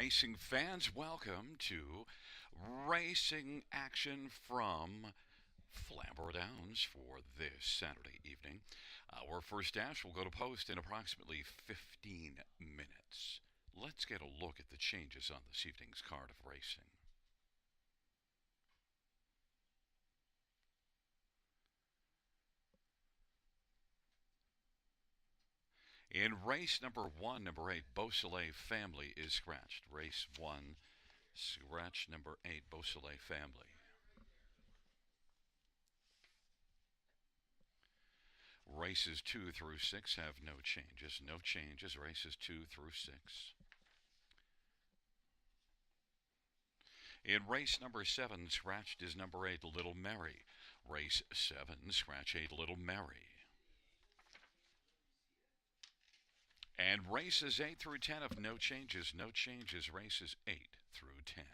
racing fans, welcome to racing action from Flamboro Downs for this Saturday evening. Our first dash will go to post in approximately 15 minutes. Let's get a look at the changes on this evening's card of racing. In race number one, number 8, Beausoleil Family is scratched. Race 1, scratch number 8, Beausoleil Family. Races 2 through 6 have no changes. No changes. Races 2 through 6. In race number 7, scratched is number 8, Little Mary. Race 7, scratch 8, Little Mary. And races 8 through 10 have no changes. No changes. Races 8 through 10.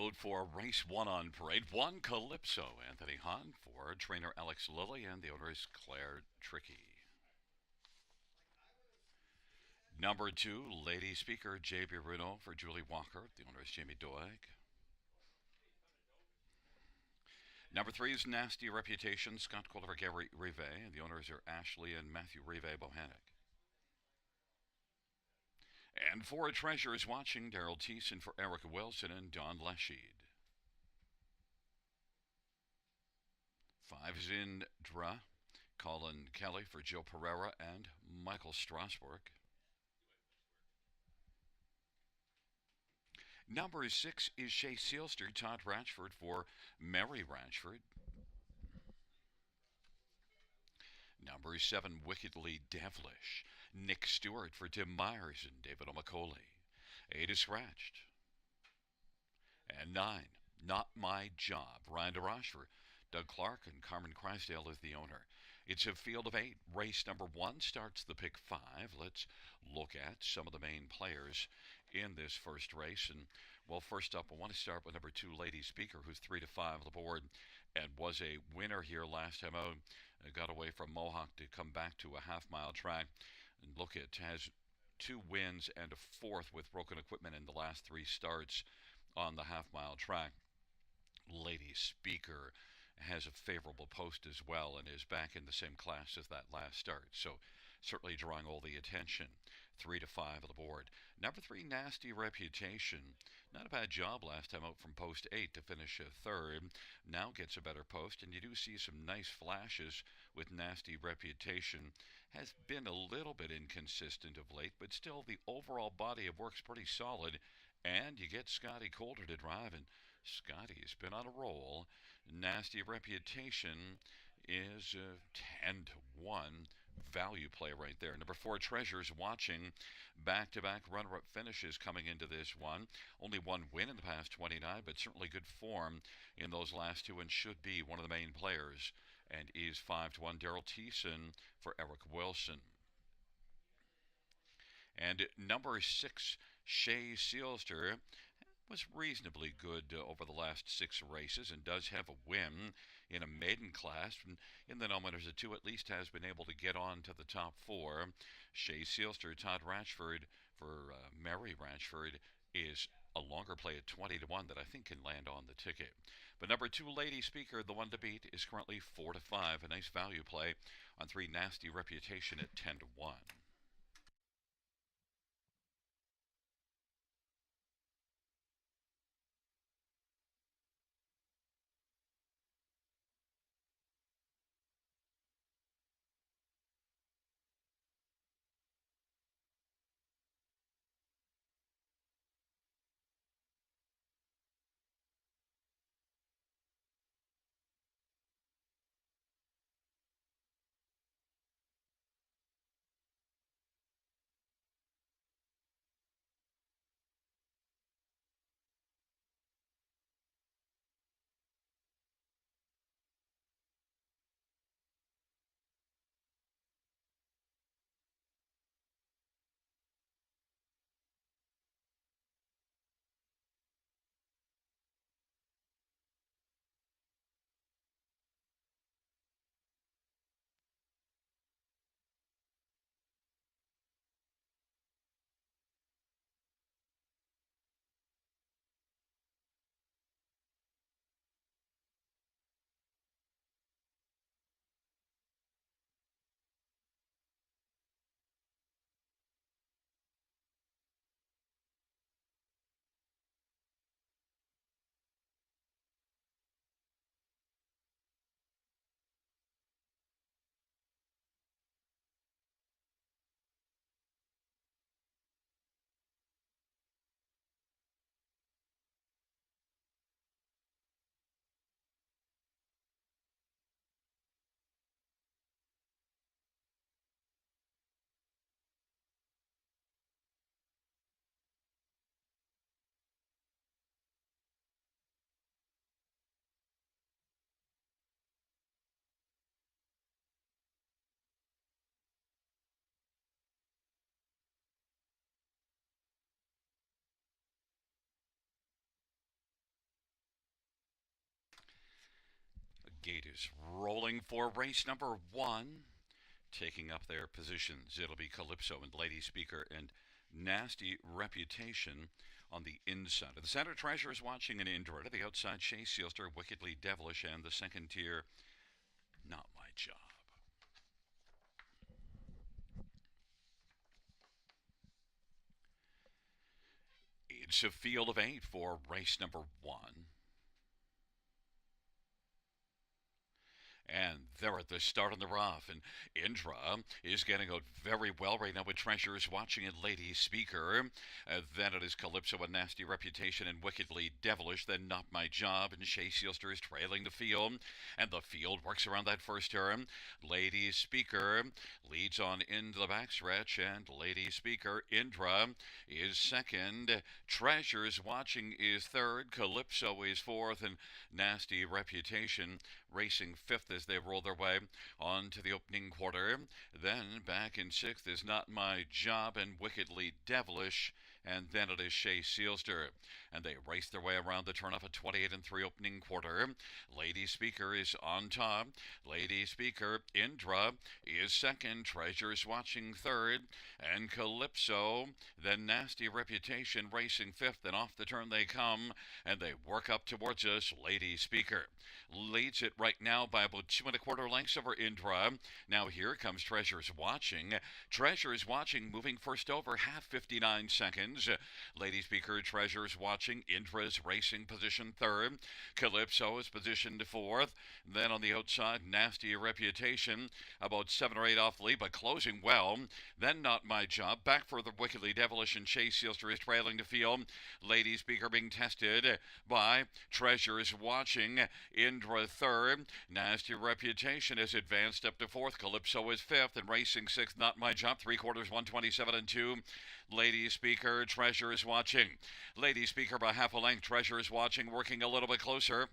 road for race one on parade. One Calypso, Anthony Hahn for trainer Alex Lilly, and the owner is Claire Tricky. Number two, Lady Speaker J.B. Bruno for Julie Walker. The owner is Jamie Doig. Number three is Nasty Reputation, Scott Quiller for Gary Rive. The owners are Ashley and Matthew Rive Bohannic. And four, Treasure is Watching, Daryl Thiessen for Erica Wilson and Don Lesheed. Five is Indra, Colin Kelly for Joe Pereira and Michael Strasburg. Number six is Shay Sealster, Todd Ratchford for Mary Ratchford. Number seven, Wickedly Devilish, Nick Stewart for Tim Myers and David O'Macaulay. Eight is Scratched. And nine, Not My Job, Ryan DeRoche for Doug Clark and Carmen Crysdale is the owner. It's a field of eight. Race number one starts the pick five. Let's look at some of the main players in this first race. And well, first up, I want to start with number two, Lady Speaker, who's 3-5 on the board and was a winner here last time out. Got away from Mohawk to come back to a half-mile track. And look, it has two wins and a fourth with broken equipment in the last three starts on the half-mile track. Lady Speaker has a favorable post as well and is back in the same class as that last start. So certainly drawing all the attention. 3-5 on the board. Number three, Nasty Reputation. Not a bad job last time out from post 8 to finish third. Now gets a better post, and you do see some nice flashes with Nasty Reputation. Has been a little bit inconsistent of late, but still the overall body of work's pretty solid. And you get Scotty Calder to drive, and Scotty's been on a roll. Nasty Reputation is 10-1 value play right there. Number four, Treasures Watching, back-to-back runner-up finishes coming into this one. Only one win in the past 29, but certainly good form in those last two and should be one of the main players. And is 5-1, Daryl Thiessen for Eric Wilson. And number six, Shay Sealster, was reasonably good over the last six races and does have a win in a maiden class. And in the nominators of two, at least has been able to get on to the top four. Shay Sealster, Todd Ratchford for Mary Ratchford is a longer play at 20-1 that I think can land on the ticket. But number two, Lady Speaker, the one to beat, is currently 4-5. A nice value play on three, Nasty Reputation at 10-1. Gate is rolling for race number one. Taking up their positions, it'll be Calypso and Lady Speaker and Nasty Reputation on the inside. The center Treasure is watching an indoor. To the outside, Shea Sealster, Wickedly Devilish, and the second tier, Not My Job. It's a field of 8 for race number one. And they're at the start on the rough. And Indra is getting out very well right now with Treasures watching and Lady Speaker. Then it is Calypso, A Nasty Reputation, and Wickedly Devilish. Then Not My Job. And Shea Sealster is trailing the field. And the field works around that first turn. Lady Speaker leads on into the backstretch. And Lady Speaker, Indra, is second. Treasures watching is third. Calypso is fourth. And Nasty Reputation racing fifth as they roll their way on to the opening quarter. Then back in sixth is Not My Job and Wickedly Devilish. And then it is Shea Sealster. And they race their way around the turn up at 28 and 3 opening quarter. Lady Speaker is on top. Lady Speaker, Indra, is second. Treasures watching third. And Calypso, then Nasty Reputation racing fifth. And off the turn they come. And they work up towards us. Lady Speaker leads it right now by about 2 1/4 lengths over Indra. Now here comes Treasures Watching. Treasures Watching moving first over, half 59 seconds. Lady Speaker, Treasures Watching. Indra's racing position third. Calypso is positioned fourth. Then on the outside, Nasty Reputation about 7 or 8 off the lead, but closing well. Then Not My Job. Back for the Wickedly Devilish, and Shea Sealster is trailing the field. Lady Speaker being tested by Treasures Watching. Indra third. Nasty Reputation is advanced up to fourth. Calypso is fifth, and racing sixth. Not My Job. 3/4, 127 and 2. Lady Speaker, Treasures Watching. Lady Speaker by half a length. Treasures Watching working a little bit closer.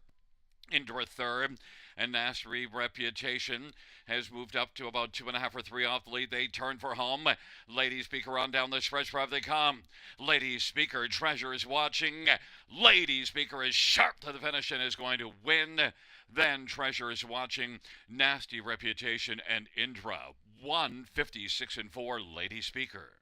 Indra third, and Nasty Reputation has moved up to about 2 1/2 or 3 off the lead. They turn for home. Lady Speaker on down the stretch drive they come. Lady Speaker, Treasures Watching. Lady Speaker is sharp to the finish and is going to win. Then Treasures Watching, Nasty Reputation, and Indra. 156 and 4, Lady Speaker.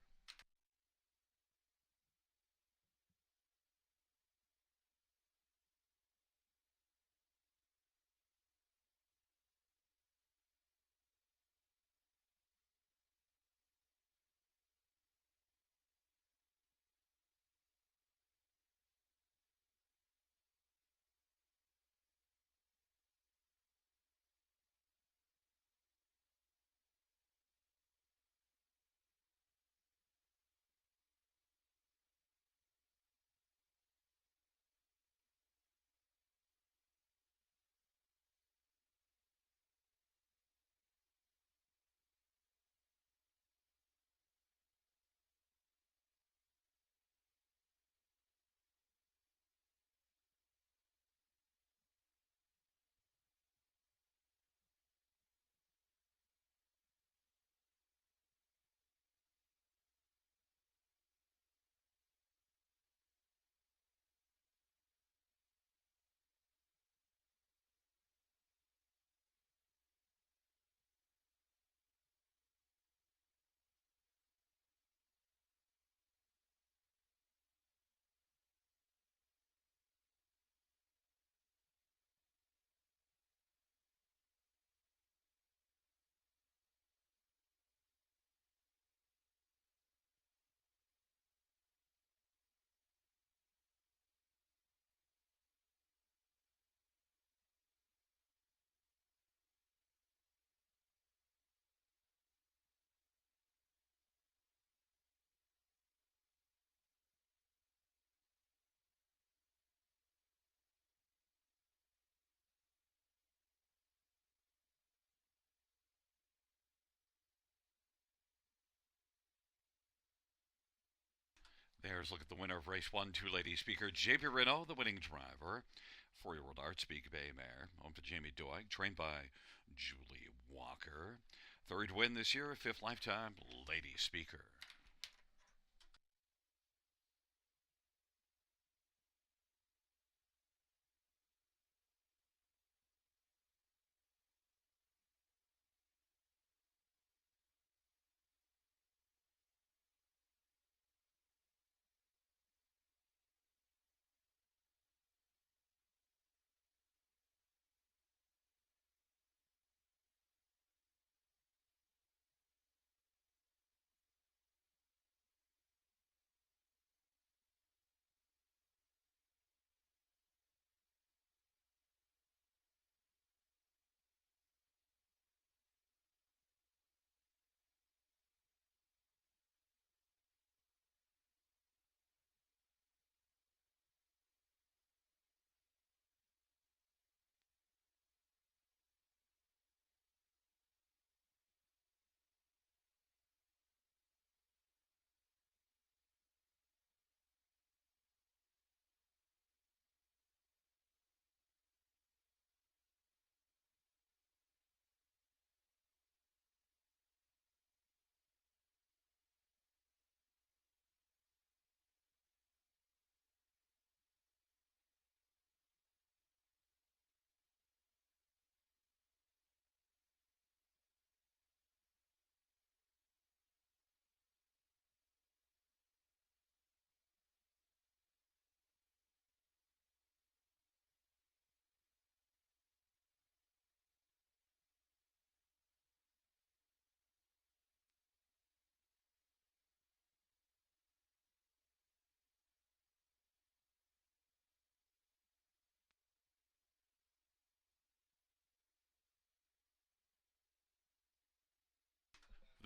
There's a look at the winner of race one, two Lady Speaker, JP Renault, the winning driver. 4-year-old Artspeak Bay mare, owned by Jamie Doig, trained by Julie Walker. Third win this year, fifth lifetime, Lady Speaker.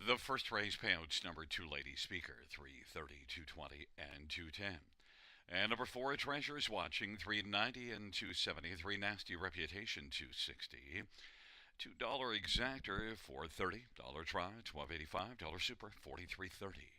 The first raise payouts number 2 Lady Speaker 330, 220, and 210. And number 4 Treasures Watching 390 and 273. Nasty Reputation 260. $2 Exactor 430. Dollar Try 1285. Dollar Super 4330.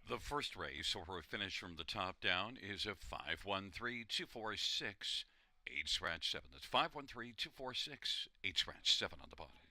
The first race, or a finish from the top down, is a 513-246, 8 scratch 7. That's 513-246, 8 scratch 7 on the bottom.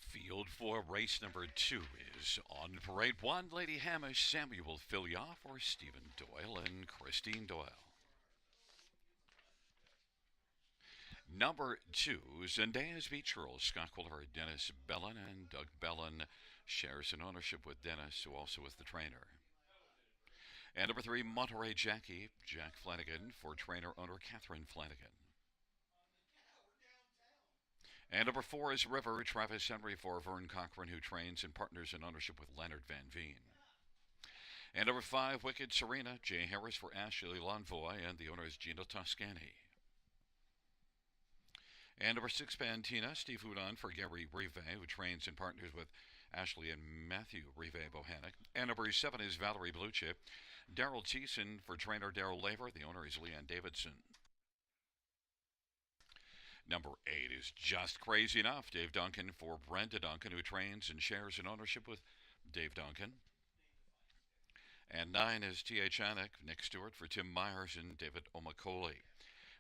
Field for race number 2 is on parade. 1, Lady Hamish, Samuel will fill you off for Stephen Doyle and Christine Doyle. Number 2, Zendaya's Beach Girls, Scott Quiller, Dennis Bellin, and Doug Bellin shares an ownership with Dennis, who also is the trainer. And number 3, Monterey Jackie, Jack Flanagan for trainer owner Catherine Flanagan. And number 4 is River, Travis Henry for Vern Cochran, who trains and partners in ownership with Leonard Van Veen. And number 5, Wicked Serena, Jay Harris for Ashley Lonvoy, and the owner is Gino Toscani. And number 6, Pantina, Steve Houdon for Gary Rive, who trains and partners with Ashley and Matthew Rive Bohannic. And number 7 is Valerie Bluechip, Daryl Thiessen for trainer Daryl Laver, the owner is Leanne Davidson. Number 8 is Just Crazy Enough, Dave Duncan for Brenda Duncan, who trains and shares an ownership with Dave Duncan. And 9 is T.H. Anik, Nick Stewart for Tim Myers and David Omacoli.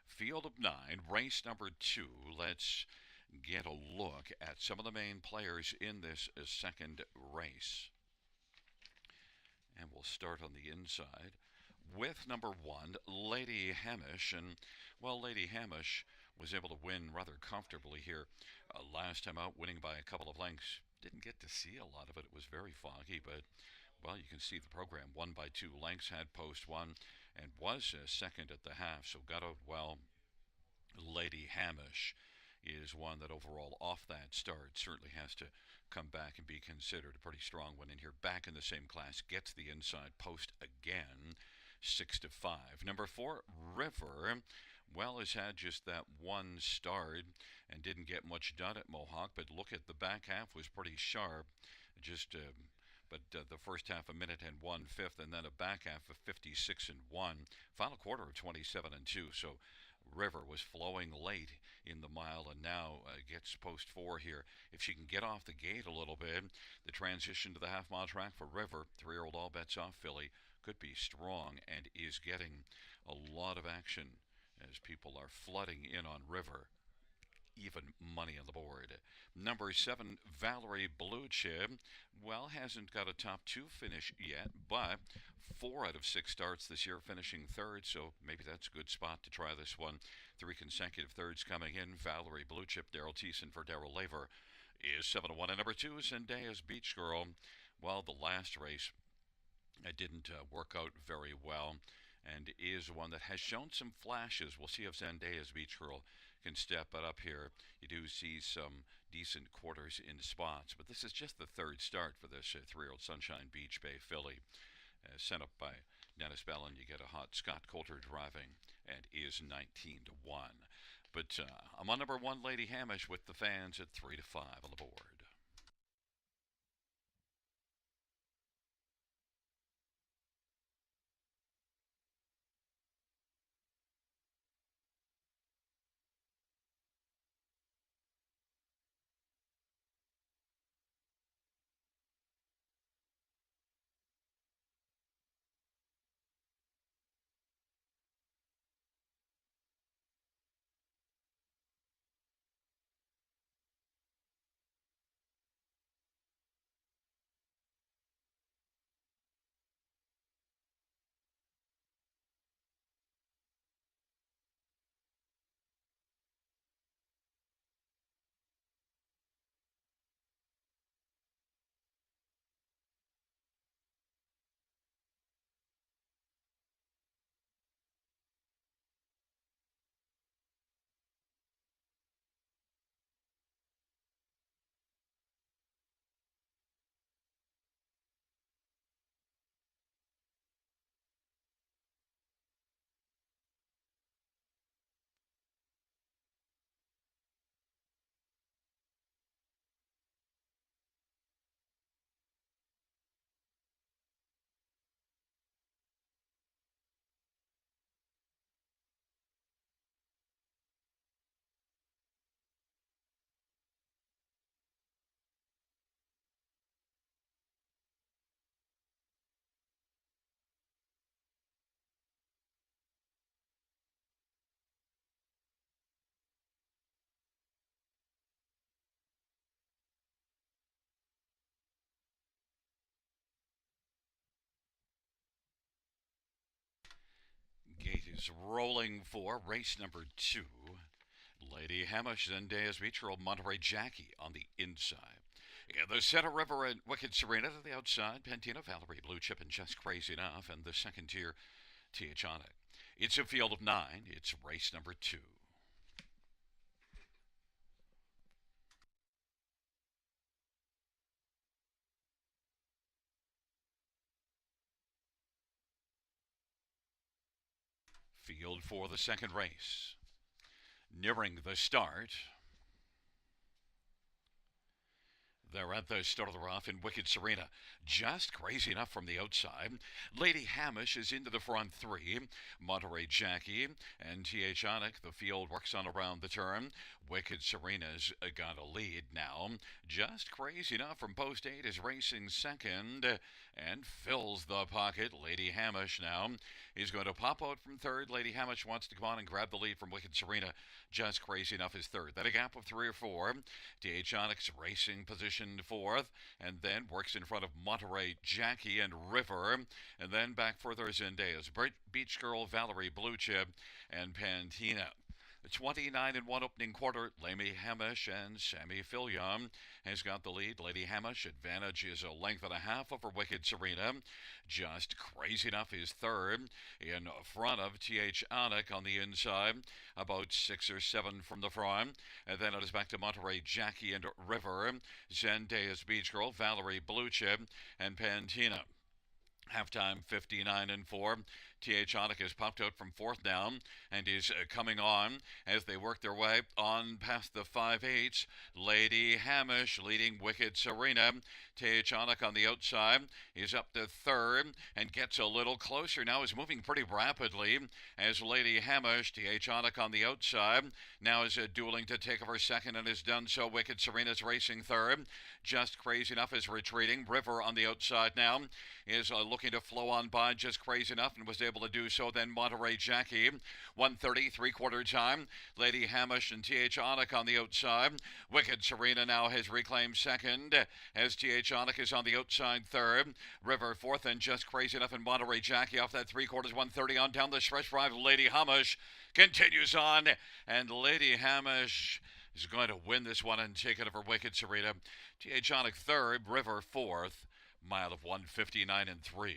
Field of 9, race number 2. Let's get a look at some of the main players in this second race. And we'll start on the inside with number 1, Lady Hamish. And, well, Lady Hamish was able to win rather comfortably here last time out, winning by a couple of lengths. Didn't get to see a lot of it. It was very foggy, but, well, you can see the program. Won by 2 lengths, had post 1, and was second at the half, so got out well. Lady Hamish is one that overall off that start certainly has to come back and be considered a pretty strong one in here. Back in the same class, gets the inside post again, 6-5. Number 4, River. Well, has had just that one start and didn't get much done at Mohawk, but look at the back half was pretty sharp. But the first half, a minute and 1/5, and then a back half of 56-1. Final quarter of 27-2. So River was flowing late in the mile and now gets post 4 here. If she can get off the gate a little bit, the transition to the half-mile track for River, 3-year-old all bets off filly, could be strong and is getting a lot of action as people are flooding in on River. Even money on the board. Number 7, Valerie Bluechip. Well, hasn't got a top 2 finish yet, but 4 out of 6 starts this year, finishing third, so maybe that's a good spot to try this one. 3 consecutive thirds coming in. Valerie Bluechip, Daryl Thiessen for Daryl Laver is 7-1. And number 2, Zendaya's Beach Girl. Well, the last race didn't work out very well, and is one that has shown some flashes. We'll see if Zendaya's Beach Girl can step it up here. You do see some decent quarters in spots, but this is just the third start for this 3-year-old Sunshine Beach Bay filly. Sent up by Dennis Bellin. You get a hot Scott Coulter driving and is 19-1. But I'm on number 1, Lady Hamish, with the fans at 3-5 on the board. is rolling for race number 2. Lady Hamish, Zendaya's Beach Girl, Monterey Jackie on the inside. In the center, River and Wicked Serena to the outside. Pentina, Valerie, Blue Chip, and Just Crazy Enough. And the second tier, TH Onic. It's a field of 9. It's race number 2. Field for the second race. Nearing the start. They're at the start of the rough in Wicked Serena. Just Crazy Enough from the outside. Lady Hamish is into the front 3. Monterey Jackie and T.H. Onic. The field works on around the turn. Wicked Serena's got a lead now. Just Crazy Enough from post 8 is racing second and fills the pocket. Lady Hamish now is going to pop out from third. Lady Hamish wants to come on and grab the lead from Wicked Serena. Just Crazy Enough is third. Then a gap of 3 or 4. T.H. Onic's racing position fourth, and then works in front of Monterey Jackie and River, and then back further Zendaya's Beach Girl, Valerie, Blue Chip, and Pantina. The 29 and 1 opening quarter, Lady Hamish and Sammy Filion has got the lead. Lady Hamish advantage is a length and a half over Wicked Serena. Just Crazy Enough is third in front of T.H. Onic on the inside, about 6 or 7 from the front. And then it is back to Monterey Jackie and River, Zendaya's Beach Girl, Valerie, Blue Chip, and Pantina. Halftime 59 and 4. T.H. Onic has popped out from fourth down and is coming on as they work their way on past the 5/8. Lady Hamish leading Wicked Serena. T.H. Onic on the outside is up to third and gets a little closer now, is moving pretty rapidly as Lady Hamish. T.H. Onic on the outside now is dueling to take over second and has done so. Wicked Serena's racing third. Just Crazy Enough is retreating. River on the outside now is looking to flow on by Just Crazy Enough and was able to do so. Then Monterey Jackie, 1:30, three-quarter time. Lady Hamish and T.H. Onic on the outside. Wicked Serena now has reclaimed second as T.H. Onic is on the outside third. River fourth, and Just Crazy Enough and Monterey Jackie off that three-quarters, 1:30 on down the stretch drive. Lady Hamish continues on, and Lady Hamish is going to win this one and take it over Wicked Serena. T.H. Onic third, River fourth, mile of 1:59 and 3.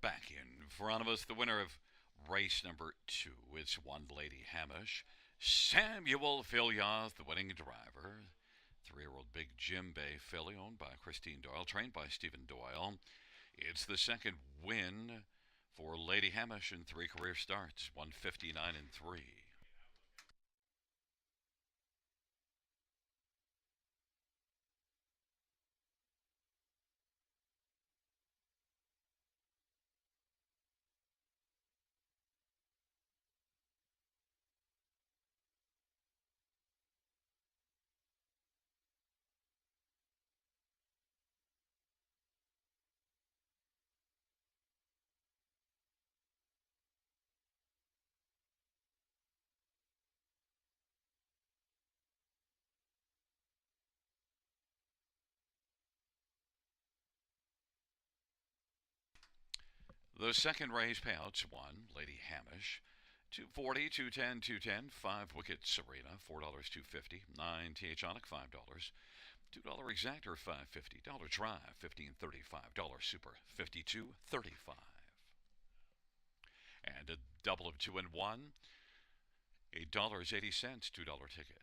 Back in front of us, the winner of race number 2. It's one Lady Hamish. Samuel Filioth, the winning driver. 3-year-old Big Jim Bay filly owned by Christine Doyle, trained by Stephen Doyle. It's the second win for Lady Hamish in 3 career starts, 1:59 and 3. The second race payouts: 1, Lady Hamish, 240, 210, 210, 5 Wicket Serena, $4, 250, 9 Theatronic, $5, $2 Exactor, $5.50, dollar Drive, $15.35, dollar Super, $52.35. And a double of 2 and 1, $8.80, $2 ticket.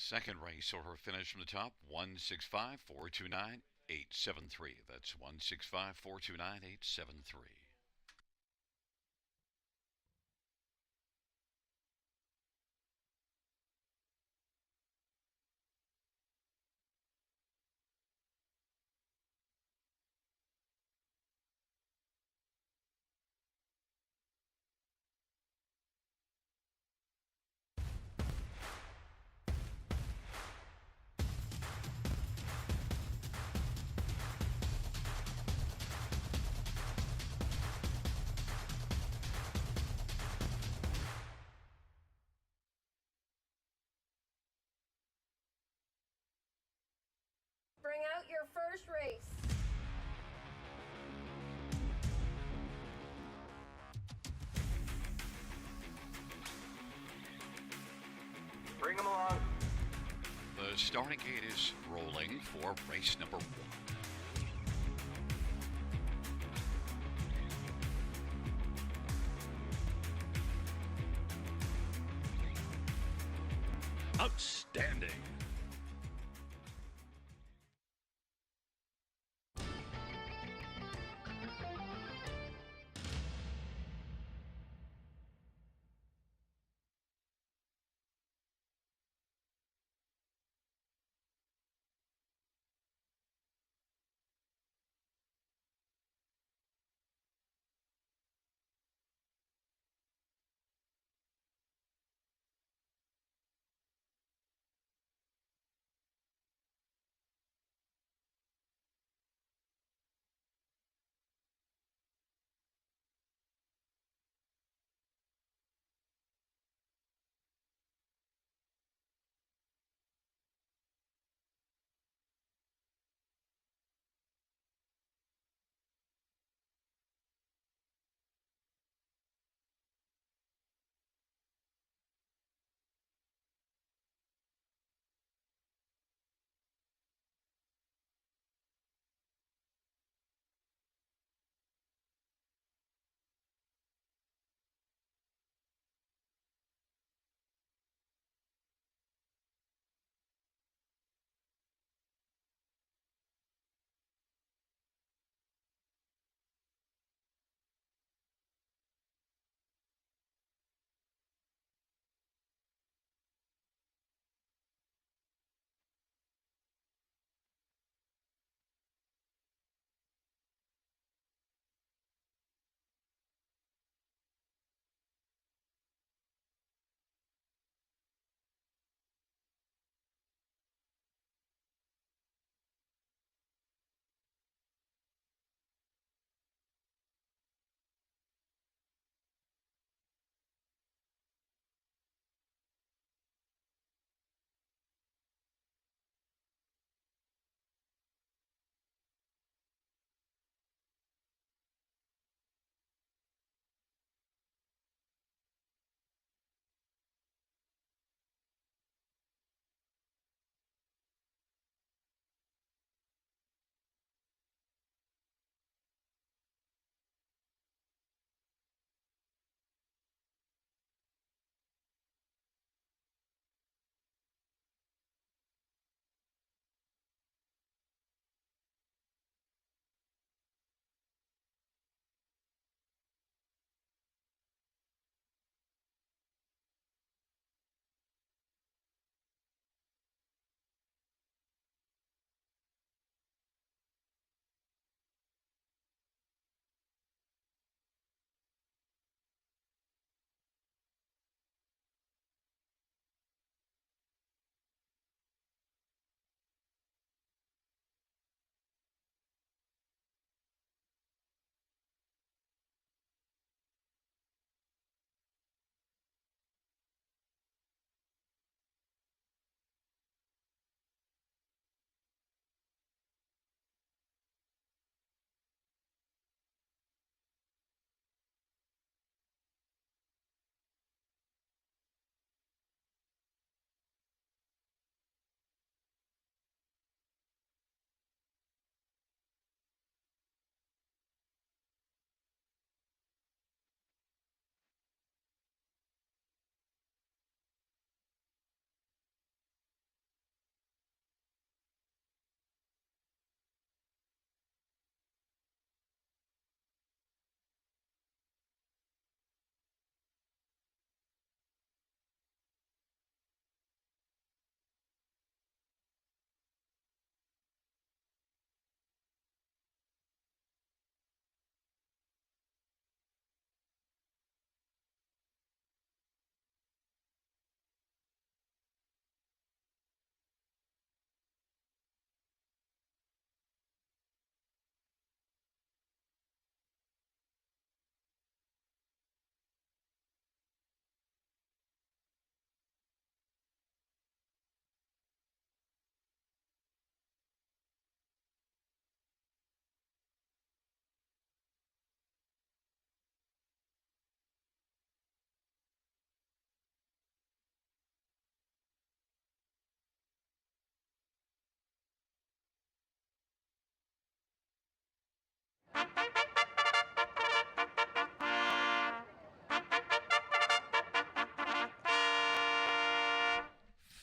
Second race order finish from the top: 165, 429, 873. That's 165, 429, 873. Bring out your first race. Bring them along. The starting gate is rolling for race number 1. Outstanding.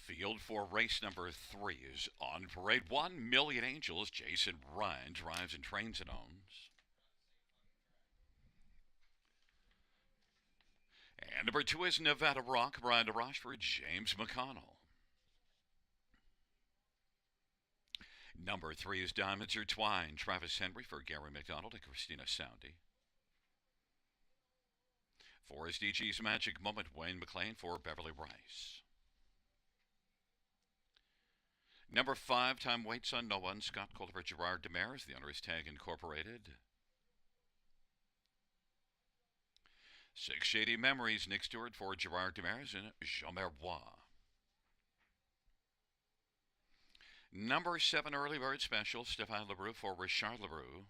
Field for race number 3 is on parade. 1 Million Angels. Jason Ryan drives and trains and owns. And number 2 is Nevada Rock. Brian Rochford, James McConnell. Number 3 is Diamonds Are Twine. Travis Henry for Gary McDonald and Christina Soundy. 4 is DG's Magic Moment. Wayne McLean for Beverly Rice. Number 5, Time Waits on No One. Scott Culver, Gerard Demers. The owner is Tag Incorporated. 6, Shady Memories. Nick Stewart for Gerard Demers and Jean Merbois. Number 7, Early Bird Special. Stéphane Leroux for Richard Leroux.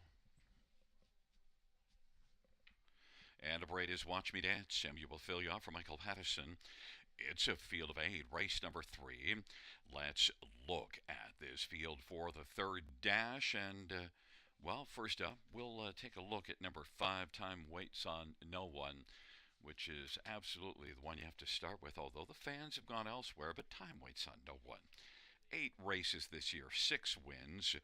And a braid is Watch Me Dance. Samuel Fillion for Michael Patterson. It's a field of 8, race number 3. Let's look at this field for the third dash. And, well, first up, we'll take a look at number 5, Time Waits on No One, which is absolutely the one you have to start with, although the fans have gone elsewhere, but Time Waits on No One. 8 races this year, 6 wins.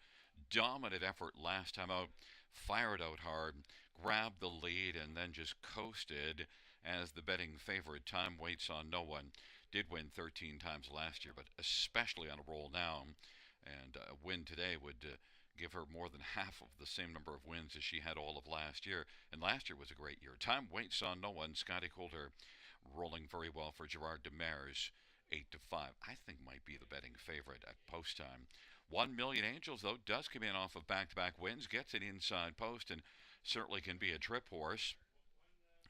Dominant effort last time out, fired out hard, grabbed the lead, and then just coasted as the betting favorite. Time Waits on No One did win 13 times last year, but especially on a roll now. And a win today would give her more than half of the same number of wins as she had all of last year. And last year was a great year. Time Waits on No One. Scotty Coulter rolling very well for Gerard Demers. 8-5, I think might be the betting favorite at post time. 1 Million Angels, though, does come in off of back-to-back wins, gets an inside post, and certainly can be a trip horse.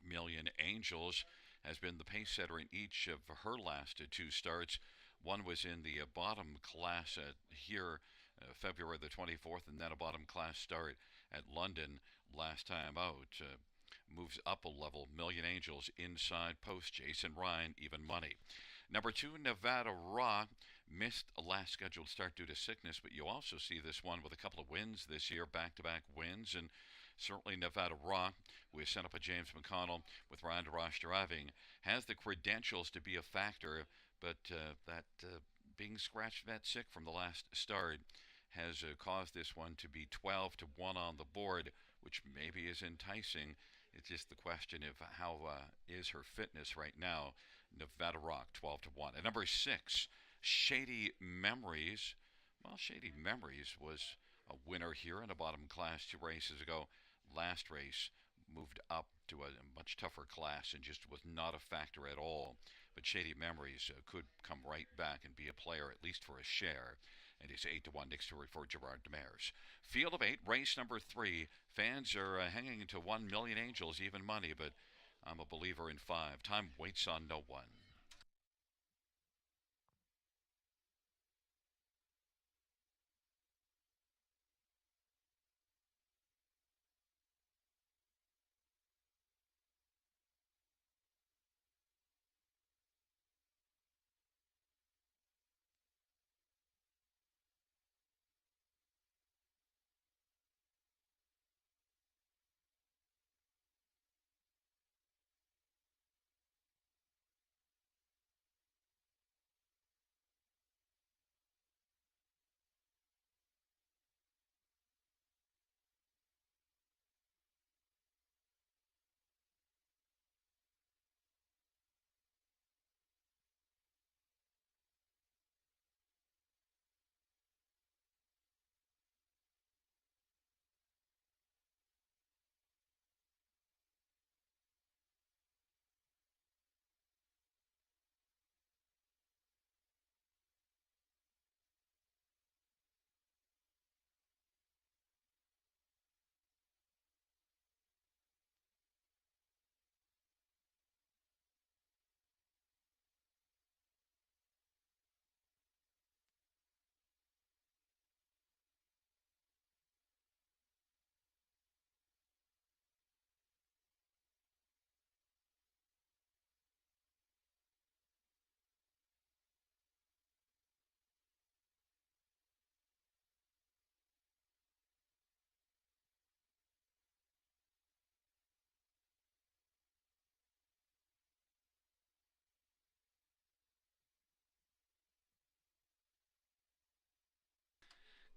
Million Angels has been the pace setter in each of her last 2 starts. One was in the bottom class here February the 24th, and then a bottom class start at London last time out. Moves up a level. Million Angels inside post. Jason Ryan, even money. Number 2, Nevada Rock, missed a last scheduled start due to sickness, but you also see this one with a couple of wins this year, back-to-back wins, and certainly Nevada Rock, we sent up a James McConnell with Ryan DeRoche driving, has the credentials to be a factor, but that being scratched that sick from the last start has caused this one to be 12-1 on the board, which maybe is enticing. It's just the question of how is her fitness right now. Nevada Rock, 12-1. At number 6, Shady Memories. Well, Shady Memories was a winner here in a bottom class 2 races ago. Last race moved up to a much tougher class and just was not a factor at all. But Shady Memories could come right back and be a player, at least for a share. And is 8-1 next to for Gerard Demers. Field of 8, race number 3. Fans are hanging into 1 Million Angels, even money, but I'm a believer in 5. Time Waits on No One.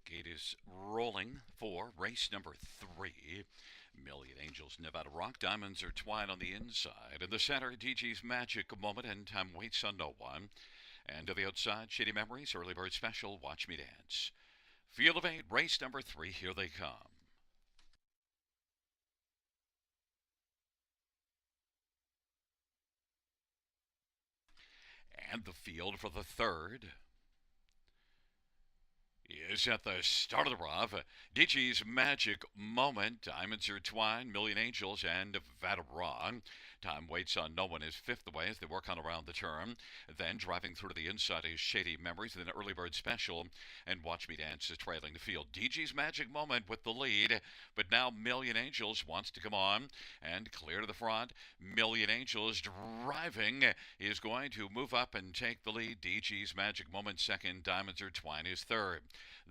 Gate is rolling for race number 3. Million Angels, Nevada Rock Diamonds are twined on the inside. In the center, DG's Magic Moment and Time Waits on No One. And to the outside, Shady Memories, Early Bird Special, Watch Me Dance. Field of 8, race number 3, here they come. And the field for the third is at the start of the rough. DG's Magic Moment, Diamonds Are Twined, Million Angels, and Nevada Rock. Time Waits on No One is fifth away as they work on around the turn. Then driving through to the inside is Shady Memories, then Early Bird Special, and Watch Me Dance is trailing the field. DG's Magic Moment with the lead, but now Million Angels wants to come on and clear to the front. Million Angels driving is going to move up and take the lead. DG's Magic Moment second, Diamonds Are Twined is third.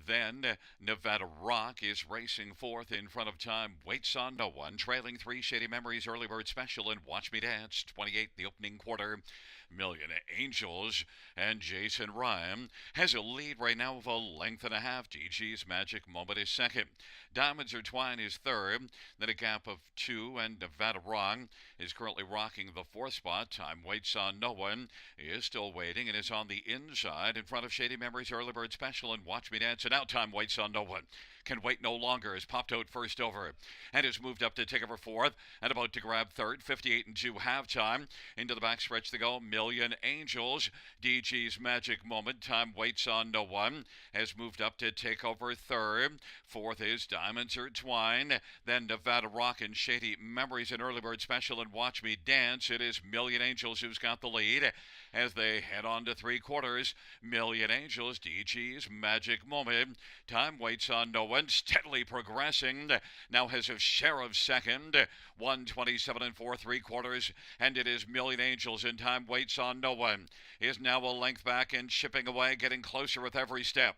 Then Nevada Rock is racing fourth in front of Time Waits on No One, trailing 3 Shady Memories, Early Bird Special, and Watch Me Dance, 28 the opening quarter. Million Angels and Jason Ryan has a lead right now of a length and a half. DG's Magic Moment is second. Diamonds Are Twined is third. Then a gap of 2, and Nevada Rock is currently rocking the fourth spot. Time Waits on No One is still waiting and is on the inside in front of Shady Memories, Early Bird Special, and Watch Me Dance. And now Time Waits on No One can wait no longer, has popped out first over and has moved up to take over fourth and about to grab third. 58 and 2 halftime. Into the backstretch to go. Million Angels, DG's Magic Moment, Time Waits on No One, has moved up to take over third. Fourth is Diamonds Are Twined. Then Nevada Rock and Shady Memories, and Early Bird Special, and Watch Me Dance. It is Million Angels who's got the lead as they head on to three quarters. Million Angels, DG's Magic Moment, Time Waits on No One, steadily progressing, now has a share of second, 127 and 4 three quarters, and it is Million Angels, and Time Waits on No One is now a length back and chipping away, getting closer with every step.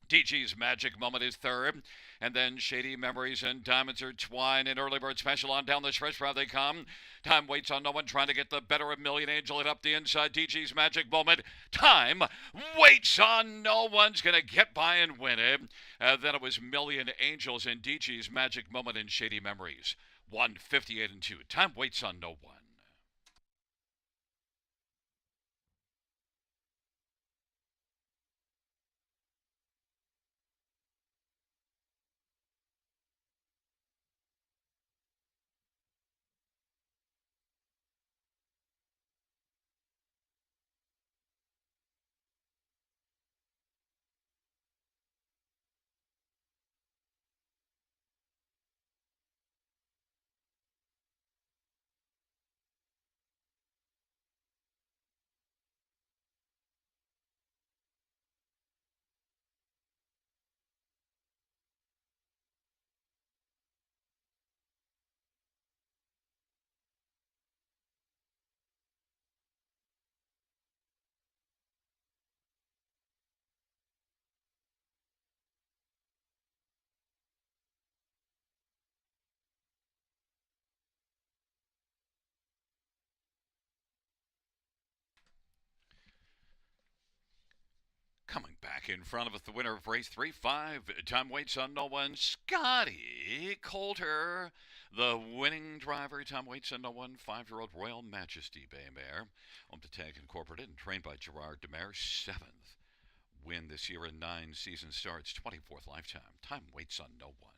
DG's Magic Moment is third, and then Shady Memories and Diamonds Are Twined and Early Bird Special on down the stretch. Round they come. Time Waits on No One, trying to get the better of Million Angel, and up the inside. DG's Magic Moment. Time Waits on No One's going to get by and win it. Then it was Million Angels and DG's Magic Moment and Shady Memories. 158 and 2. Time Waits on No One. Coming back in front of us, the winner of race 3-5. Time Waits on No One, Scotty Coulter. The winning driver, Time Waits on No One, 5-year-old Royal Majesty Bay Mare. Home to Tag Incorporated and trained by Gerard Demare. 7th win this year in 9 season starts, 24th lifetime. Time Waits on No One.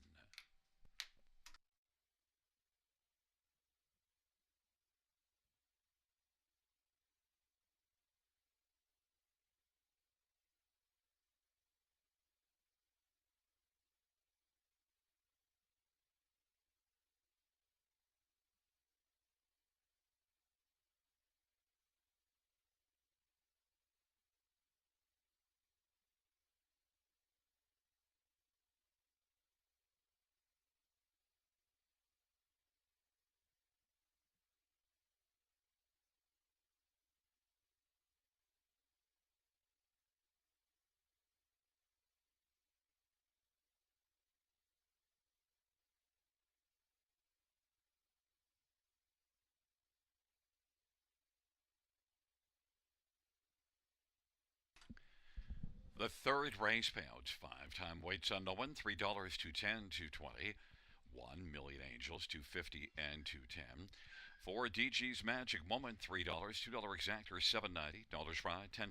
The third race payouts, five-time weights unknown, $3, 210, 220. 1 million angels, 250 and 210. For DG's Magic Moment, $3, $2 exactor, 790. Dollars ride, $10.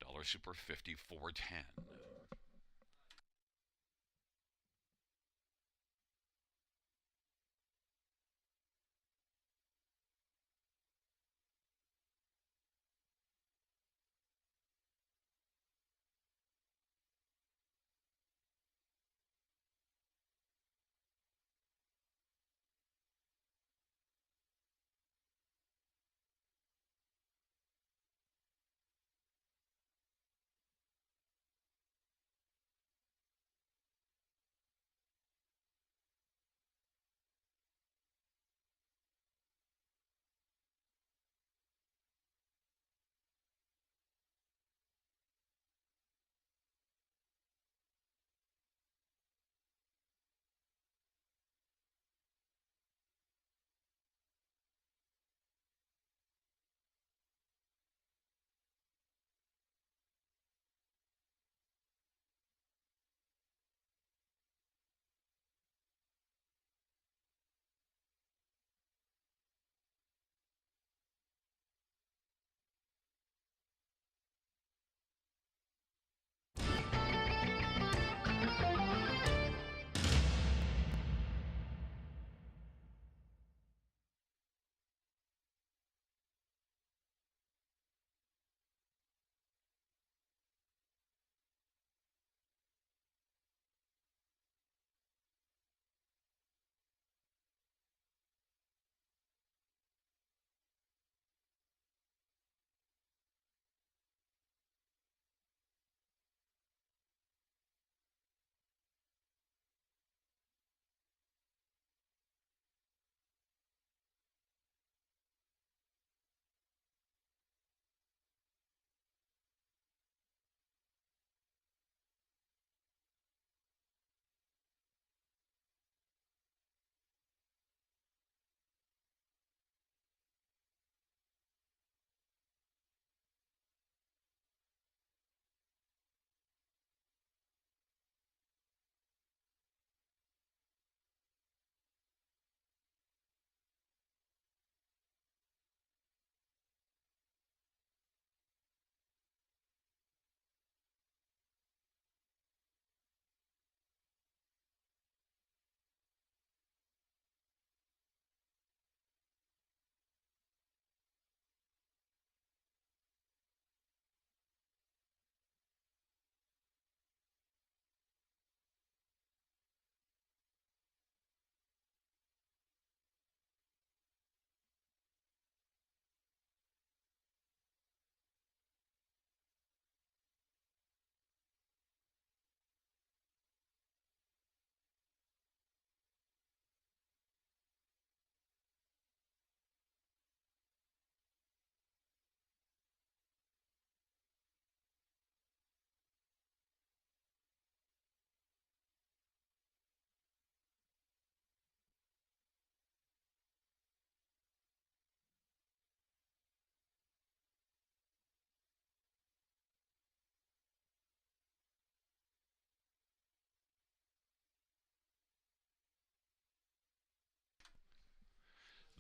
Dollar super 50, 410.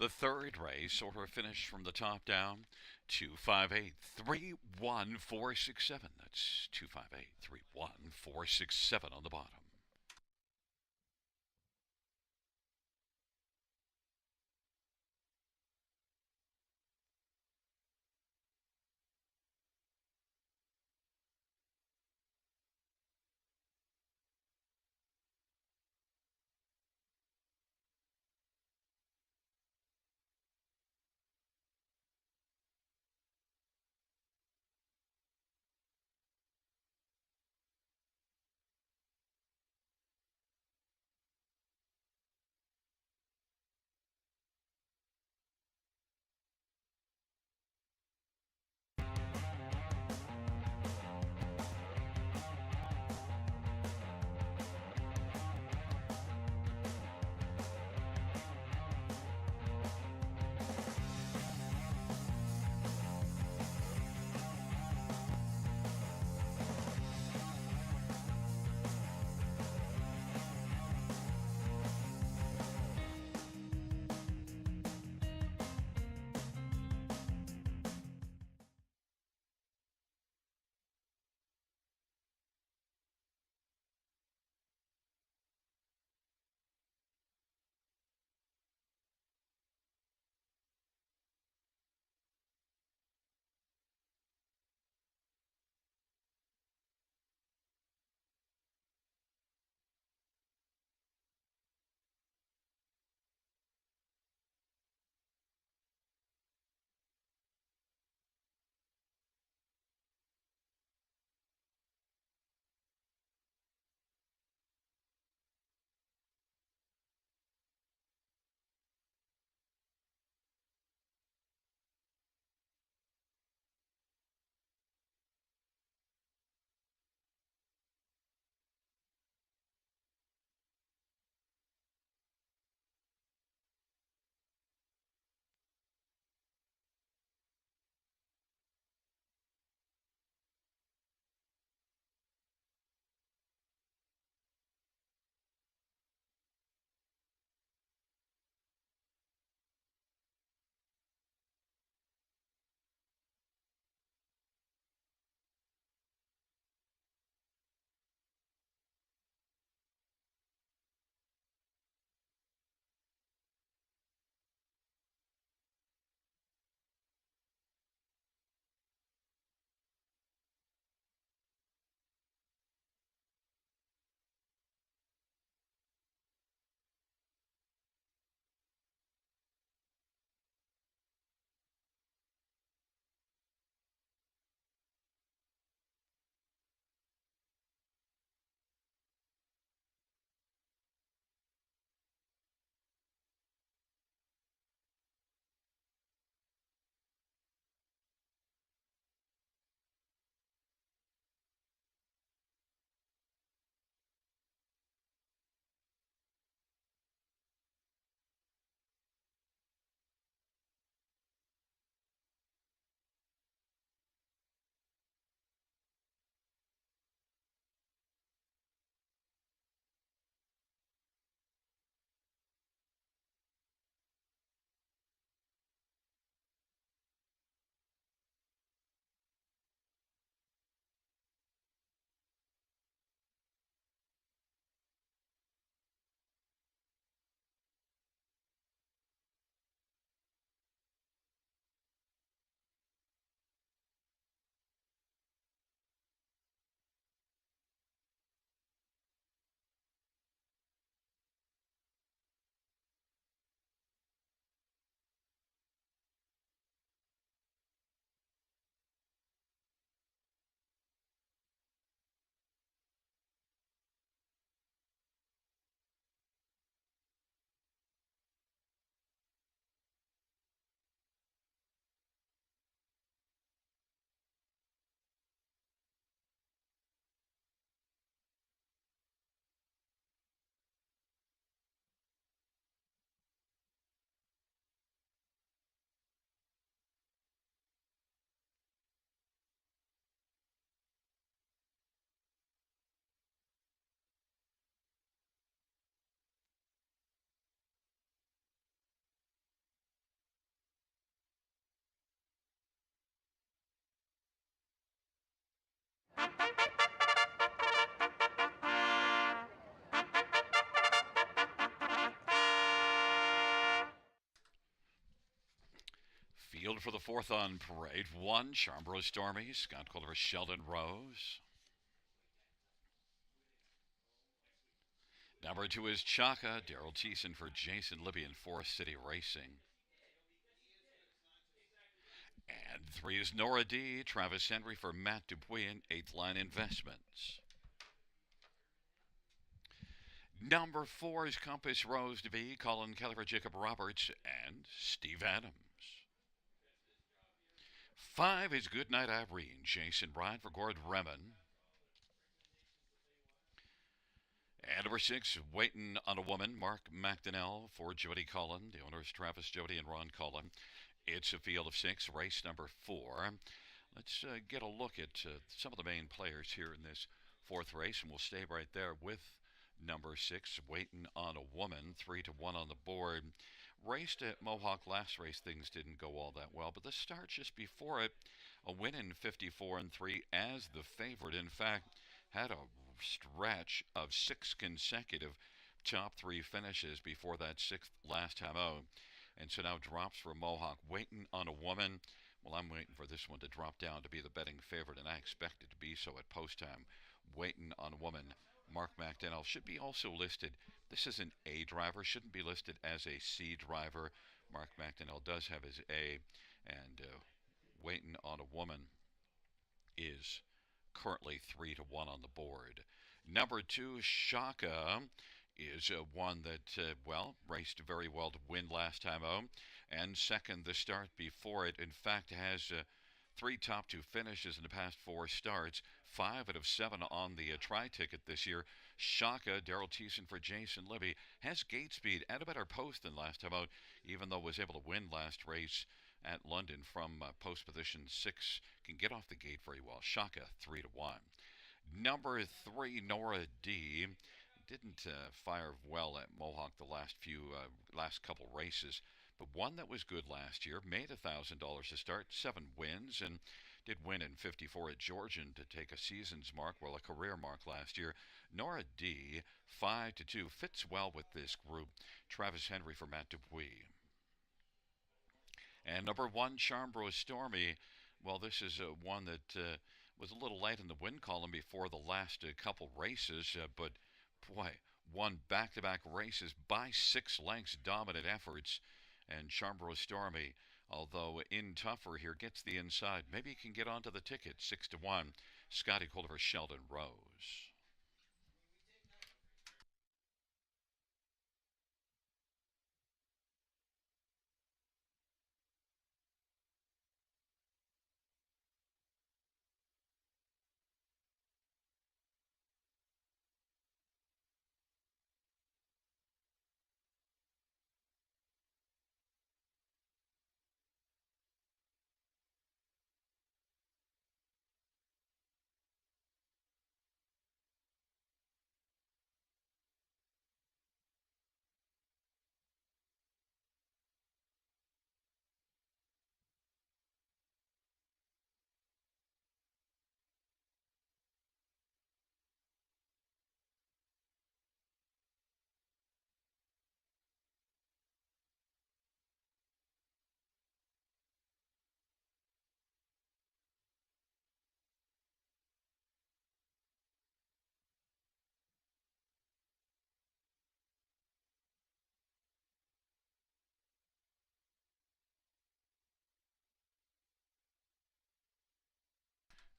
The third race, order finished from the top down, 258 31467. That's 258 31467 on the bottom. Field for the fourth on parade. One, Charmbro Stormy, Scott Culver, Sheldon Rose. Number two is Chaka, Daryl Thiessen for Jason Libby in Forest City Racing. And three is Nora D, Travis Henry for Matt Dupuy in Eighth Line Investments. Number four is Compass Rose DeVee, Colin Keller for Jacob Roberts, and Steve Adams. Five is Goodnight Irene, Jason Bryant for Gord Remen. And number six, Waiting on a Woman, Mark McDonnell for Jody Cullen. The owners Travis Jody and Ron Cullen. It's a field of six, race number four. Let's get a look at some of the main players here in this fourth race, and we'll stay right there with number six, Waiting on a Woman, 3-1 on the board. Raced at Mohawk last race, things didn't go all that well, but the start just before it, a win in 54-3 as the favorite. In fact, had a stretch of six consecutive top three finishes before that sixth last time out. And so now drops for Mohawk. Waiting on a Woman. Well, I'm waiting for this one to drop down to be the betting favorite, and I expect it to be so at post time. Waiting on a Woman. Mark McDonnell should be also listed. This is an A driver, shouldn't be listed as a C driver. Mark McDonnell does have his A, and Waiting on a Woman is currently 3-1 on the board. Number two, Shaka, is one that, raced very well to win last time out. And second, the start before it, in fact, has three top two finishes in the past four starts. 5 out of 7 on the tri-ticket this year. Shaka, Daryl Thiessen for Jason Libby, has gate speed at a better post than last time out, even though was able to win last race at London from post position 6. Can get off the gate very well. Shaka, 3-1. Number three, Nora D. Didn't fire well at Mohawk the last couple races, but one that was good last year. Made $1,000 to start, 7 wins, and did win in 54 at Georgian to take a season's mark, well, a career mark last year. Nora D, 5-2, fits well with this group. Travis Henry for Matt Dupuy. And number one, Charmbro Stormy. Well, this is one that was a little light in the win column before the last couple races, but boy, won back-to-back races by 6 lengths, dominant efforts. And Charmbro Stormy, although in tougher here, gets the inside. Maybe he can get onto the ticket, 6-1. Scotty Culver, Sheldon Rose.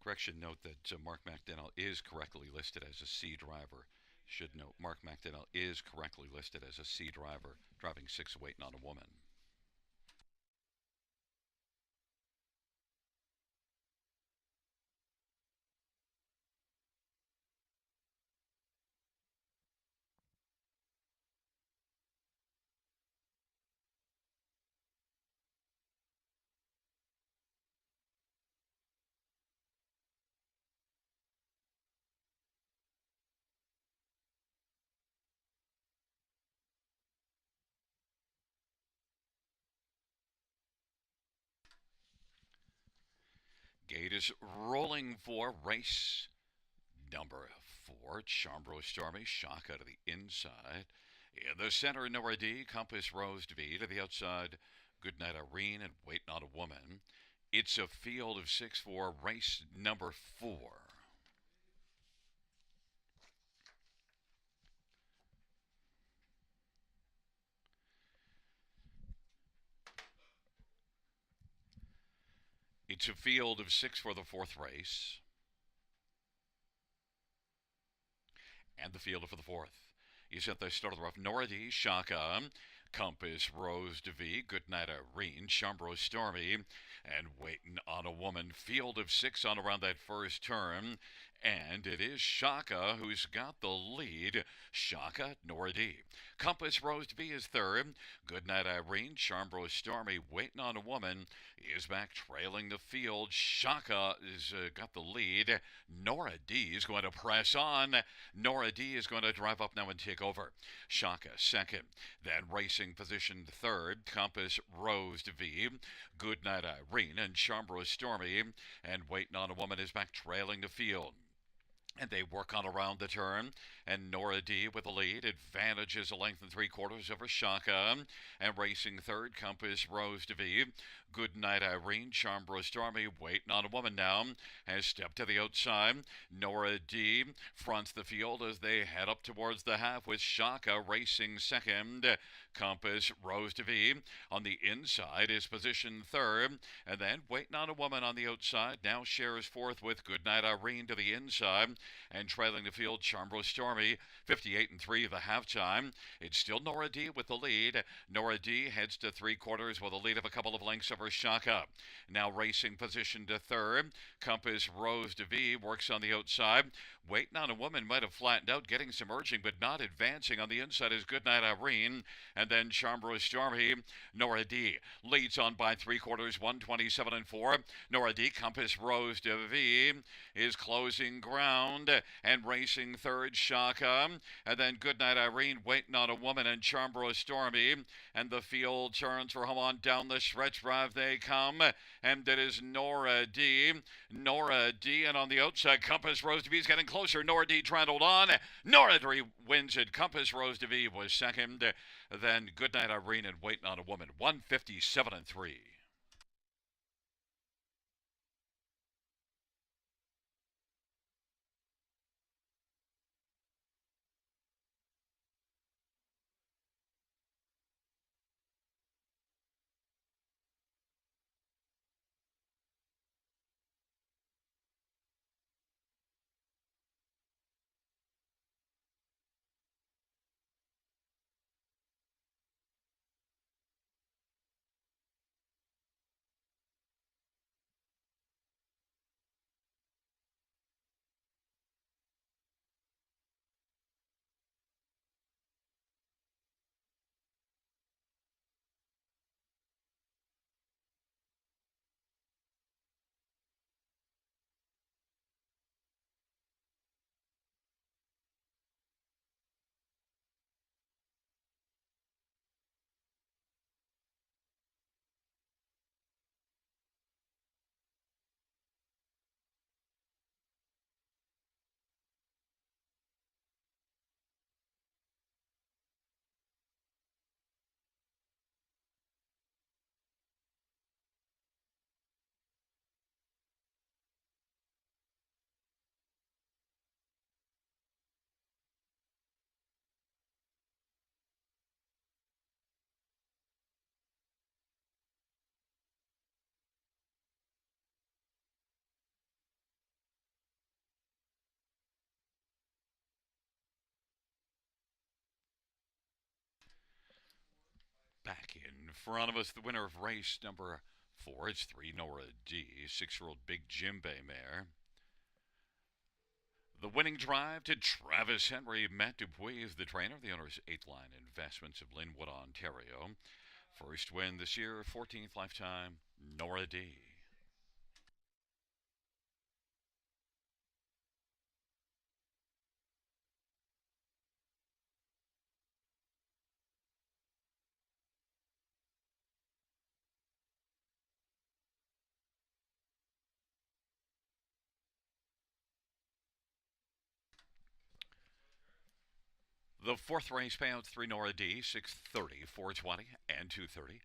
Correction, note that Mark McDonnell is correctly listed as a C driver. Should note, Mark McDonnell is correctly listed as a C driver, driving 6 Waiting on a Woman. Gate is rolling for race Number 4, Chambro Stormy, Shaka to the inside. In the center, Nora D, Compass Rose V to the outside. Goodnight Irene and Waiting on a Woman. It's a field of 6 for race number 4. It's a field of 6 for the 4th race. And the field for the 4th. Is at the start of the rough. Nora D, Shaka, Compass Rose DeVee, Goodnight Irene, Chambro Stormy, and Waiting on a Woman. Field of 6 on around that first turn. And it is Shaka who's got the lead. Shaka, Nora D. Compass Rose DeVee is third. Goodnight Irene, Chambro Stormy, Waiting on a Woman is back trailing the field. Shaka has got the lead. Nora D is going to press on. Nora D is going to drive up now and take over. Shaka second. Then racing position third. Compass Rose V. Goodnight Irene and Chambro Stormy. And Waiting on a Woman is back trailing the field. And they work on around the turn. And Nora D with the lead. Advantages a length and 3/4 over Shaka. And racing third, Compass Rose DeVee. Goodnight Irene, Chambro Stormy, Waiting on a Woman now. Has stepped to the outside. Nora D fronts the field as they head up towards the half with Shaka racing second. Compass Rose DeVee on the inside is positioned third. And then Waiting on a Woman on the outside now shares fourth with Goodnight Irene to the inside. And trailing the field, Chambro Stormy, 58-3 the halftime. It's still Nora D with the lead. Nora D heads to 3/4 with a lead of a couple of lengths over Shaka. Now racing position to third. Compass Rose DeVee works on the outside. Waiting on a Woman might have flattened out, getting some urging, but not advancing. On the inside is Goodnight Irene. And then Chambro Stormy. Nora D leads on by 3/4, 127-4. Nora D, Compass Rose DeVee is closing ground and racing third, Shaka. And then Goodnight Irene, Waiting on a Woman, and Chambro Stormy. And the field turns for home on down the stretch drive they come. And it is Nora D. Nora D. And on the outside, Compass Rose DeVee is getting closer. Nora D trying to hold on. Nora D wins it. Compass Rose DeVee was second. Then Goodnight Irene and Waiting on a Woman, 157-3. Back in front of us, the winner of race number 4. It's 3, Nora D, 6-year-old Big Jimbei mare. The winning drive to Travis Henry. Matt Dupuis is the trainer. The owner's 8th Line Investments of Linwood, Ontario. First win this year, 14th lifetime, Nora D. The fourth race payouts 3 Nora D, 630, 420, and 230.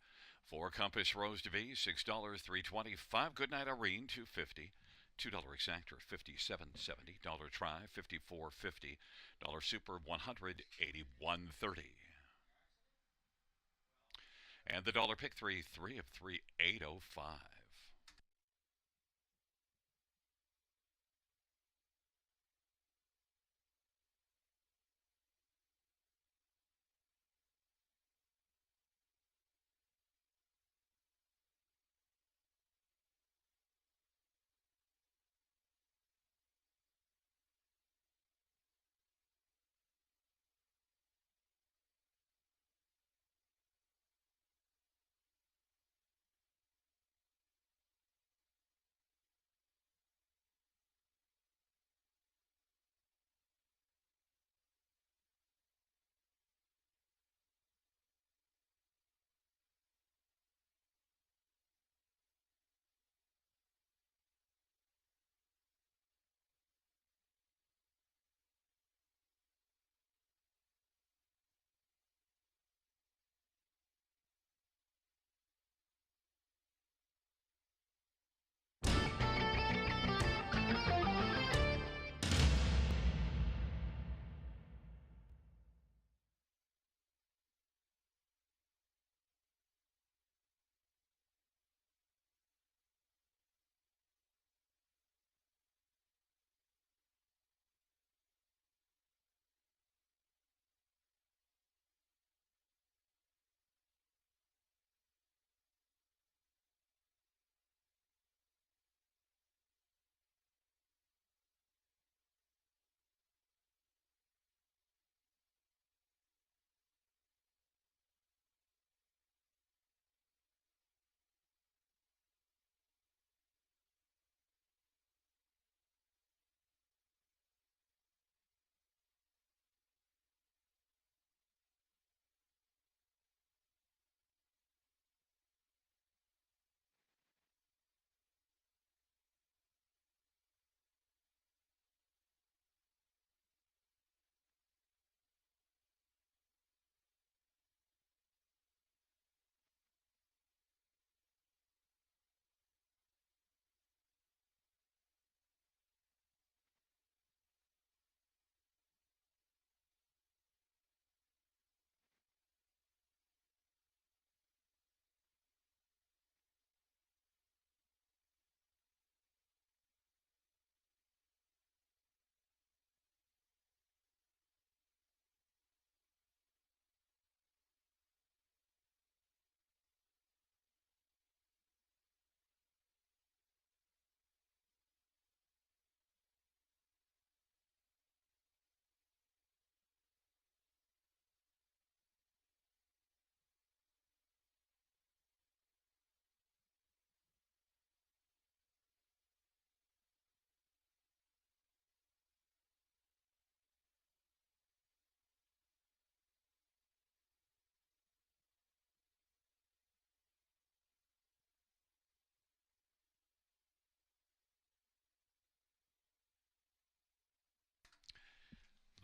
4 Compass Rose to V, $6, 320. 5 Goodnight Irene, 250. $2 Exactor, 57.70. Dollar Try, 54.50. Dollar Super, 181.30. And the dollar pick 3 of 3, 805.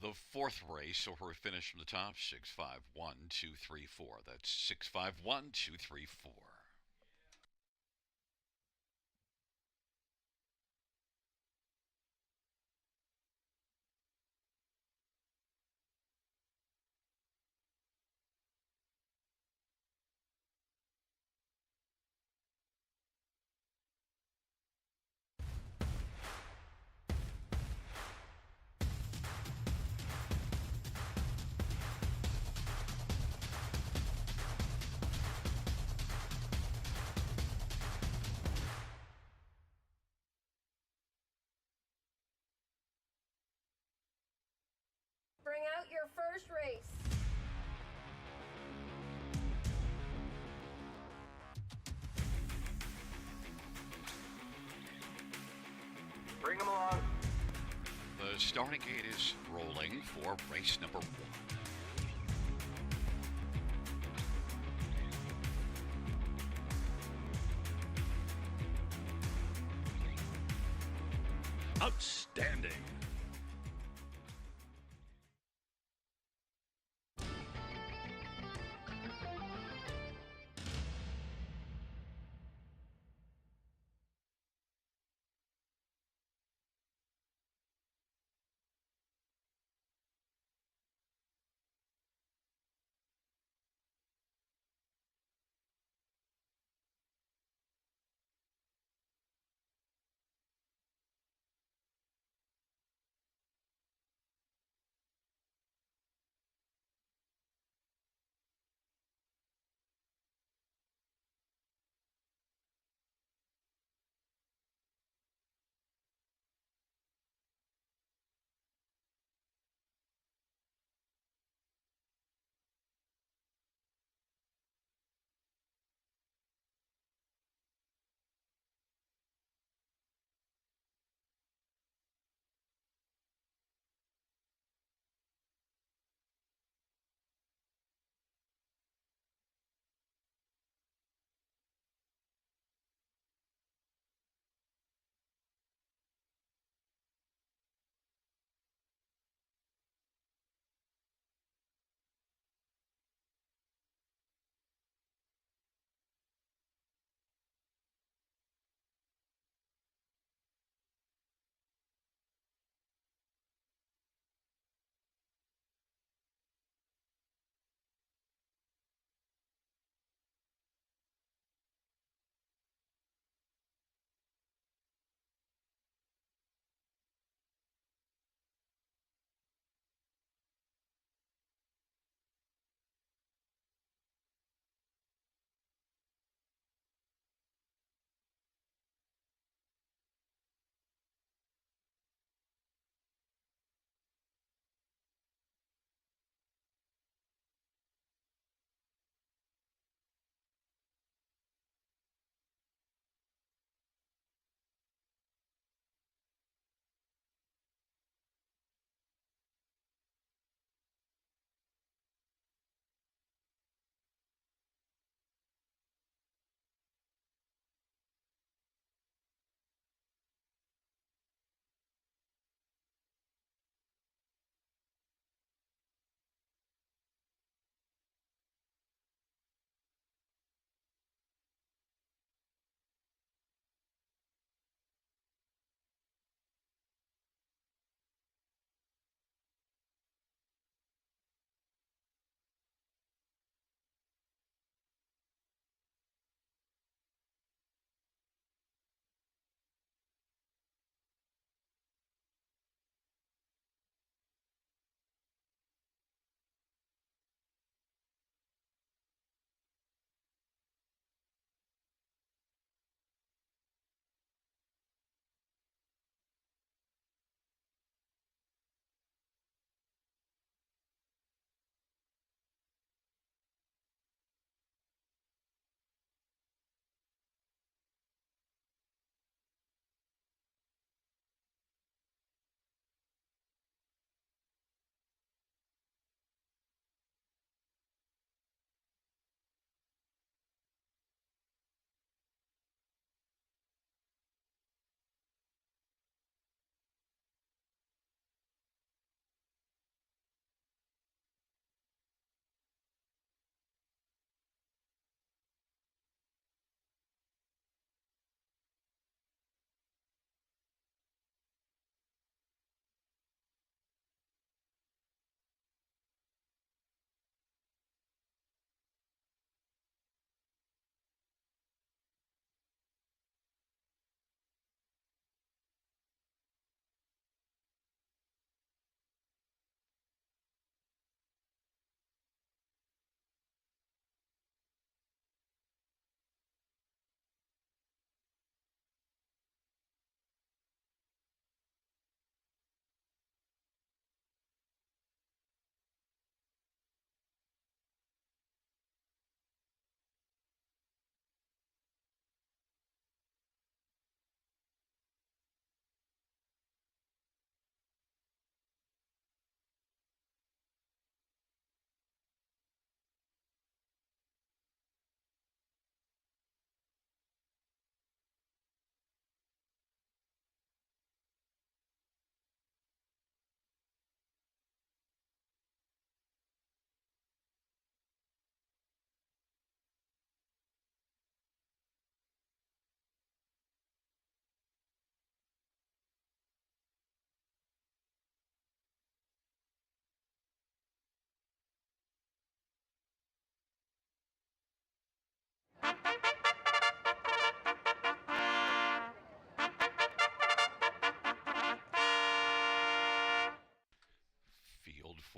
The fourth race, so we finish from the top, 651-234. That's 651-234. Bring out your first race. Bring them along. The starting gate is rolling for race number 1. Outstanding.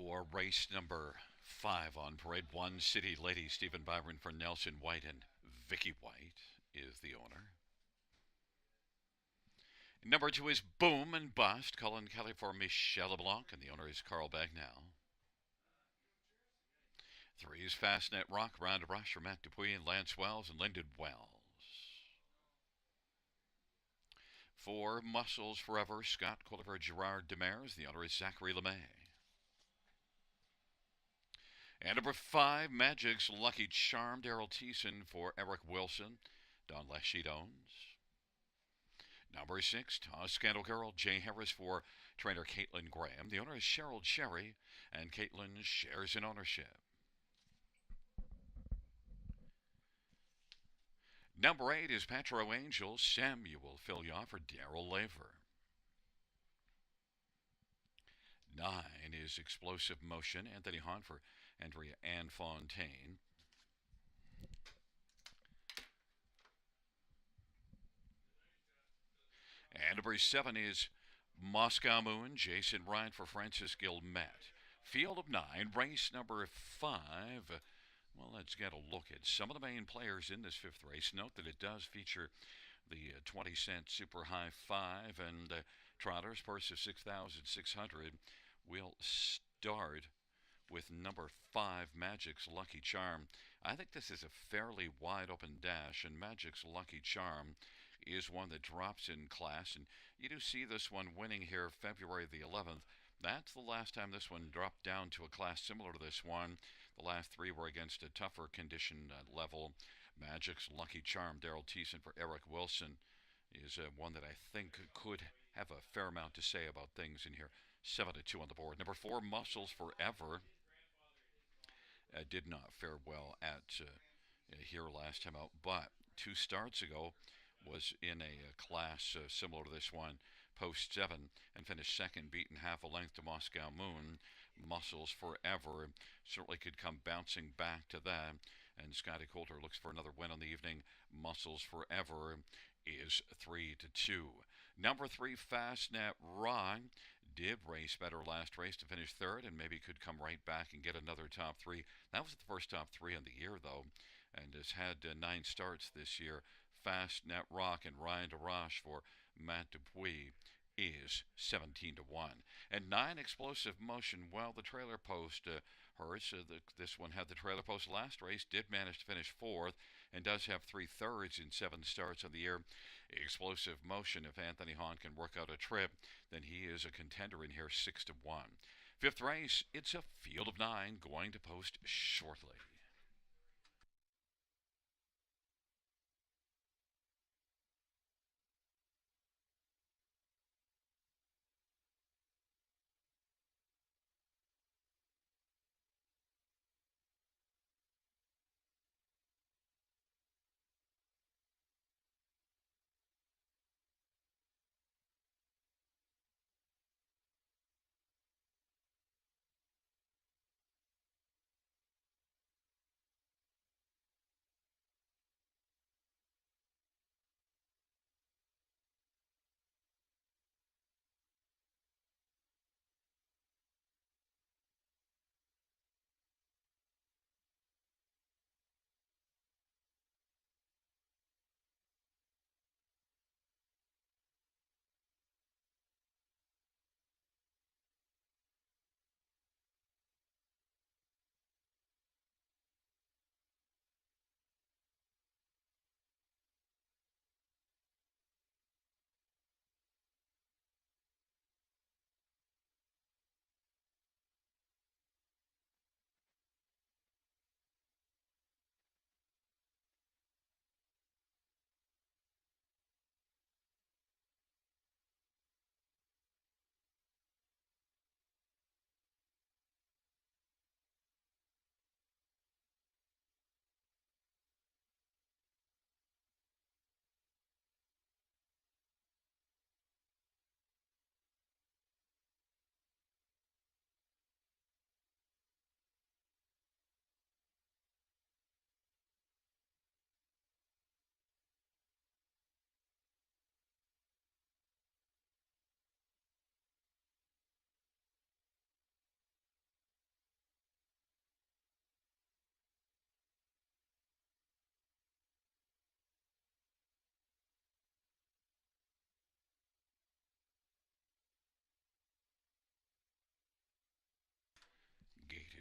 For race number 5 on parade, One City Lady, Stephen Byron for Nelson White, and Vicky White is the owner. Number 2 is Boom and Bust, Cullen Kelly for Michelle LeBlanc, and the owner is Carl Bagnall. 3 is Fastnet Rock, Round of Rush for Matt Dupuy and Lance Wells and Lyndon Wells. 4, Muscles Forever, Scott Culliver, Gerard Demers, the owner is Zachary LeMay. And number 5, Magic's Lucky Charm, Daryl Thiessen for Eric Wilson, Don Lashid owns. Number 6, Toss Scandal Girl, Jay Harris for trainer Caitlin Graham. The owner is Cheryl Cherry, and Caitlin shares in ownership. Number 8 is Patro Angel, Samuel Fillion for Daryl Laver. 9 is Explosive Motion, Anthony Hahn for Andrea Ann Fontaine. And number 7 is Moscow Moon, Jason Ryan for Francis Gilmet. Field of 9, race number 5. Well, let's get a look at some of the main players in this 5th race. Note that it does feature the 20-cent Super High 5 and Trotter's purse of $6,600. We'll start with number 5, Magic's Lucky Charm. I think this is a fairly wide open dash, and Magic's Lucky Charm is one that drops in class, and you do see this one winning here February the 11th. That's the last time this one dropped down to a class similar to this one. The last 3 were against a tougher condition level. Magic's Lucky Charm, Daryl Thiessen for Eric Wilson, is one that I think could have a fair amount to say about things in here. 7-2 on the board. Number 4, Muscles Forever, did not fare well at here last time out, but 2 starts ago was in a class similar to this one, post 7, and finished second, beaten half a length to Moscow Moon. Muscles Forever certainly could come bouncing back to that, and Scotty Coulter looks for another win on the evening. Muscles Forever is 3-2. Number 3, Fastnet Rock, did race better last race to finish 3rd, and maybe could come right back and get another top 3. That was the first top 3 in the year, though, and has had 9 starts this year. Fastnet Rock and Ryan DeRoche for Matt Dupuy is 17-1. And 9, Explosive Motion, well, the trailer post hurts. This one had the trailer post last race, did manage to finish 4th, and does have 3/3 in 7 starts of the year. Explosive Motion, if Anthony Hahn can work out a trip, then he is a contender in here, 6-1. 5th race, it's a field of 9, going to post shortly.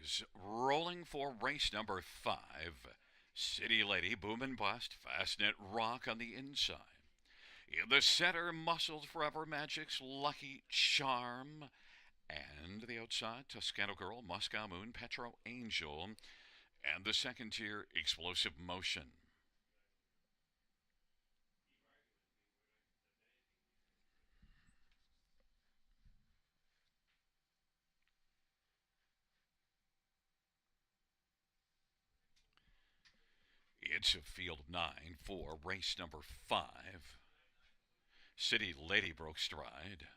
is rolling for race number 5. City Lady, Boom and Bust, Fastnet Rock on the inside. In the center, Muscles Forever, Magic's Lucky Charm. And the outside, Toscano Girl, Moscow Moon, Petro Angel. And the second tier, Explosive Motion. It's a field of 9 for race number 5. City Lady broke stride.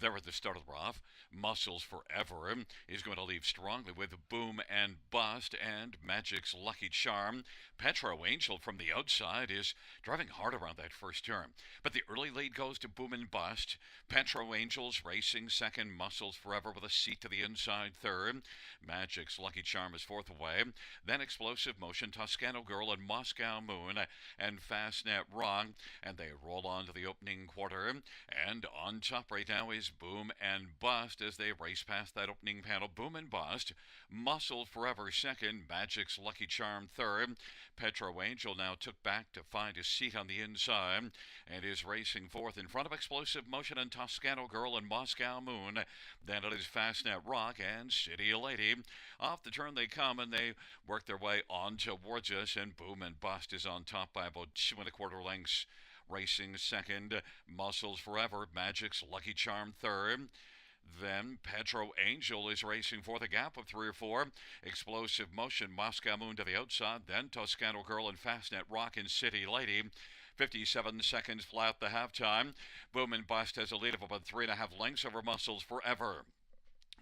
There at the start of the rough, Muscles Forever is going to leave strongly with Boom and Bust and Magic's Lucky Charm. Petro Angel from the outside is driving hard around that first turn. But the early lead goes to Boom and Bust. Petro Angel's racing second, Muscles Forever with a seat to the inside third. Magic's Lucky Charm is fourth away. Then Explosive Motion, Toscano Girl, and Moscow Moon and Fastnet Rock. And they roll on to the opening quarter. And on top right now is Boom and Bust as they race past that opening panel. Boom and Bust, Muscle Forever second, Magic's Lucky Charm third. Petro Angel now took back to find a seat on the inside and is racing fourth in front of Explosive Motion and Toscano Girl and Moscow Moon. Then it is Fastnet Rock and City Lady. Off the turn they come and they work their way on towards us, and Boom and Bust is on top by about 2.25 lengths. Racing second, Muscles Forever, Magic's Lucky Charm third. Then Petro Angel is racing for the gap of 3 or 4. Explosive Motion, Moscow Moon to the outside. Then Toscano Girl and Fastnet Rock and City Lady. 57 seconds flat the halftime. Boom and Bust has a lead of about 3.5 lengths over Muscles Forever.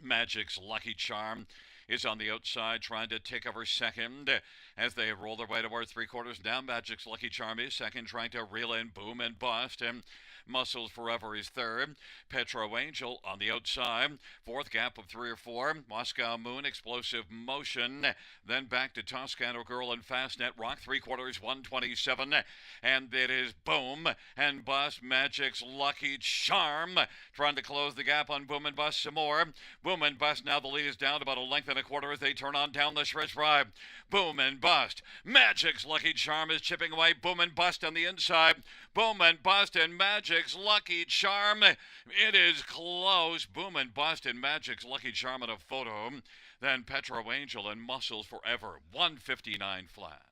Magic's Lucky Charm is on the outside trying to take over second as they roll their way towards 3/4. Now Magic's Lucky Charm is second, trying to reel in Boom and Bust, and Muscles Forever is third. Petro Angel on the outside. Fourth, gap of 3 or 4. Moscow Moon, Explosive Motion. Then back to Toscano Girl and Fastnet Rock. 3/4, 127. And it is Boom and Bust, Magic's Lucky Charm, trying to close the gap on Boom and Bust some more. Boom and Bust, now the lead is down to about 1.25 lengths as they turn on down the stretch drive. Boom and Bust. Magic's Lucky Charm is chipping away. Boom and Bust on the inside. Boom and Bust and Magic's Lucky Charm. It is close. Boom and Bust and Magic's Lucky Charm in a photo. Then Petro Angel and Muscles Forever. 159 flat.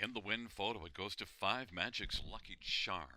In the win photo, it goes to 5, Magic's Lucky Charm.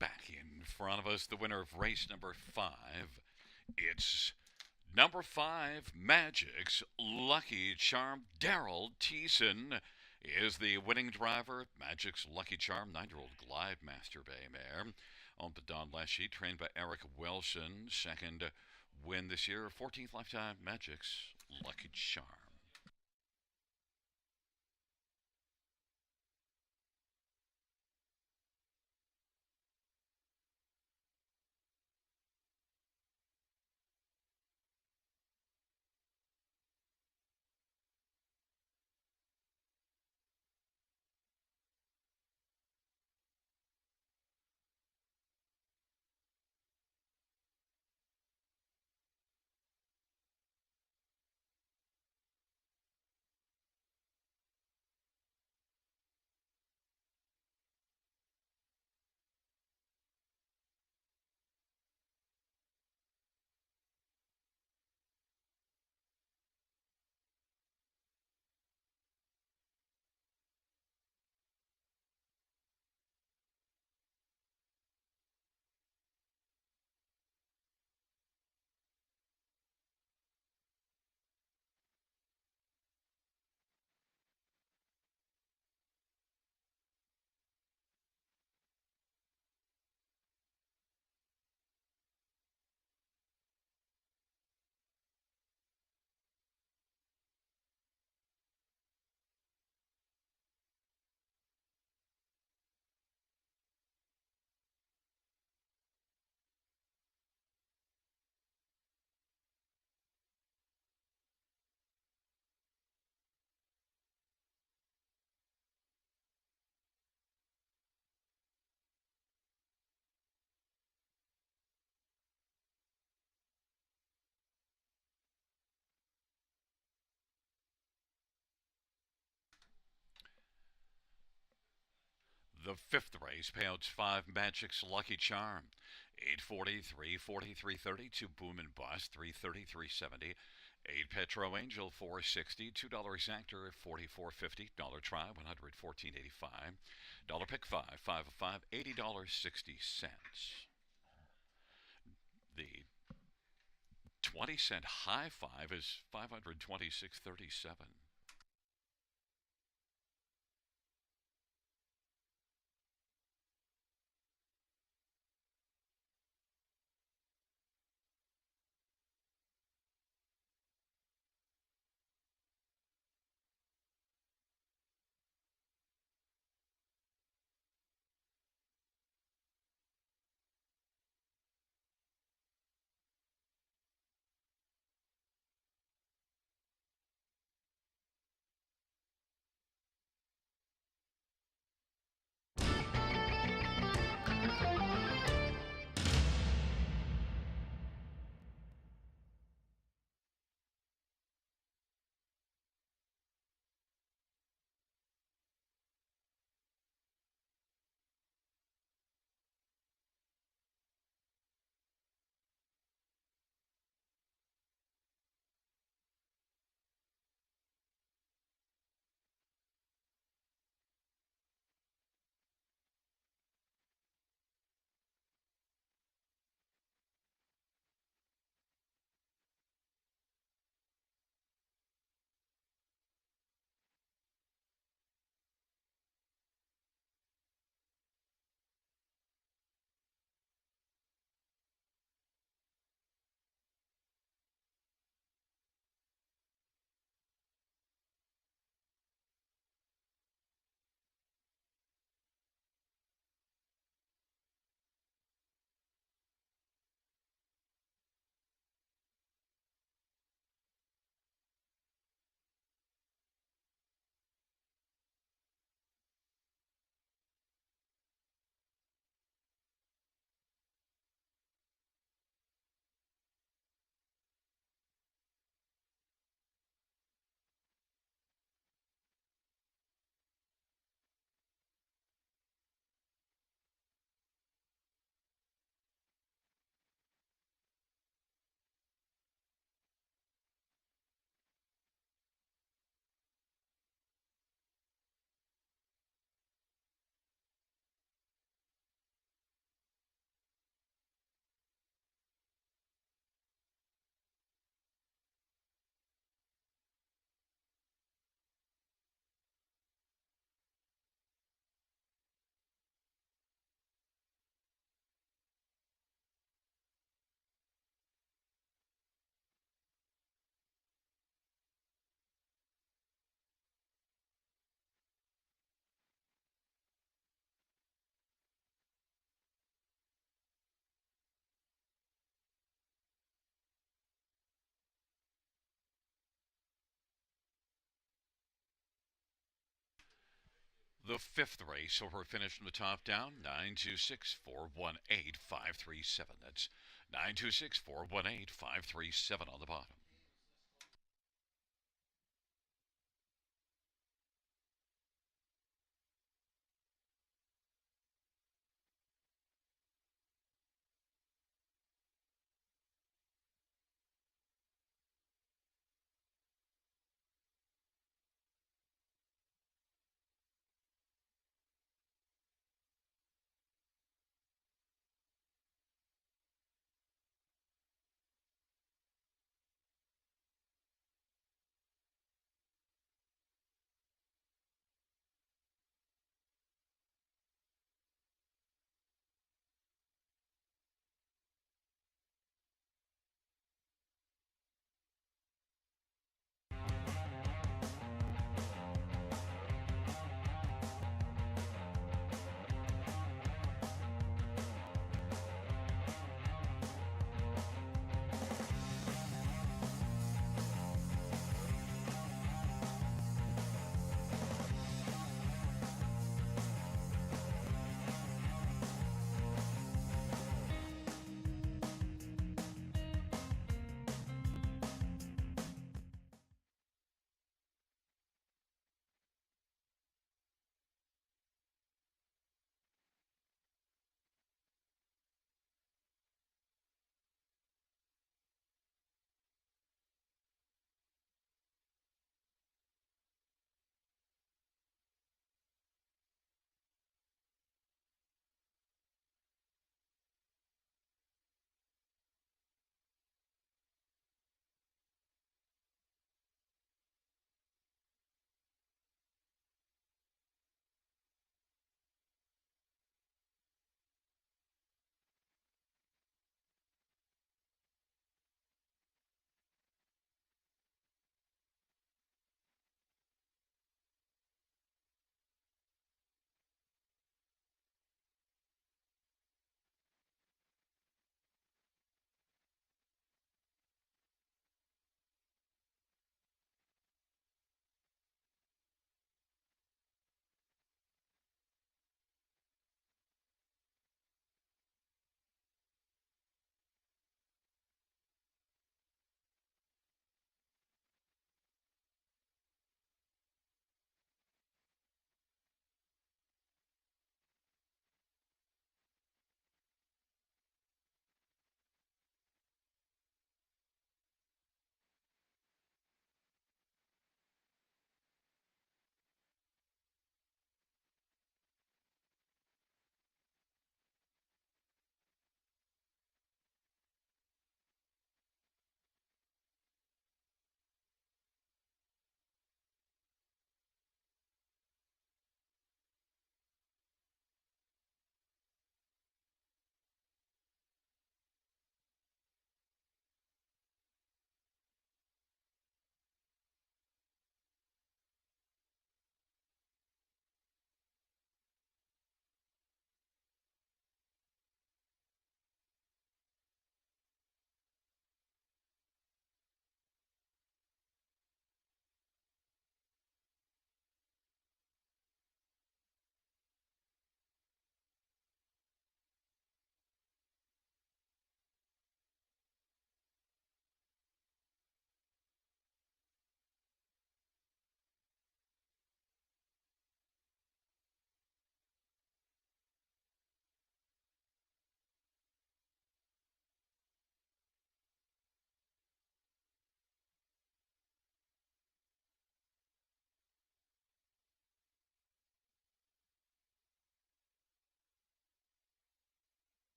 Back in front of us, the winner of race number 5. It's number 5, Magic's Lucky Charm. Daryl Thiessen is the winning driver. Magic's Lucky Charm, 9-year-old Glide Master Bay mare. Owned by Don Leshy, trained by Eric Wilson. Second win this year, 14th lifetime, Magic's Lucky Charm. The fifth race, payouts 5 Magic's Lucky Charm. 840, 340, 330, 2 Boom and Bust, 330, 370. 8 Petro Angel, 460. $2 Exactor, 44.50. Dollar Try, 114.85. Dollar Pick 5, 5 of 5, $80.60. The 20-cent high five is 526.37. The fifth race, so we're finished from the top down. 926-418-537. That's 926-418-537 on the bottom.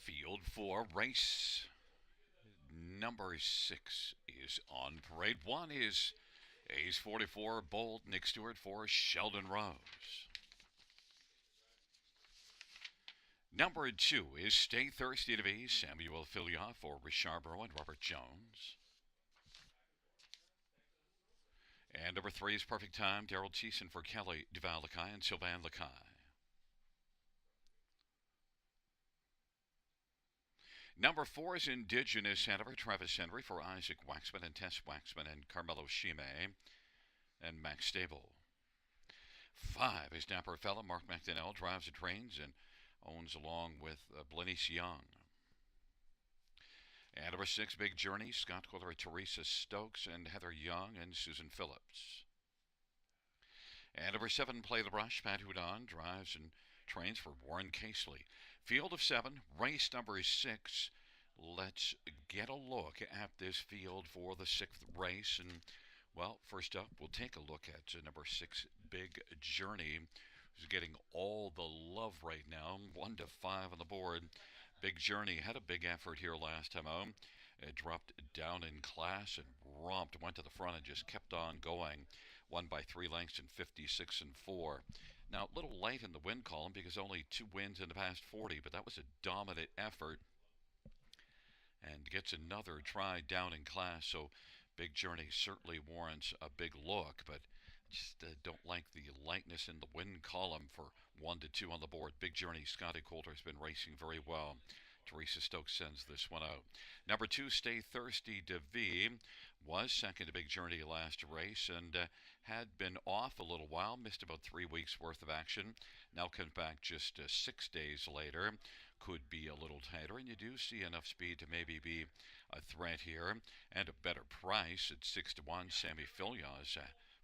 Field 4, race number 6 is on parade. 1 is A's 44, Bold, Nick Stewart for Sheldon Rose. Number 2 is Stay Thirsty to Be, Samuel Filia for Richarborough and Robert Jones. And number 3 is Perfect Time, Daryl Thiessen for Kelly Duval Lakai and Sylvain Lakai. Number 4 is Indigenous Hanover, Travis Henry for Isaac Waxman and Tess Waxman and Carmelo Shime and Max Stable. 5 is Dapper Fella, Mark McDonnell, drives and trains and owns along with Blenice Young. And number 6, Big Journey, Scott Quiller, Teresa Stokes, and Heather Young, and Susan Phillips. And number 7, Play the Brush, Pat Houdon, drives and trains for Warren Casely. Field of 7, race number 6. Let's get a look at this field for the 6th race. And, well, first up, we'll take a look at number 6, Big Journey, who's getting all the love right now, 1 to 5 on the board. Big Journey had a big effort here last time out. It dropped down in class and romped, went to the front and just kept on going. Won by 3 lengths in 56 and 4. Now, a little light in the win column because only 2 wins in the past 40, but that was a dominant effort. And gets another try down in class, so Big Journey certainly warrants a big look, but just don't like the lightness in the win column for 1 to 2 on the board. Big Journey, Scotty Coulter has been racing very well. Teresa Stokes sends this one out. Number 2, Stay Thirsty DeVee, was second to Big Journey last race and had been off a little while, missed about 3 weeks worth of action. Now comes back just 6 days later. Could be a little tighter, and you do see enough speed to maybe be a threat here. And a better price at 6 to 1. Sammy Filia is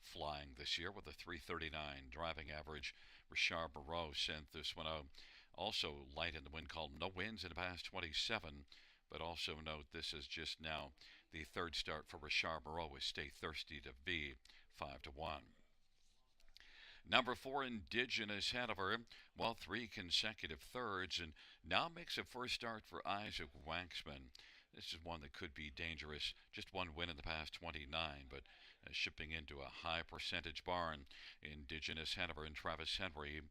flying this year with a 339 driving average. Richard Barreau sent this one out. Also light in the win column. No wins in the past 27, but also note this is just now the 3rd start for Richard Barreau with Stay Thirsty to V, 5 to 1. Number 4, Indigenous Hanover, well, 3 consecutive thirds, and now makes a first start for Isaac Waxman. This is one that could be dangerous. Just 1 win in the past 29, but shipping into a high percentage barn. Indigenous Hanover and Travis Henry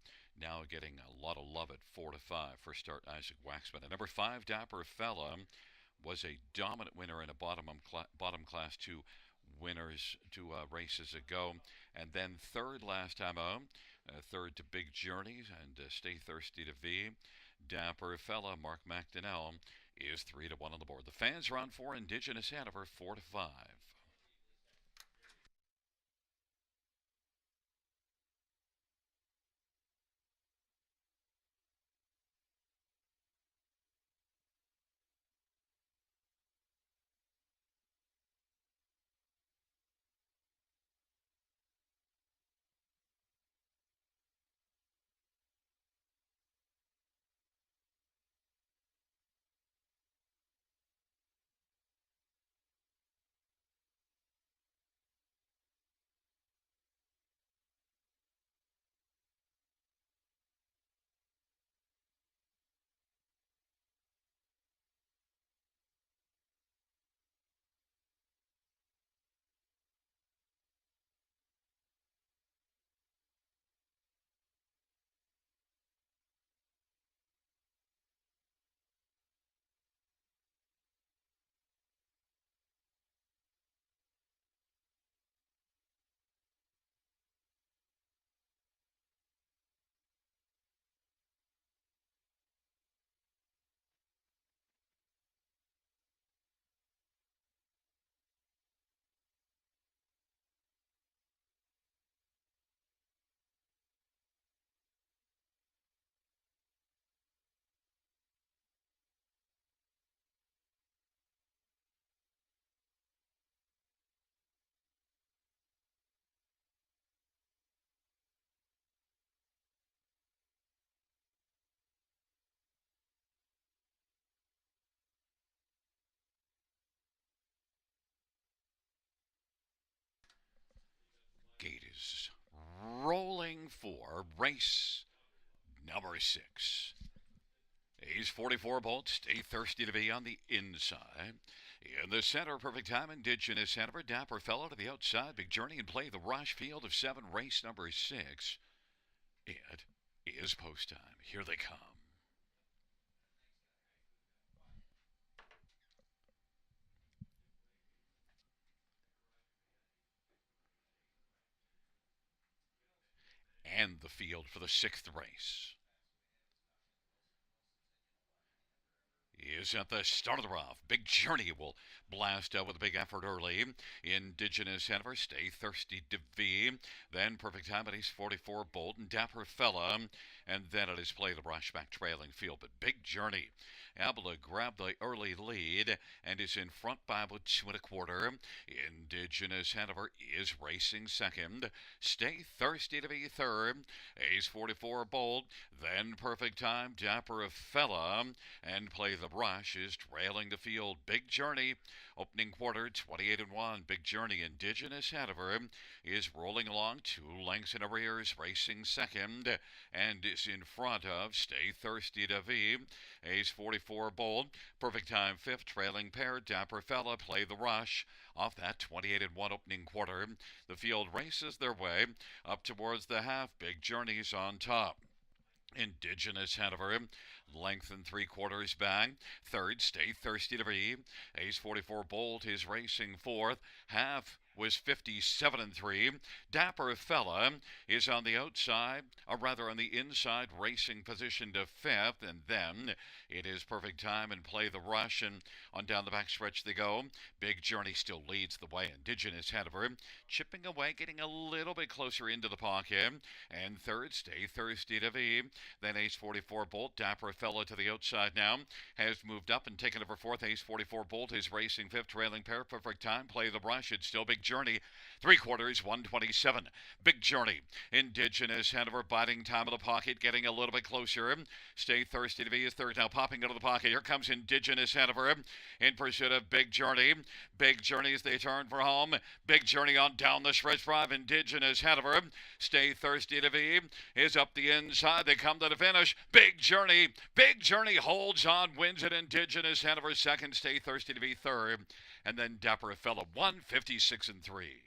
now getting a lot of love at 4 to 5. First start, Isaac Waxman. And number 5, Dapper Fella, was a dominant winner in a bottom class 2 winners 2 races ago, and then 3rd last time out, 3rd to Big Journey and Stay Thirsty to V. Dapper Fella, Mark McDonnell, is 3 to 1 on the board. The fans are on for Indigenous Hanover, 4 to 5. is rolling for race number 6. He's 44 bolts. Stay thirsty to be on the inside. In the center, perfect time, Indigenous Hanover. Dapper fellow to the outside. Big Journey and play the rush field of 7, race number 6. It is post time. Here they come. And the field for the 6th race is at the start of the rough. Big Journey will blast out with a big effort early. Indigenous Hanover, Stay Thirsty to V. Then Perfect Time at East 44, Bolt and Dapper Fella. And then it is Play the Brushback trailing field. But Big Journey able to grab the early lead and is in front by about 2 1/4. Indigenous Hanover is racing second. Stay Thirsty to be third. Ace 44 Bolt. Then Perfect Time, Dapper Fella. And Play the Brush is trailing the field. Big Journey, opening quarter, 28-1. Big Journey, Indigenous Hanover is rolling along 2 lengths in arrears, racing second, and is in front of Stay Thirsty to V. Ace 44 Bold, Perfect Time fifth, trailing pair, Dapper Fella, Play the Rush. Off that 28-1 opening quarter, the field races their way up towards the half. Big Journey's on top. Indigenous Hanover, length and 3/4 back. Third, Stay Thirsty to be. Ace 44 Bolt is racing fourth. Half was 57-3. Dapper Fella is on the outside, or rather on the inside, racing position to fifth. And then it is Perfect Time and Play the Rush, and on down the back stretch they go. Big Journey still leads the way. Indigenous Hanover chipping away, getting a little bit closer into the pocket. And third, Stay Thirsty to be. Then Ace 44 Bolt, Dapper Fella to the outside now, has moved up and taken over fourth. Ace 44 Bolt is racing fifth, trailing pair, Perfect Time, Play the Brush. It's still Big Journey, 3/4, 127. Big Journey, Indigenous Hanover, biding time of the pocket, getting a little bit closer. Stay Thirsty to be is third now, popping out of the pocket. Here comes Indigenous Hanover in pursuit of Big Journey. Big Journey as they turn for home. Big Journey on down the stretch drive. Indigenous Hanover, Stay Thirsty to be is up the inside. They come to the finish. Big Journey holds on, wins it. Indigenous Hanover second, Stay Thirsty to be third, and then Dapper Fella 156-3.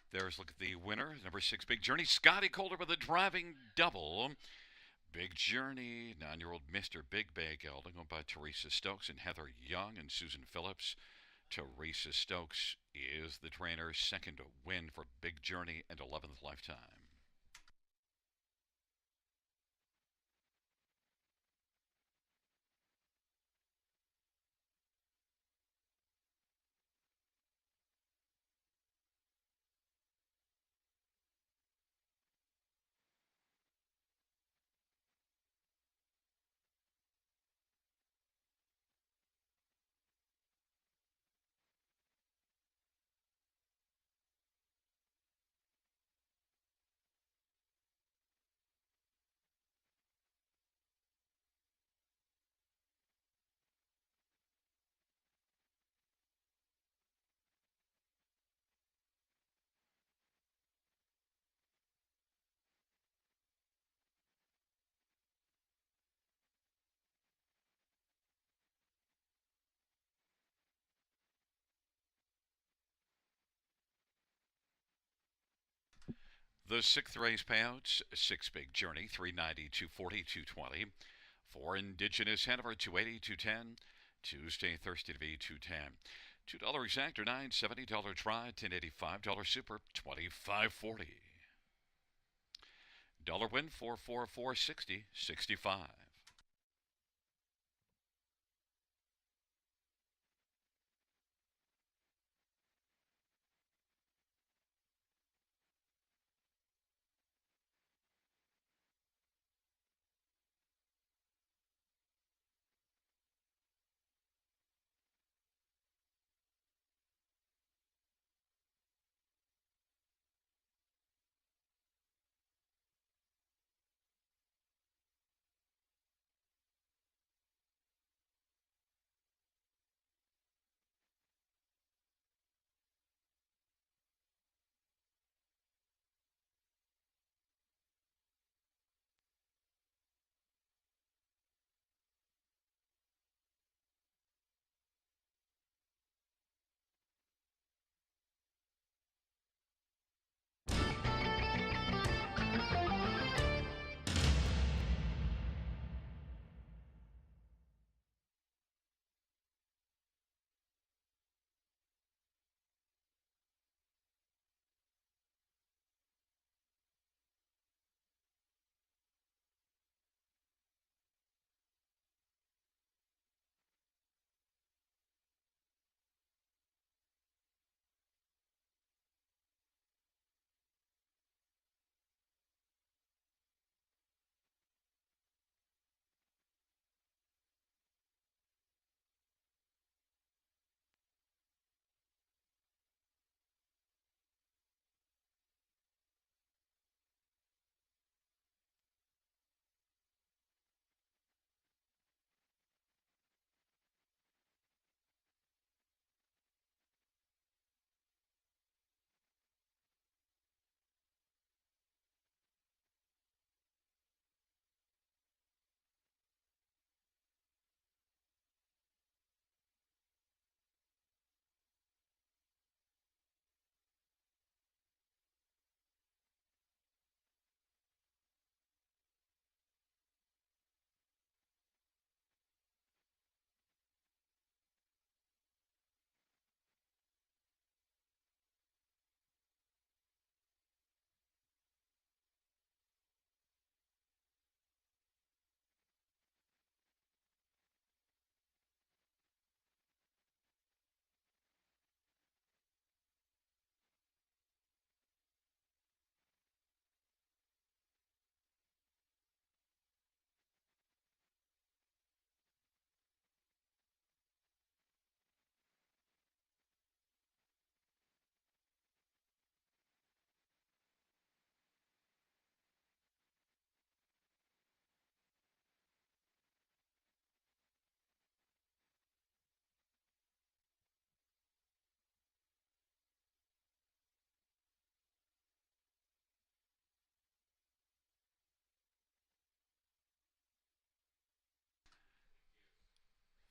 There's look at the winner, number 6, Big Journey. Scotty Calder with a driving double. Big Journey, 9-year-old Mr. Big Bag Gelding, owned by Teresa Stokes and Heather Young and Susan Phillips. Teresa Stokes is the trainer, second win for Big Journey and 11th lifetime. The sixth race payouts: six big Journey, 390, 240, 220. Four Indigenous Hanover, 280, 210. Two Stay Thirsty to be 210. $2 exact or $9.70. Try, $10.85. Super, $25.40. Dollar win, 444, 60, 65.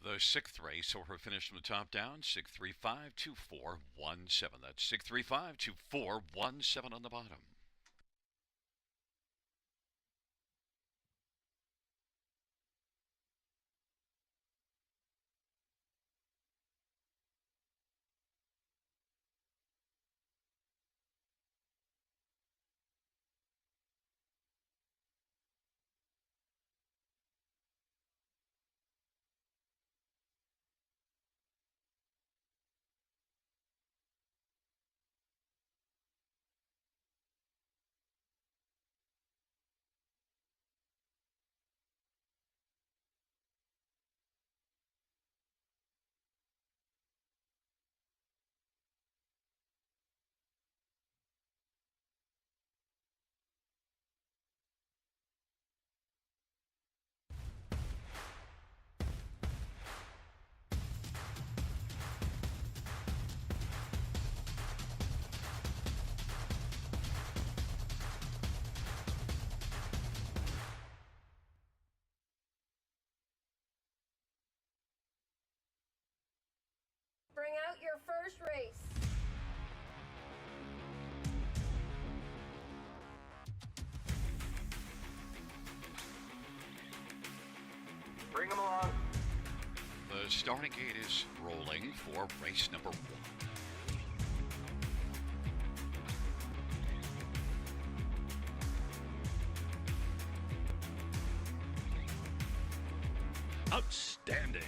The sixth race, so we're finished from the top down. 6352417. That's 6352417 on the bottom. Bring out your first race. Bring them along. The starting gate is rolling for race number 1. Outstanding.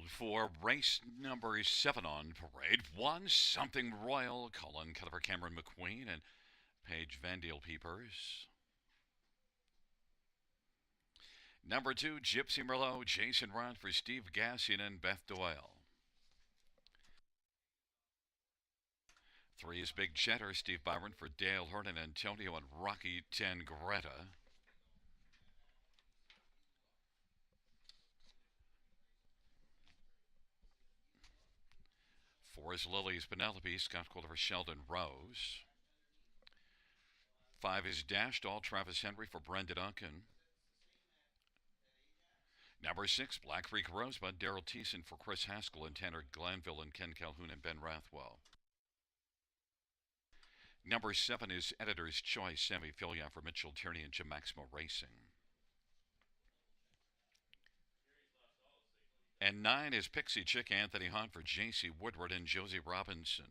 for race number 7 on parade. 1, Something Royal, Colin Ketterer, Cameron McQueen, and Paige Vandale Peepers. Number 2, Gypsy Merlot, Jason Rod for Steve Gassian and Beth Doyle. 3 is Big Cheddar, Steve Byron for Dale Hurd and Antonio and Rocky Tangretta. 4 is Lily's Penelope, Scott Quiller for Sheldon Rose. 5 is Dashed All, Travis Henry for Brenda Duncan. Number 6, Black Creek Rosebud, Daryl Thiessen for Chris Haskell and Tanner Glanville and Ken Calhoun and Ben Rathwell. Number 7 is Editor's Choice, Sammy Filia for Mitchell Tierney and Jim Maximo Racing. And 9 is Pixie Chick, Anthony Hahn for J.C. Woodward and Josie Robinson.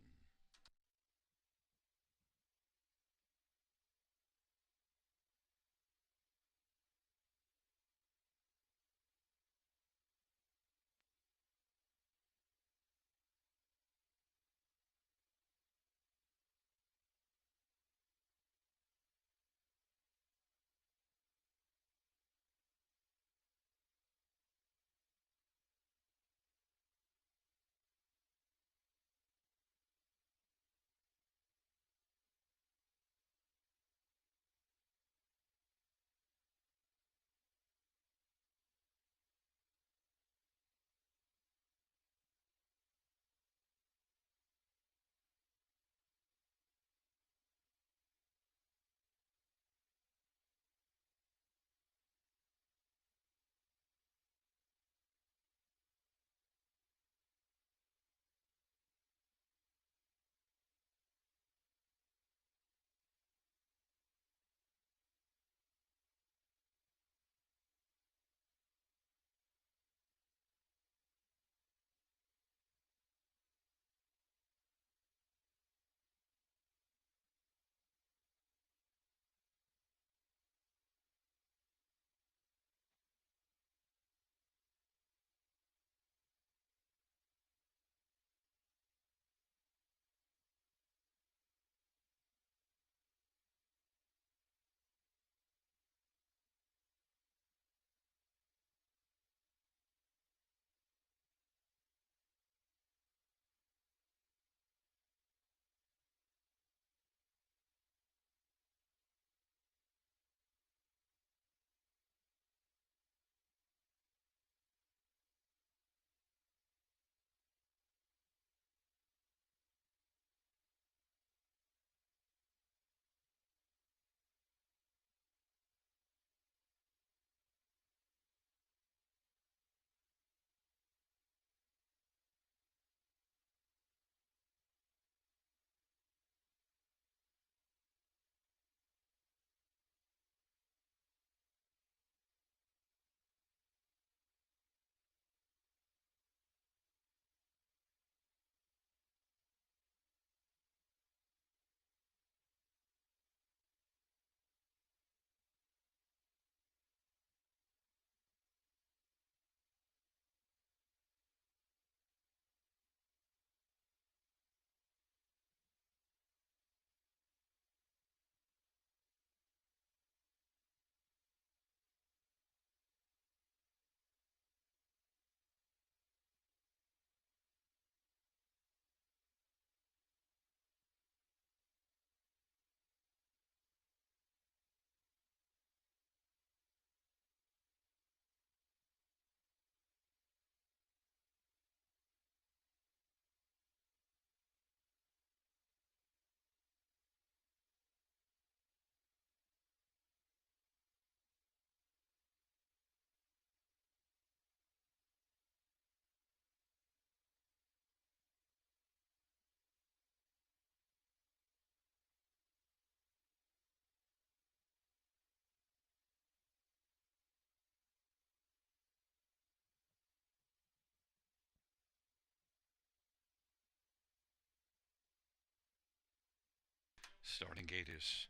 Starting gate is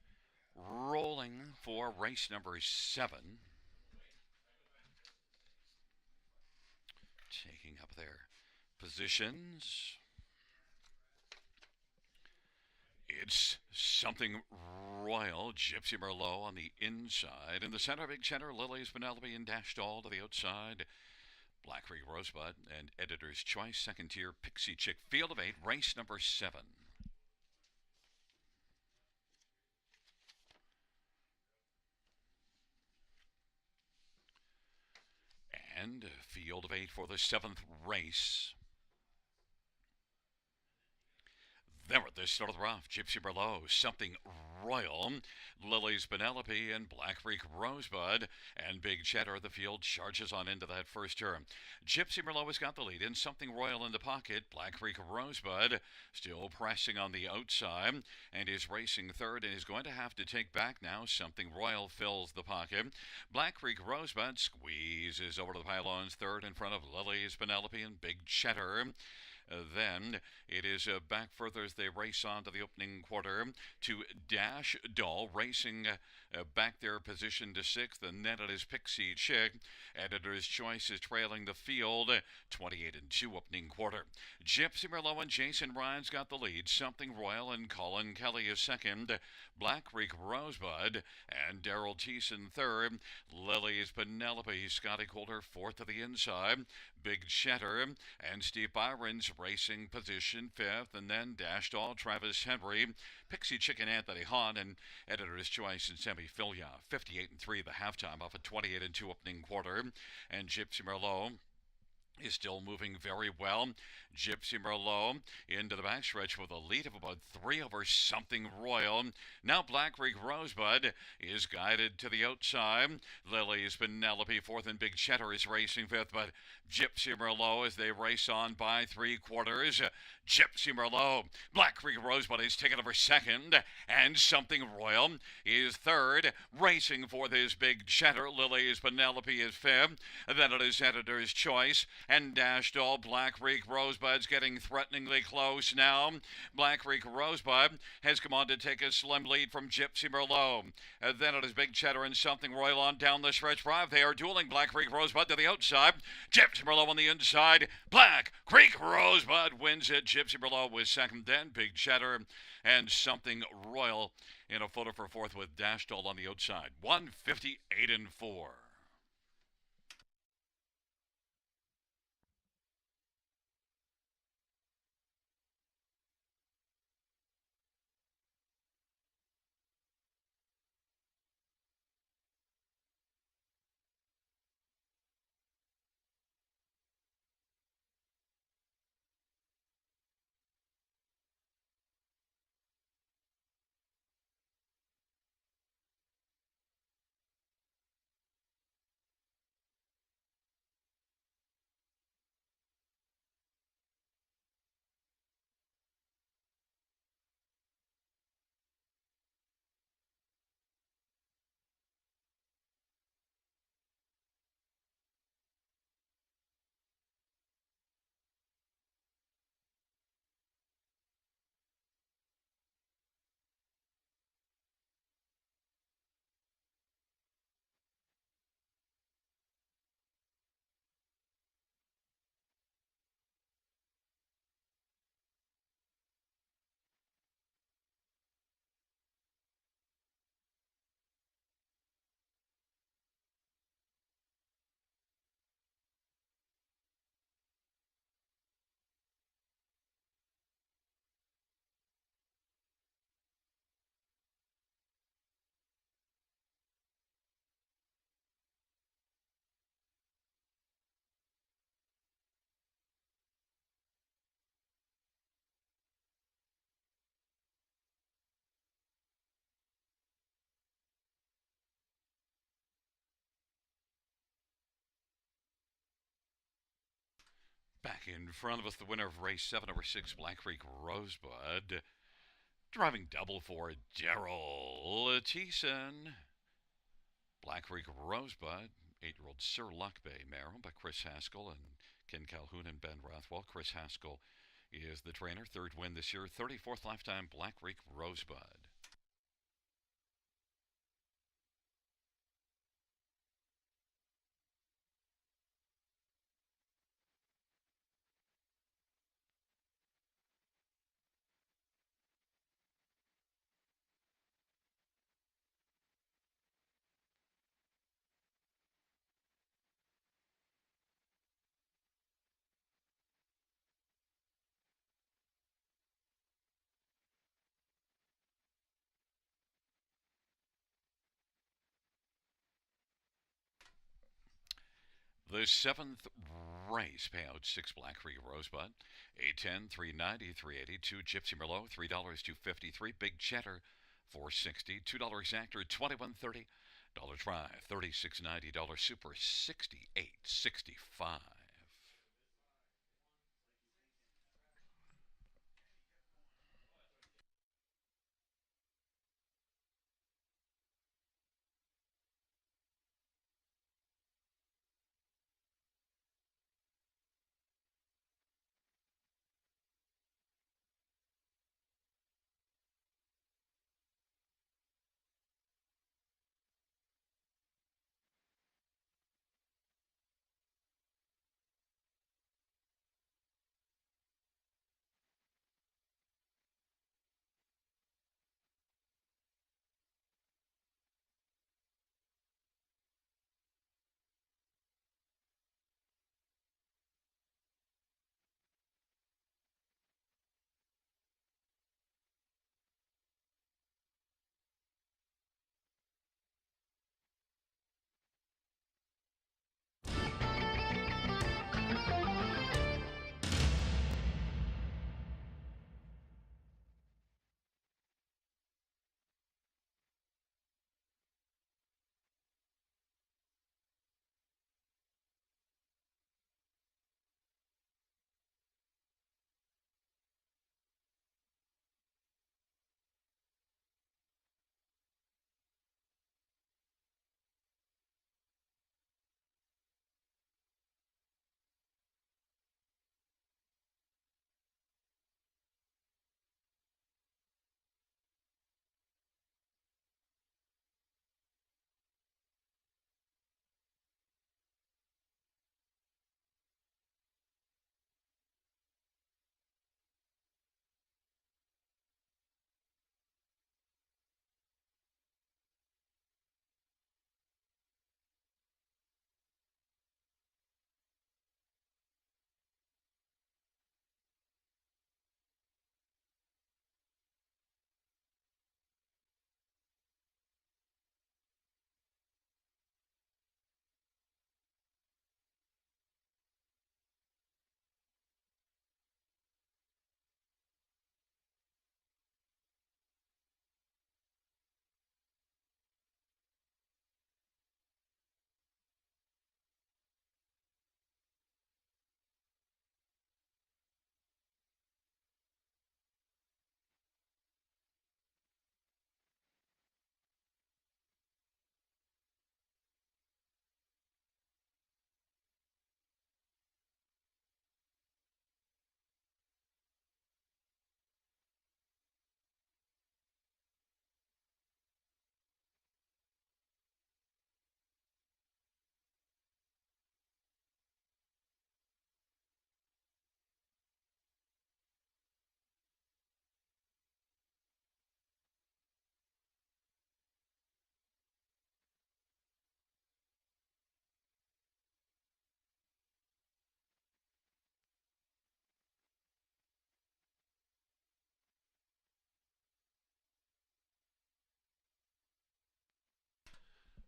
rolling for race number 7. taking up their positions. It's Something Royal, Gypsy Merlot on the inside. In the center, Big Cheddar, Lily's Penelope, and Dashed All to the outside. Black Creek Rosebud and Editor's Choice, second tier, Pixie Chick, Field of 8, race number 7. And Field of 8 for the 7th race. There at the start of the rough, Gypsy Merlot, Something Royal, Lily's Penelope, and Black Creek Rosebud, and Big Cheddar. The field charges on into that first turn. Gypsy Merlot has got the lead, and Something Royal in the pocket. Black Creek Rosebud still pressing on the outside, and is racing third, and is going to have to take back now. Something Royal fills the pocket. Black Creek Rosebud squeezes over to the pylons, third in front of Lily's Penelope and Big Cheddar. Then it is back further as they race on to the opening quarter to Dash Doll, racing back their position to 6th, and then it is Pixie Chick. Editor's Choice is trailing the field, 28-2 opening quarter. Gypsy Merlot and Jason Ryan's got the lead. Something Royal and Colin Kelly is second. Black Creek Rosebud and Daryl Thiessen third. Lily's Penelope, Scotty Coulter fourth to the inside. Big Cheddar and Steve Byron's racing position 5th, and then Dashed All, Travis Henry, Pixie Chicken, Anthony Hahn, and Editor's Choice and Sammy Filia, 58-3 the halftime off a 28-2 opening quarter. And Gypsy Merlot is still moving very well. Gypsy Merlot into the backstretch with a lead of about 3 over Something Royal. Now Black Creek Rosebud is guided to the outside. Lily's Penelope 4th, and Big Cheddar is racing 5th, but Gypsy Merlot as they race on by 3/4. Gypsy Merlot, Black Creek Rosebud is taken over 2nd, and Something Royal is 3rd, racing for this Big Cheddar. Lily's Penelope is 5th, then it is Editor's Choice and Dashed All. Black Creek Rosebud's getting threateningly close now. Black Creek Rosebud has come on to take a slim lead from Gypsy Merlot. Then it is Big Cheddar and Something Royal on down the stretch drive. They are dueling. Black Creek Rosebud to the outside. Gypsy Merlot on the inside. Black Creek Rosebud wins it. Gypsy Merlot was second, then Big Cheddar and Something Royal in a photo for 4th with Dashed All on the outside. 158-4. Back in front of us, the winner of race 7, number 6, Black Creek Rosebud. Driving double for Daryl Thiessen. Black Creek Rosebud, 8-year-old Sir Luck Bay mare by Chris Haskell and Ken Calhoun and Ben Rothwell. Chris Haskell is the trainer. 3rd win this year. 34th lifetime Black Creek Rosebud. The seventh race payout 6 Black Creek Rosebud, 810, 390, 382, Gypsy Merlot, $3 to 53, Big Cheddar, 460, $2 Actor, 21.30, dollar Try, 36.90, dollar Super, 68.65.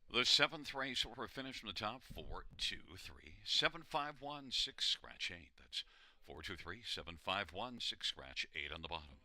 The seventh race order finish from the top 423 751 6 scratch 8. That's 423 751 6 scratch 8 on the bottom.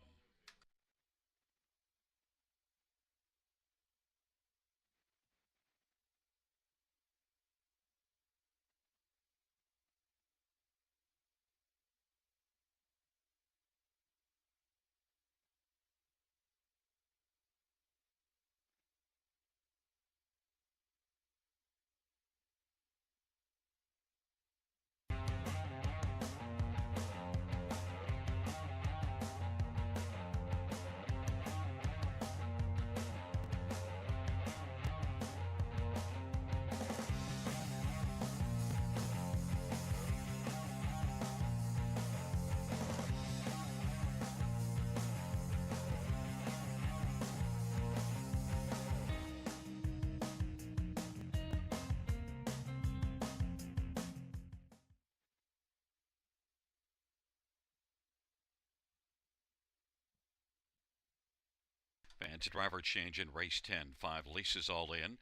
Fancy driver change in race 10. 5 Lisa's all in.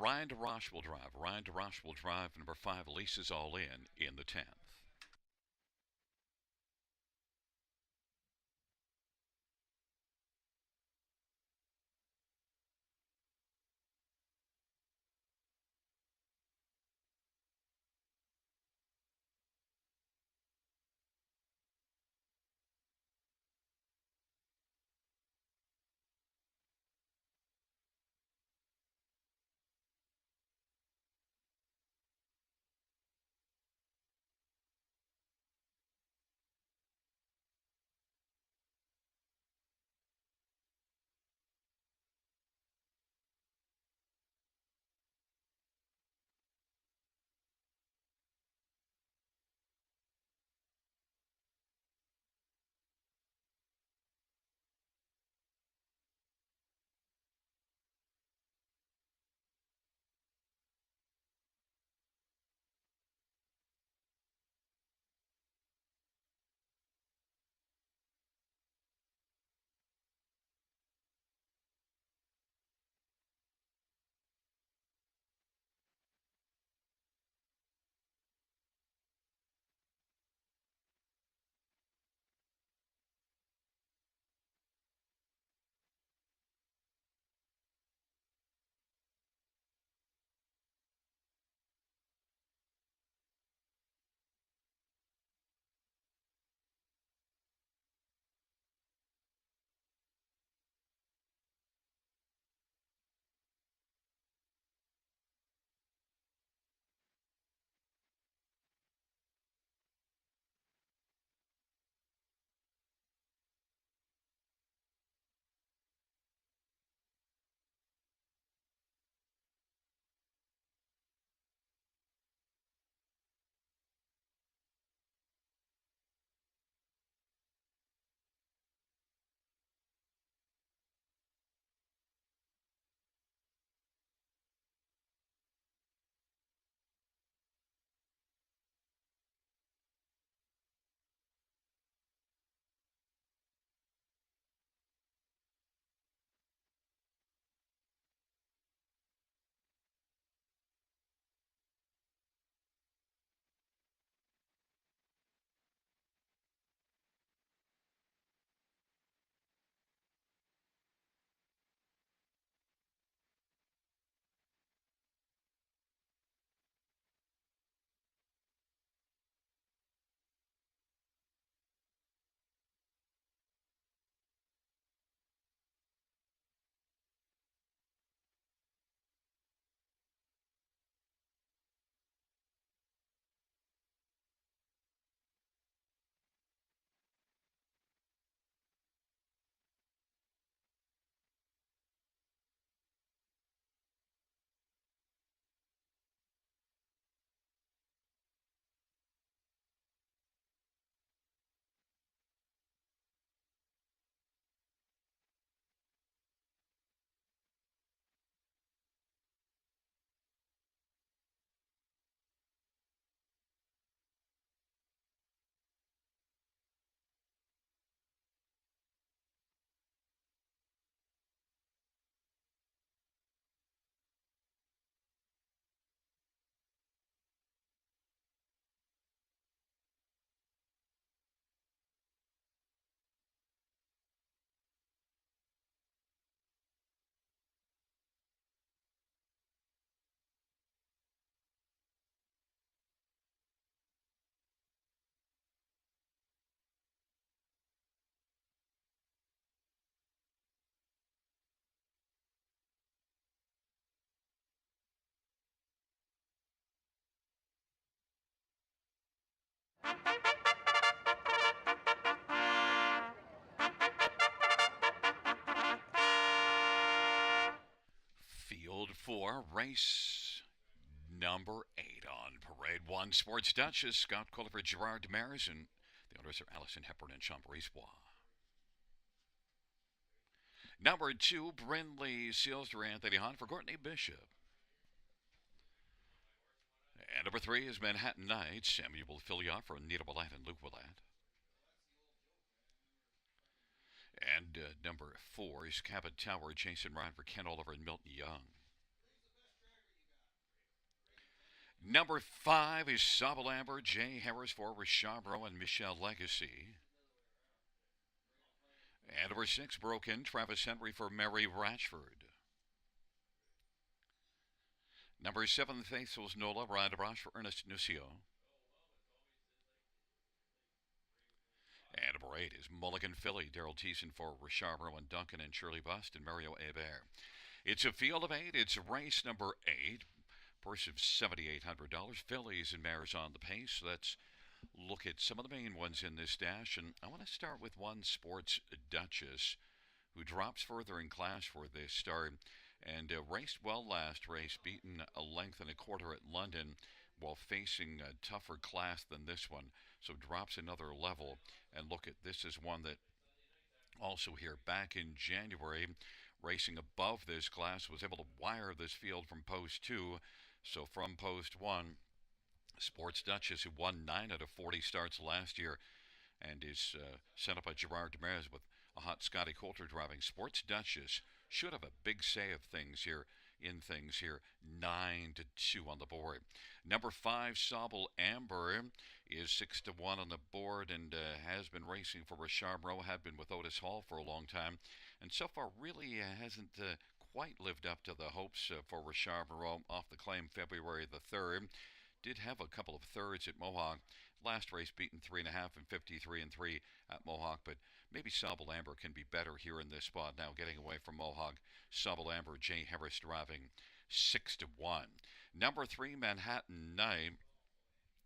Ryan DeRoche will drive. Ryan DeRoche will drive. Number 5, Lisa's All in the 10th. Field 4, race number 8 on Parade 1. Sports Duchess, Scott Culliver, Gerard Demers, and the owners are Allison Hepburn and Sean Brisebois. Number 2, Brindley Sealster, Anthony Hahn for Courtney Bishop. And number 3 is Manhattan Knights, Samuel Filioff for Anita Willett and Luke Willett. And number 4 is Cabot Tower, Jason Ryan for Ken Oliver and Milton Young. Number 5 is Sabalamber, Jay Harris for Richarbro and Michelle Legacy. And number 6, Broken, Travis Henry for Mary Ratchford. Number 7, Faithful's Nola, Ryan DeBrosh for Ernest Nucio. And number 8 is Mulligan Philly, Daryl Thiessen for Richarbro and Duncan and Shirley Bust and Mario Hebert. It's a field of 8. It's race number 8. Purse of $7,800. Fillies and mares on the pace. Let's look at some of the main ones in this dash. And I want to start with one Sports Duchess, who drops further in class for this start and raced well last race, beaten a length and a quarter at London while facing a tougher class than this one. So drops another level. And look at this is one that also here back in January, racing above this class, was able to wire this field from post 2. So from post 1, Sports Duchess, who won 9 out of 40 starts last year and is sent up by Gerard Demarez with a hot Scotty Coulter driving. Sports Duchess should have a big say of things here. 9 to 2 on the board. Number 5, Sobel Amber, is 6 to 1 on the board and has been racing for Richarbro, had been with Otis Hall for a long time, and so far really hasn't quite lived up to the hopes for Richarbro. Off the claim February the 3rd. Did have a couple of thirds at Mohawk. Last race beaten 3.5 and 53 and 3 at Mohawk, but maybe Sobel Amber can be better here in this spot now, getting away from Mohawk. Sobel Amber, Jay Harris driving 6 to 1. Number 3, Manhattan Night,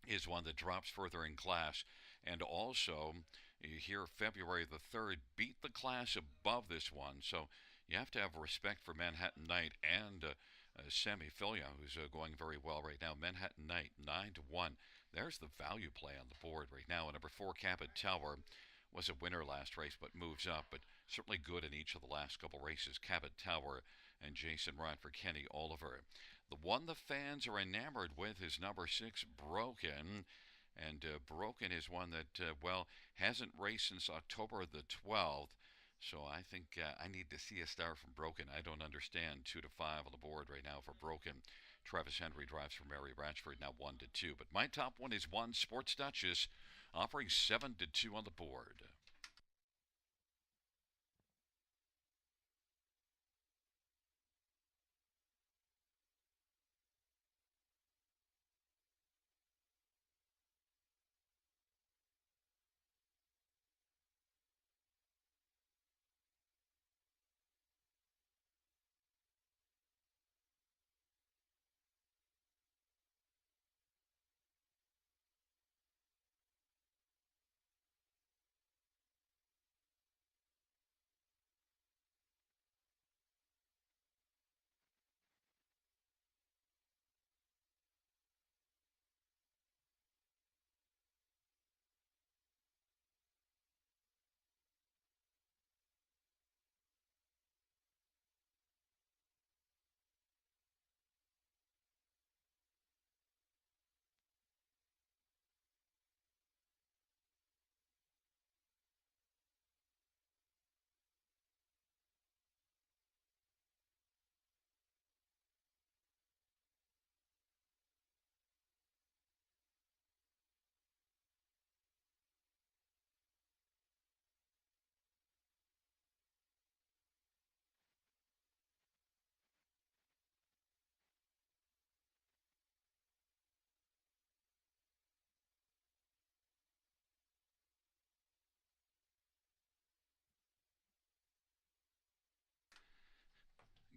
is one that drops further in class, and also here February the 3rd beat the class above this one. So you have to have respect for Manhattan Night and Sammy Filia, who's going very well right now. Manhattan Night 9 to 1. There's the value play on the board right now. And number 4, Cabot Tower, was a winner last race, but moves up, but certainly good in each of the last couple races. Cabot Tower and Jason Rod for Kenny Oliver. The one the fans are enamored with is number 6, Broken. And Broken is one that, hasn't raced since October the 12th. So I think I need to see a star from Broken. I don't understand 2 to 5 on the board right now for Broken. Travis Henry drives for Mary Ratchford, now 1 to 2. But my top one is 1, Sports Duchess, offering 7 to 2 on the board.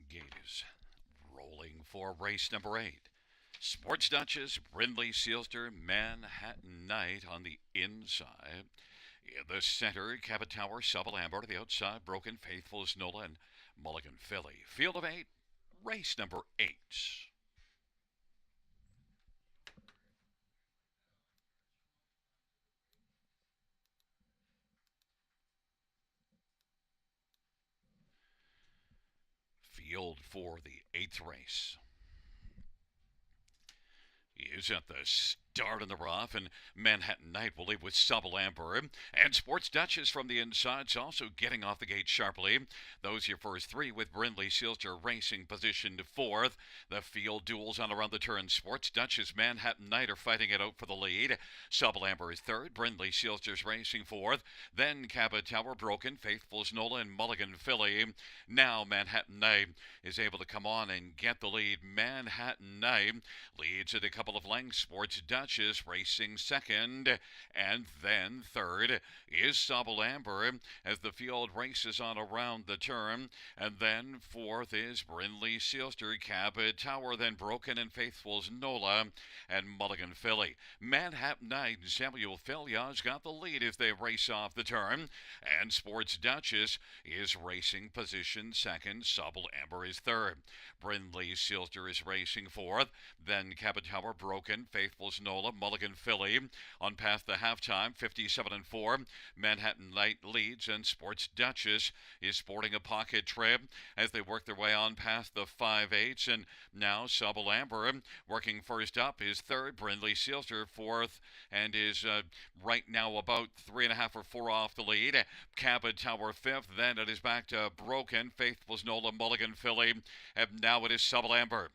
Gate is rolling for race number 8. Sports Duchess, Brindley Sealster, Manhattan Night on the inside. In the center, Cabot Tower, Sobel Amber to the outside, Broken, Faithful as Nola, and Mulligan Philly. Field of 8, race number 8. Field for the 8th race is at the dart in the rough, and Manhattan Knight will lead with Subtle Amber. And Sports Duchess from the inside's also getting off the gate sharply. Those your first three, with Brindley Sealster racing positioned fourth. The field duels on around the turn. Sports Duchess, Manhattan Knight are fighting it out for the lead. Subtle Amber is third. Brindley Sealster's racing fourth. Then Cabot Tower, Broken, Faithful's Nola, and Mulligan Philly. Now Manhattan Knight is able to come on and get the lead. Manhattan Knight leads at a couple of lengths. Sports Duchess racing second, and then third is Subtle Amber as the field races on around the turn, and then fourth is Brindley Sealster, Cabot Tower, then Broken and Faithful's Nola, and Mulligan Philly. Manhattan Knight and Samuel Fillia's got the lead as they race off the turn, and Sports Duchess is racing position second. Subtle Amber is third. Brindley Sealster is racing fourth. Then Cabot Tower, Broken, Faithful's Nola, Mulligan Philly. On past the halftime, 57-4. Manhattan Knight leads, and Sports Duchess is sporting a pocket trip as they work their way on past the 5/8. And now Subtle Amber working first up is third. Brindley Sealster fourth, and is right now about 3.5 or 4 off the lead. Cabot Tower fifth. Then it is back to Broken, Faithful's Nola, Mulligan Philly, and now it is Subtle Amber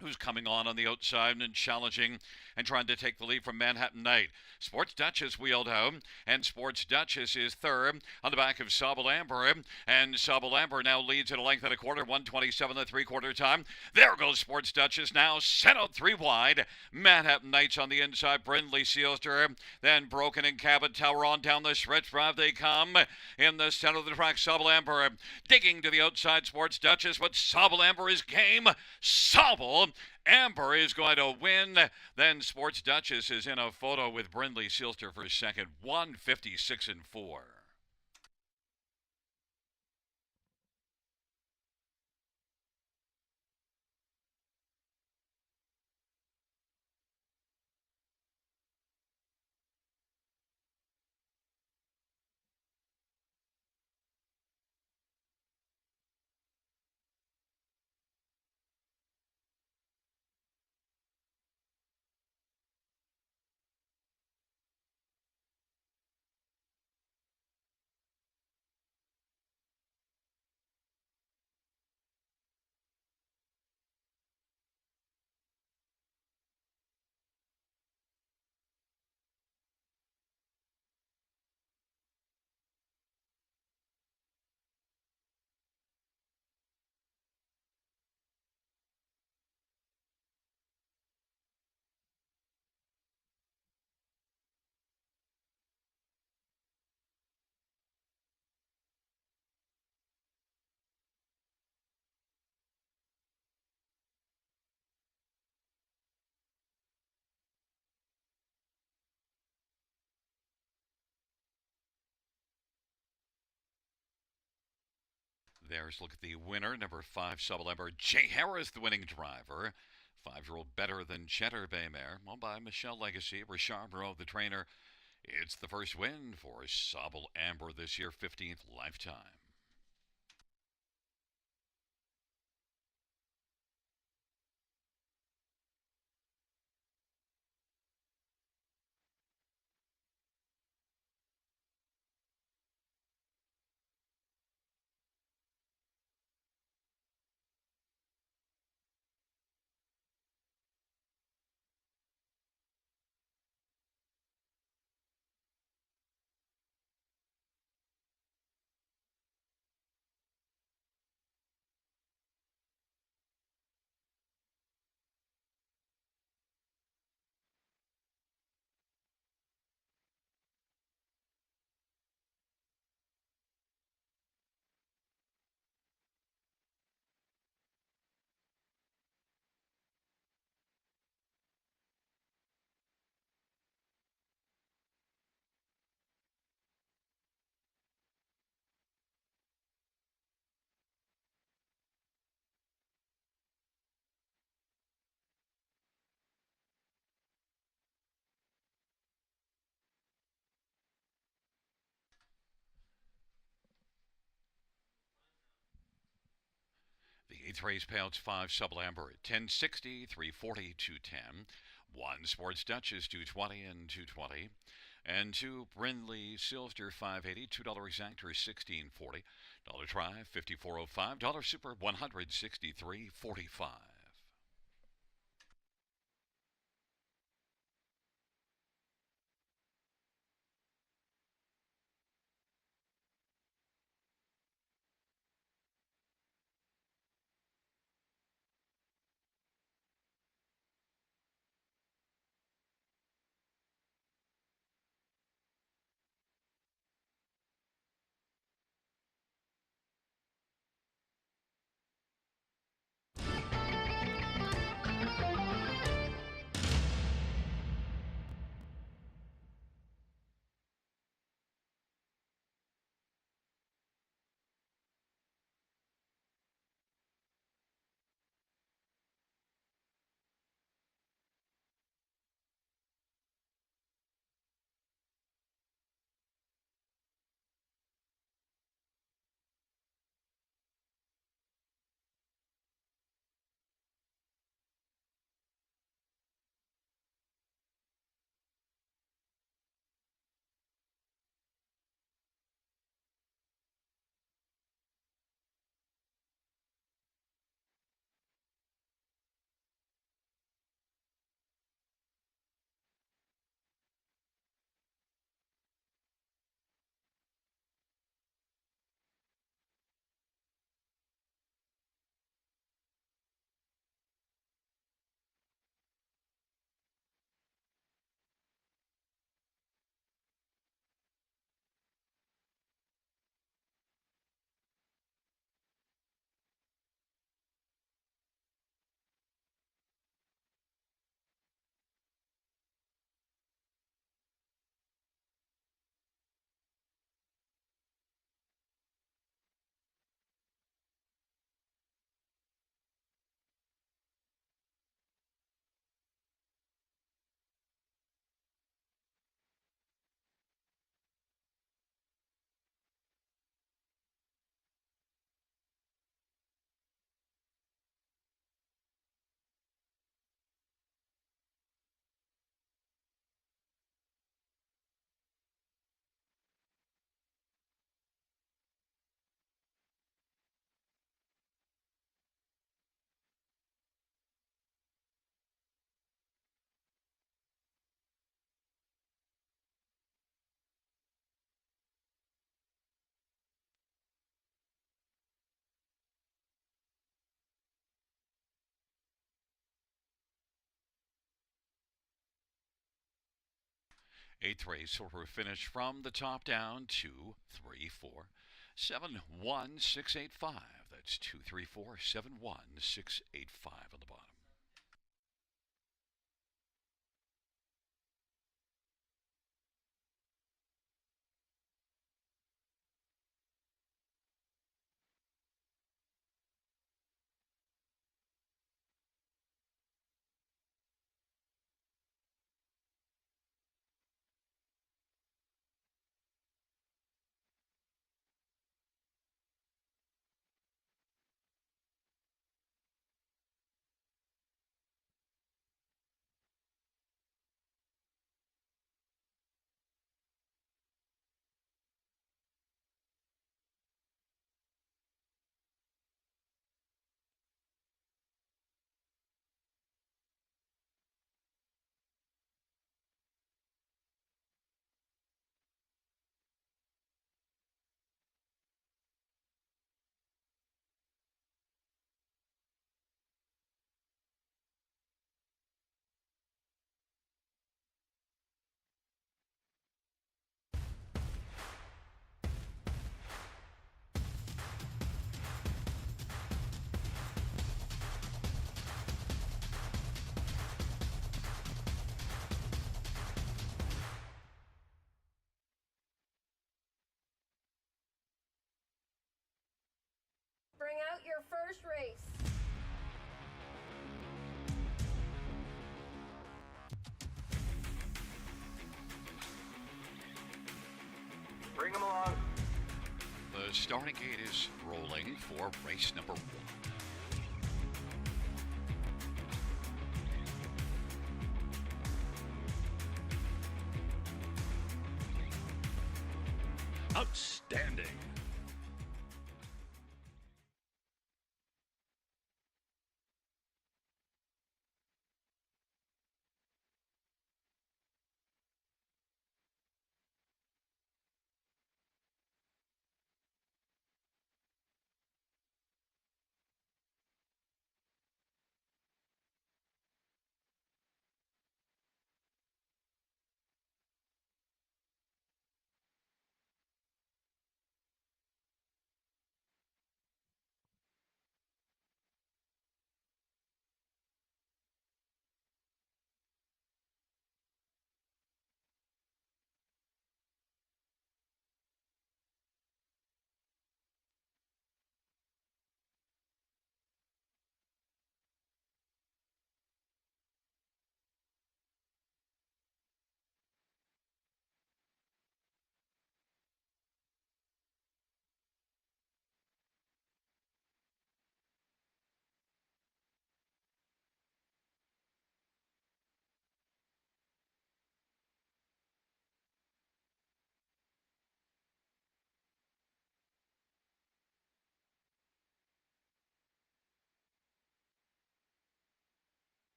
who's coming on the outside and challenging and trying to take the lead from Manhattan Knight. Sports Duchess wheeled home, and Sports Duchess is third on the back of Subtle Amber, and Subtle Amber now leads at a length and a quarter, 127 the three-quarter time. There goes Sports Duchess now, sent out 3 wide. Manhattan Knight's on the inside, Brindley Sealster, then Broken and Cabot Tower on down the stretch drive they come. In the center of the track, Subtle Amber digging to the outside, Sports Duchess, but Subtle Amber is game. Subtle Amber is going to win. Then Sports Duchess is in a photo with Brindley Sealster for second, 156-4. There's a look at the winner, number 5, Subtle Amber. Jay Harris, the winning driver. 5-year-old Better Than Cheddar Bay mare, won by Michelle Legacy. Richard Moreau, the trainer. It's the first win for Subtle Amber this year, 15th lifetime. The 8th race payouts 5, Subtle Amber at 1060, 340, 210. 1 Sports Dutch is $2.20 and $2.20. And 2 Brindley Silster $5.80, $2 exactor $16.40, dollar try $54.05, dollar super $163.45. Eighth race order finish from the top down 2, 3, 4, 7, 1, 6, 8, 5. That's 2, 3, 4, 7, 1, 6, 8, 5 on the bottom. Bring out your first race. Bring them along. The starting gate is rolling for race number 1. Outstanding.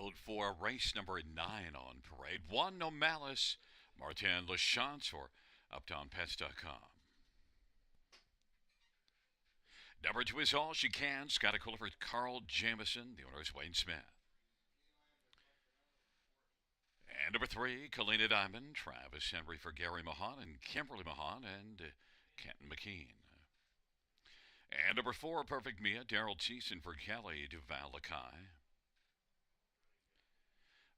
Field for race number 9 on parade. 1, No Malice, Martin Lachance for UptownPets.com. Number 2 is All She Can, Scott Coulter, Carl Jamieson, the owner is Wayne Smith. And number 3, Kalina Diamond, Travis Henry for Gary Mahan and Kimberly Mahan and Kenton McKean. And number 4, Perfect Mia, Daryl Thiessen for Kelly Duval Lakai.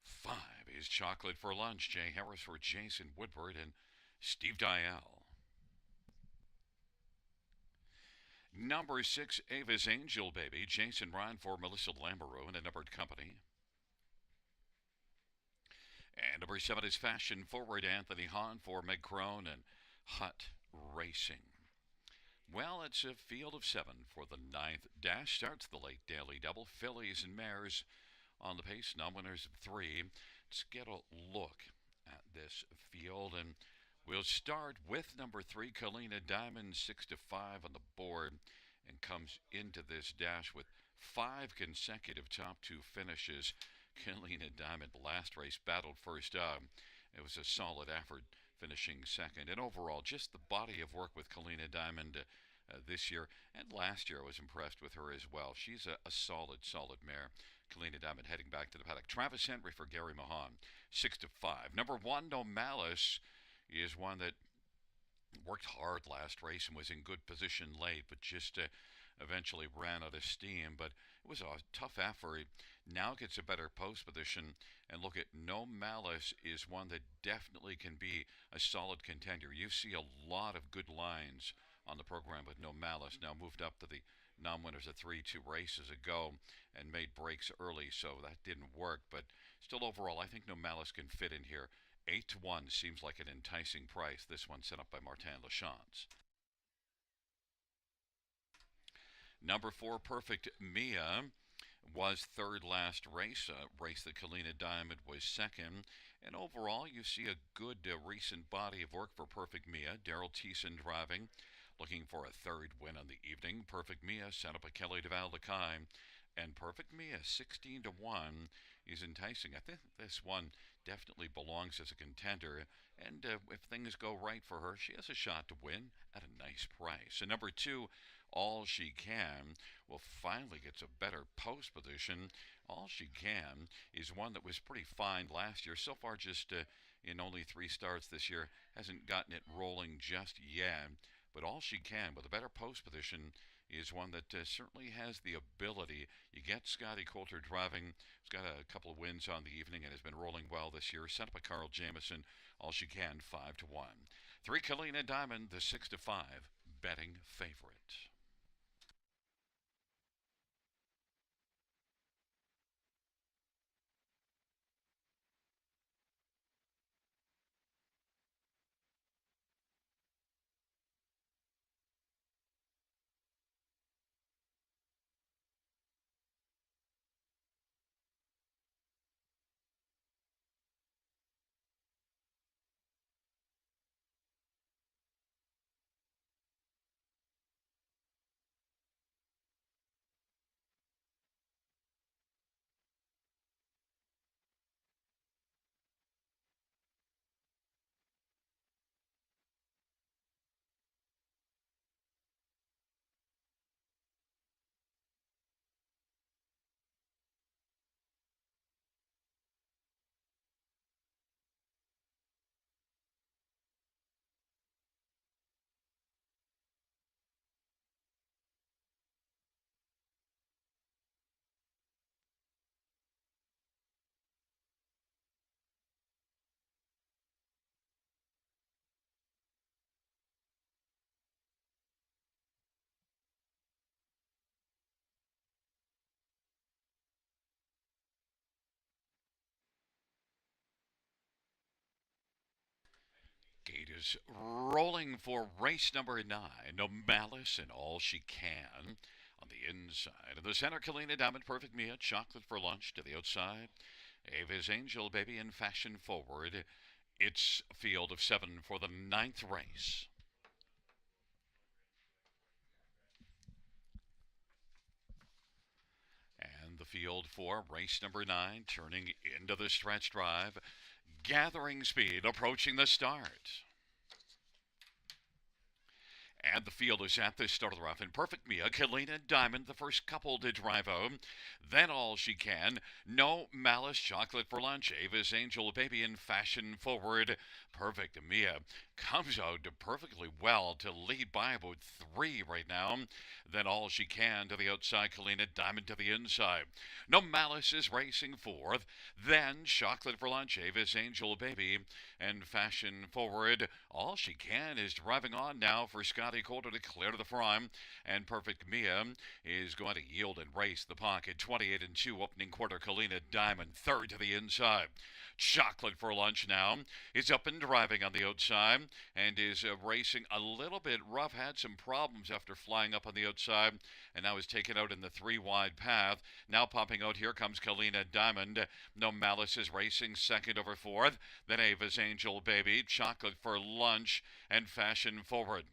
5 is Chocolate for Lunch. Jay Harris for Jason Woodward and Steve Dial. Number 6, Ava's Angel Baby. Jason Ryan for Melissa Flamboro and a numbered company. And number 7 is Fashion Forward, Anthony Hahn for Meg Crone and Hut Racing. Well, it's a field of 7 for the ninth dash. Starts the late daily double. Fillies and mares on the pace. Non-winners of 3. Let's get a look at this field, and we'll start with number 3, Kalina Diamond, 6 to 5 on the board, and comes into this dash with 5 consecutive top 2 finishes. Kalina Diamond last race battled first up. It was a solid effort, finishing second. And overall, just the body of work with Kalina Diamond this year and last year. I was impressed with her as well. She's a solid mare. Kalina Diamond heading back to the paddock. Travis Henry for Gary Mahan, 6 to 5. Number 1, No Malice, is one that worked hard last race and was in good position late, but just eventually ran out of steam. But it was a tough effort. Now gets a better post position, and look at No Malice is one that definitely can be a solid contender. You see a lot of good lines on the program with No Malice. Now moved up to the non-winners of 3 2 races ago and made breaks early, so that didn't work. But still, overall, I think No Malice can fit in here. 8 to 1 seems like an enticing price. This one set up by Martin Lachance. Number 4, Perfect Mia, was third last race, race that Kalina Diamond was second. And overall, you see a good recent body of work for Perfect Mia. Daryl Thiessen driving, looking for a third win on the evening. Perfect Mia set up a Kelly DeVal Lakai, and Perfect Mia, 16 to 1, is enticing. I think this one definitely belongs as a contender, and if things go right for her, she has a shot to win at a nice price. And number 2, All She Can, well, finally gets a better post position. All She Can is one that was pretty fine last year. So far, just in only 3 starts this year, hasn't gotten it rolling just yet. But All She Can, with a better post position, is one that certainly has the ability. You get Scotty Coulter driving. He's got a couple of wins on the evening and has been rolling well this year. Sent up by Carl Jamieson. All She Can, 5 to 1. 3, Kalina Diamond, the 6 to 5 betting favorite. Gate is rolling for race number 9. No Malice and All She Can. On the inside of the center, Kalina Diamond, Perfect Mia, Chocolate for Lunch to the outside. Ava's Angel Baby and Fashion Forward. It's a field of 7 for the 9th race. And the field for race number 9, turning into the stretch drive. Gathering speed, approaching the start. And the field is at the start of the rough. And Perfect Mia, Kalina Diamond, the first couple to drive home. Then All She Can. No Malice, Chocolate for Lunch. Ava's Angel Baby and Fashion Forward. Perfect Mia comes out perfectly well to lead by about 3 right now. Then All She Can to the outside, Kalina Diamond to the inside. No Malice is racing fourth. Then Chocolate for Lunch, Ava's Angel Baby, and Fashion Forward. All She Can is driving on now for Scotty Coulter to clear to the front, and Perfect Mia is going to yield and race the pocket. 28 and 2 opening quarter, Kalina Diamond third to the inside. Chocolate for Lunch now is up and driving on the outside and is racing a little bit rough. Had some problems after flying up on the outside and now is taken out in the 3 wide path. Now popping out, here comes Kalina Diamond. No Malice is racing second over fourth. Then Ava's Angel Baby, Chocolate for Lunch, and Fashion Forward.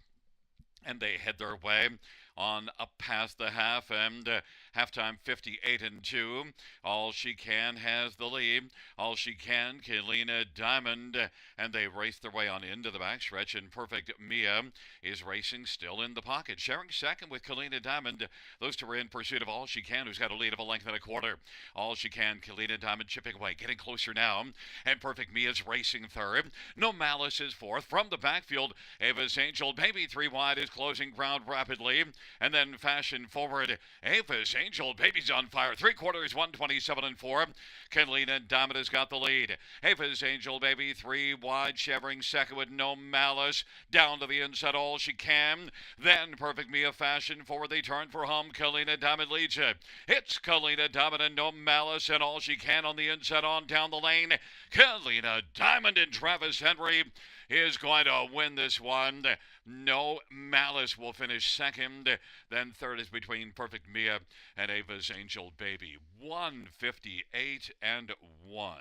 And they head their way on up past the half, and halftime 58 and 2. All She Can has the lead. All She Can, Kalina Diamond, and they race their way on into the backstretch, and Perfect Mia is racing still in the pocket, sharing second with Kalina Diamond. Those two are in pursuit of All She Can, who's got a lead of a length and a quarter. All She Can, Kalina Diamond chipping away, getting closer now, and Perfect Mia's racing third. No Malice is fourth. From the backfield, Ava's Angel Baby 3 wide is closing ground rapidly. And then Fashion Forward, Ava's Angel Baby's on fire. 3/4, 127 and 4. Kalina Diamond has got the lead. Ava's Angel Baby 3 wide, shivering second with No Malice. Down to the inside, All She Can. Then Perfect Mia, Fashion Forward. They turn for home. Kalina Diamond leads it. It's Kalina Diamond and No Malice, and All She Can on the inside on down the lane. Kalina Diamond and Travis Henry is going to win this one. No Malice will finish second. Then third is between Perfect Mia and Ava's Angel Baby. 158 and 1.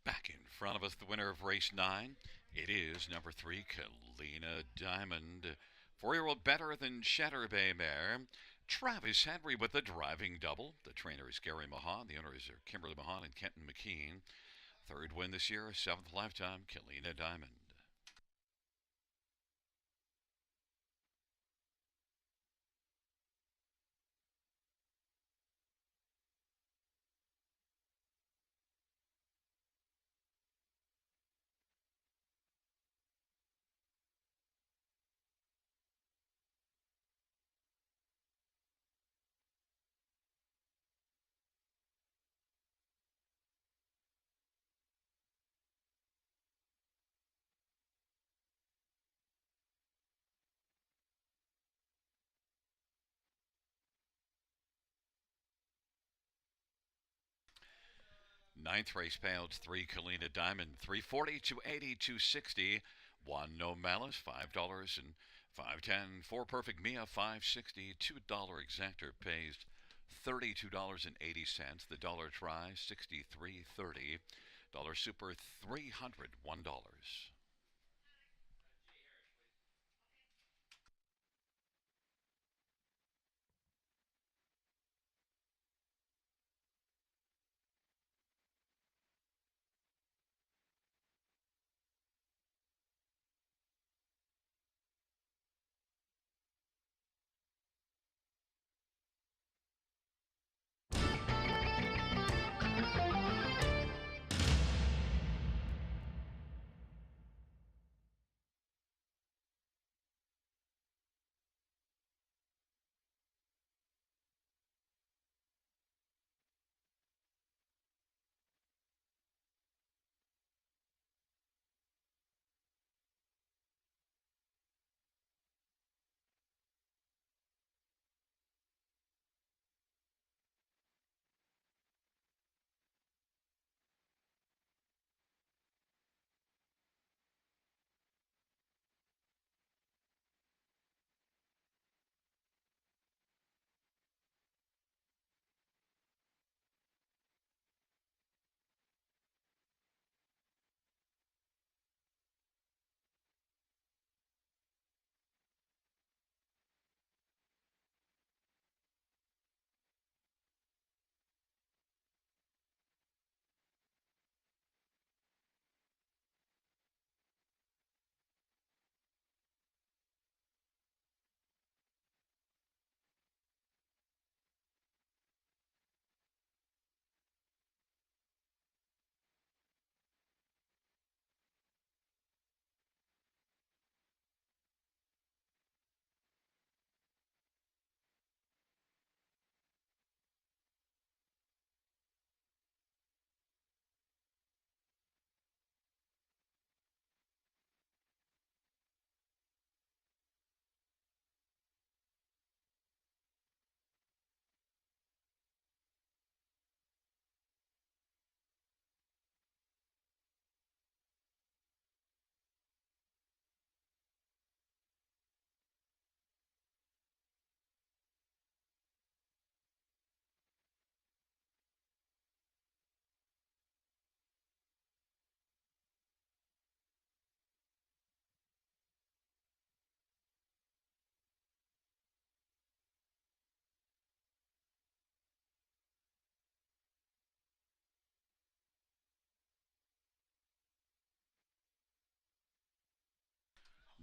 Back in front of us, the winner of race 9. It is number 3, Kalina Diamond. 4-year-old better than Shatter Bay Mare. Travis Henry with the driving double. The trainer is Gary Mahan. The owners are Kimberly Mahan and Kenton McKean. Third win this year, 7th lifetime, Kalina Diamond. Ninth race payouts, 3 Kalina Diamond, 340, 280, 260. 1 No Malice, $5 510 for perfect Mia 560. $2 exactor pays $32.80. The dollar try 63.30. Dollar super $301.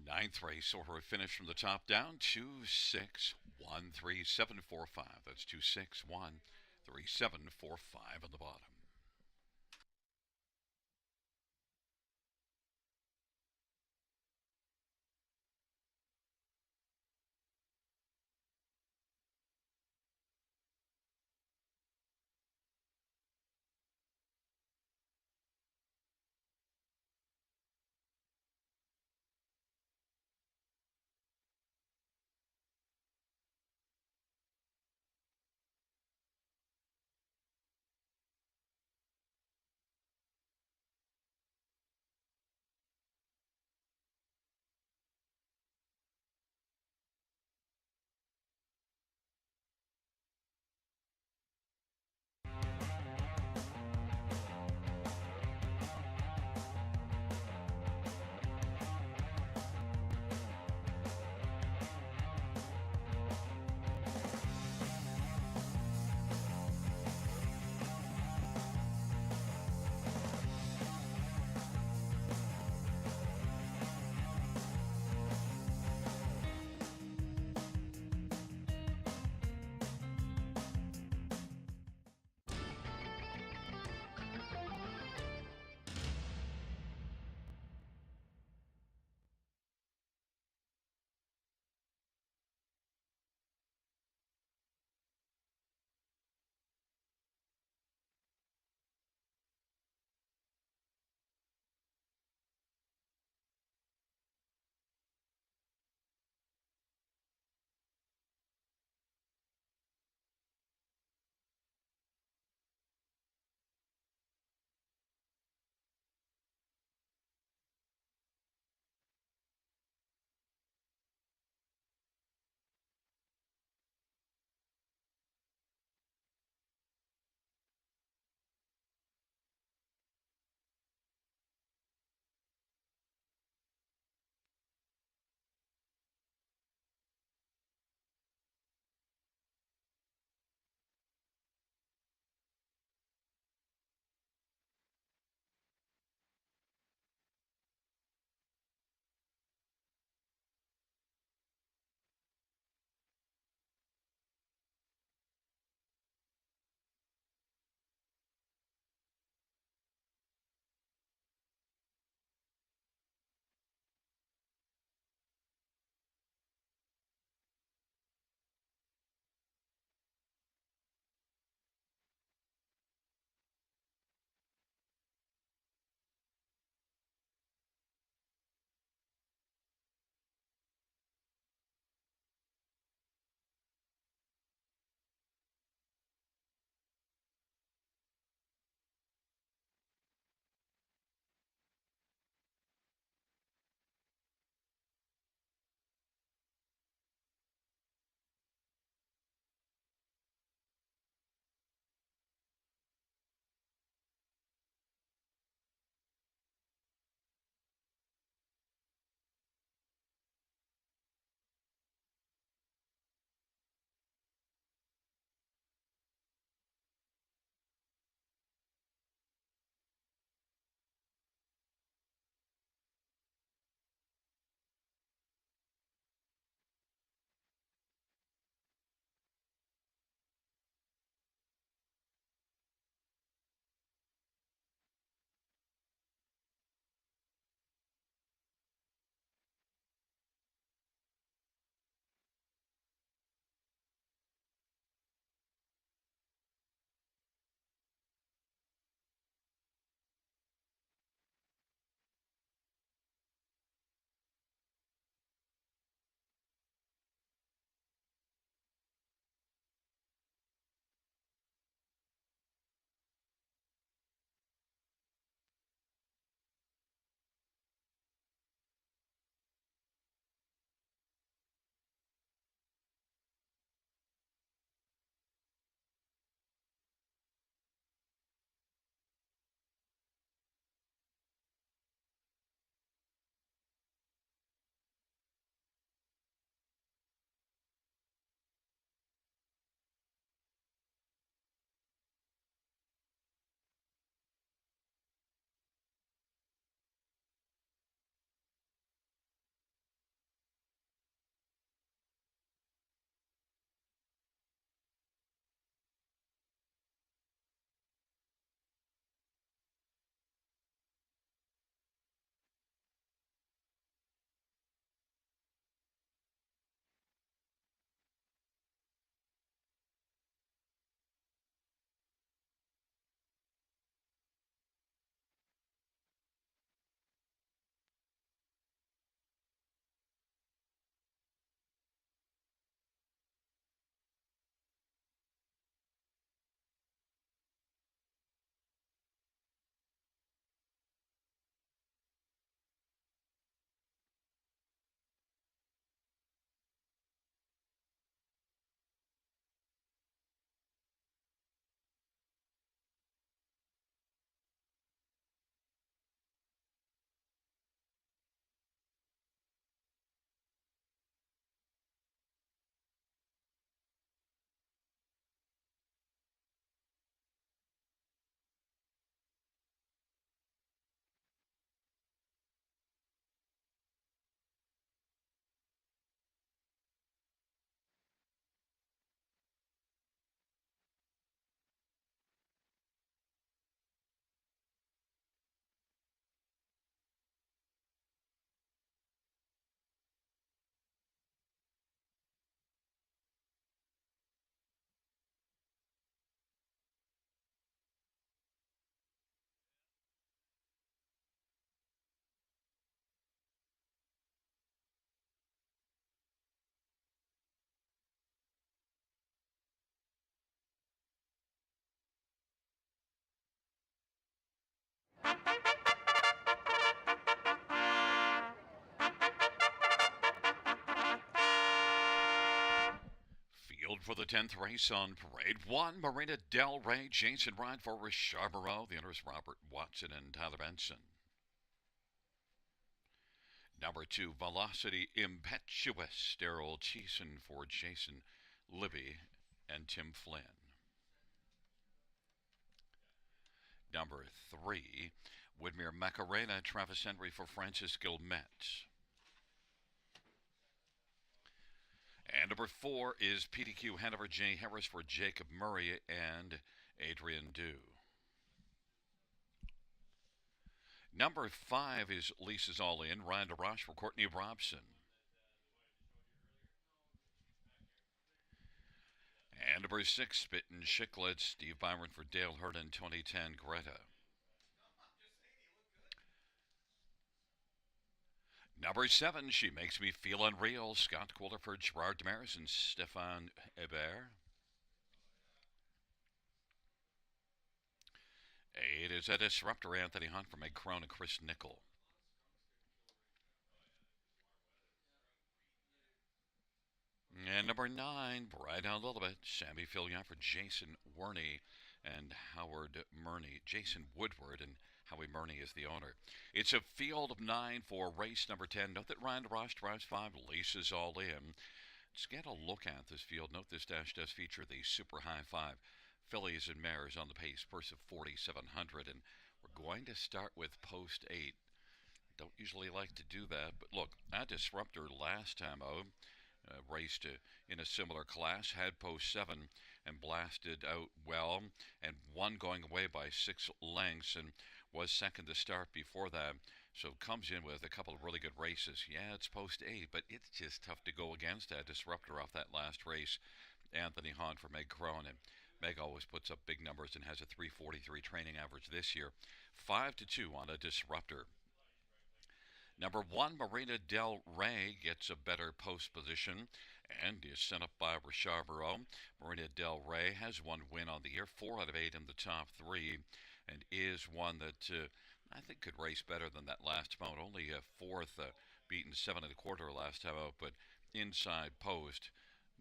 Ninth race order finish from the top down 2613745. That's 2613745 on the bottom. the 10th race on parade. 1, Marina Del Rey, Jason Ryan for Charbonneau. The owners Robert Watson and Tyler Benson. Number 2, Velocity Impetuous, Daryl Cheeson for Jason Libby and Tim Flynn. Number 3, Woodmere Macarena, Travis Henry for Francis Gilmet. And number 4 is PDQ Hanover J. Harris for Jacob Murray and Adrian Dew. Number 5 is Lisa's All In, Ryan DeRoche for Courtney Robson. And number 6, Spittin' Chicklets, Steve Byron for Dale Hurd and 2010 Greta. Number 7, She Makes Me Feel Unreal, Scott Quiller for Gerard Damaris and Stefan Hebert. 8 is a Disruptor, Anthony Hunt for Meg Crone and Chris Nickel. And number 9, Bright Out a Little Bit, Sammy Fillion for Jason Werney and Howard Murney. Jason Woodward and Howie Murney is the owner. It's a field of 9 for race number 10. Note that Ryan DeRoche drives 5. Lisa's All In. Let's get a look at this field. Note this dash does feature the Super High 5 fillies and mares on the pace, purse of 4,700. And we're going to start with post 8. Don't usually like to do that, but look, that Disruptor last time out raced in a similar class, had post 7 and blasted out well, and won going away by 6 lengths and was second to start before that. So comes in with a couple of really good races. Yeah, it's post 8, but it's just tough to go against that Disruptor off that last race. Anthony Hahn for Meg Crone, and Meg always puts up big numbers and has a 343 training average this year. 5-2 on a Disruptor. Number 1, Marina Del Rey gets a better post position and is sent up by Charbonneau. Marina Del Rey has 1 win on the year, 4 out of 8 in the top 3, and is one that I think could race better than that last time out. Only a 4th, beaten 7.25 last time out, but inside post.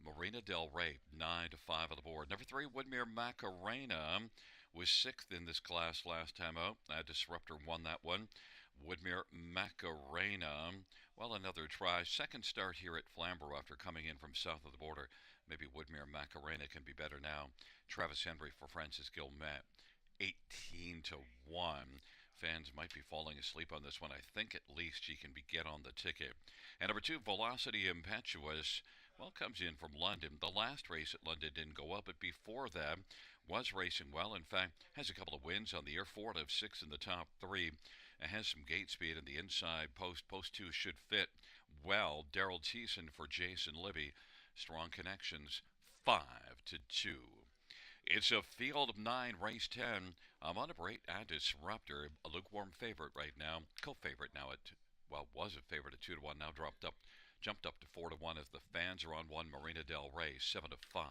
Marina Del Rey, 9-5 on the board. Number 3, Woodmere Macarena was 6th in this class last time out. Disruptor won that one. Woodmere Macarena, well, another try. Second start here at Flamboro after coming in from south of the border. Maybe Woodmere Macarena can be better now. Travis Henry for Francis Gilmet, 18-1. Fans might be falling asleep on this one. I think at least she can get on the ticket. And number 2, Velocity Impetuous, well, comes in from London. The last race at London didn't go up, but before that was racing well. In fact, has a couple of wins on the year, 4 out of 6 in the top 3. It has some gate speed in the inside post. Post 2 should fit well. Daryl Thiessen for Jason Libby. Strong connections, 5-2. It's a field of 9, race 10. I'm on number 8, Disruptor, a lukewarm favorite right now. Co-favorite now at, well, was a favorite at 2-1, now jumped up to 4-1 as the fans are on 1. Marina Del Rey, 7-5.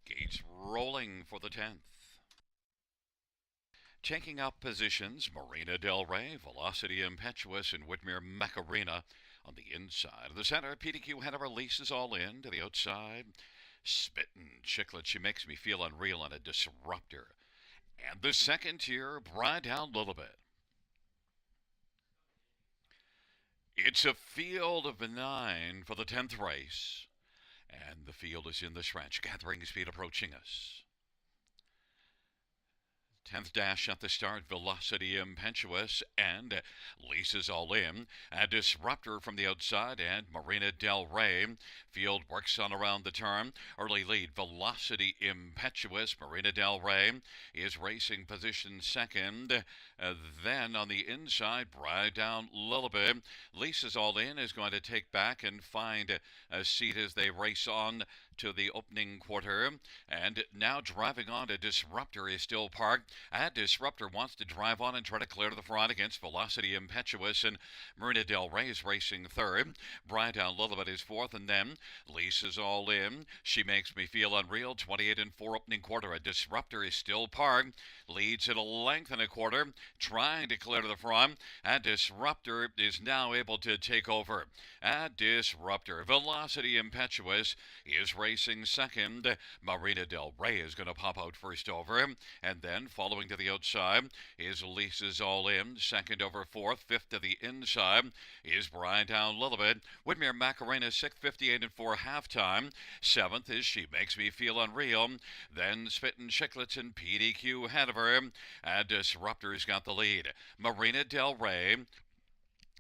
Gates rolling for the 10th. Taking up positions, Marina Del Rey, Velocity Impetuous, and Whitmere Macarena on the inside. Of the center, PDQ head of releases all in to the outside. Spittin' Chiclet, she makes me feel unreal and a disruptor. And the second tier, Bride down a little bit. It's a field of 9 for the 10th race. And the field is in the stretch, gathering speed approaching us. 10th dash at the start, Velocity Impetuous, and Lisa's All In. A Disruptor from the outside, and Marina Del Rey. Field works on around the turn. Early lead, Velocity Impetuous. Marina Del Rey is racing position second. Then on the inside, Bride down a little bit. Lisa's All In is going to take back and find a seat as they race on to the opening quarter. And now driving on to Disruptor is still parked. And Disruptor wants to drive on and try to clear to the front against Velocity Impetuous, and Marina Del Rey is racing third. Bride down a little bit is fourth, and then Lisa's All In. She makes me feel unreal. 28 and 4 opening quarter. A Disruptor is still parked. Leads at a length and a quarter, trying to clear to the front. And Disruptor is now able to take over. At Disruptor, Velocity Impetuous is racing second. Marina Del Rey is going to pop out first over, and then following to the outside is Lisa's All In. Second over fourth. Fifth to the inside is Bride down a little bit. Whitmere Macarena 6:58 and 4 halftime. Seventh is She Makes Me Feel Unreal. Then Spittin' Chiclets and PDQ ahead of her. And Disruptor's got the lead. Marina Del Rey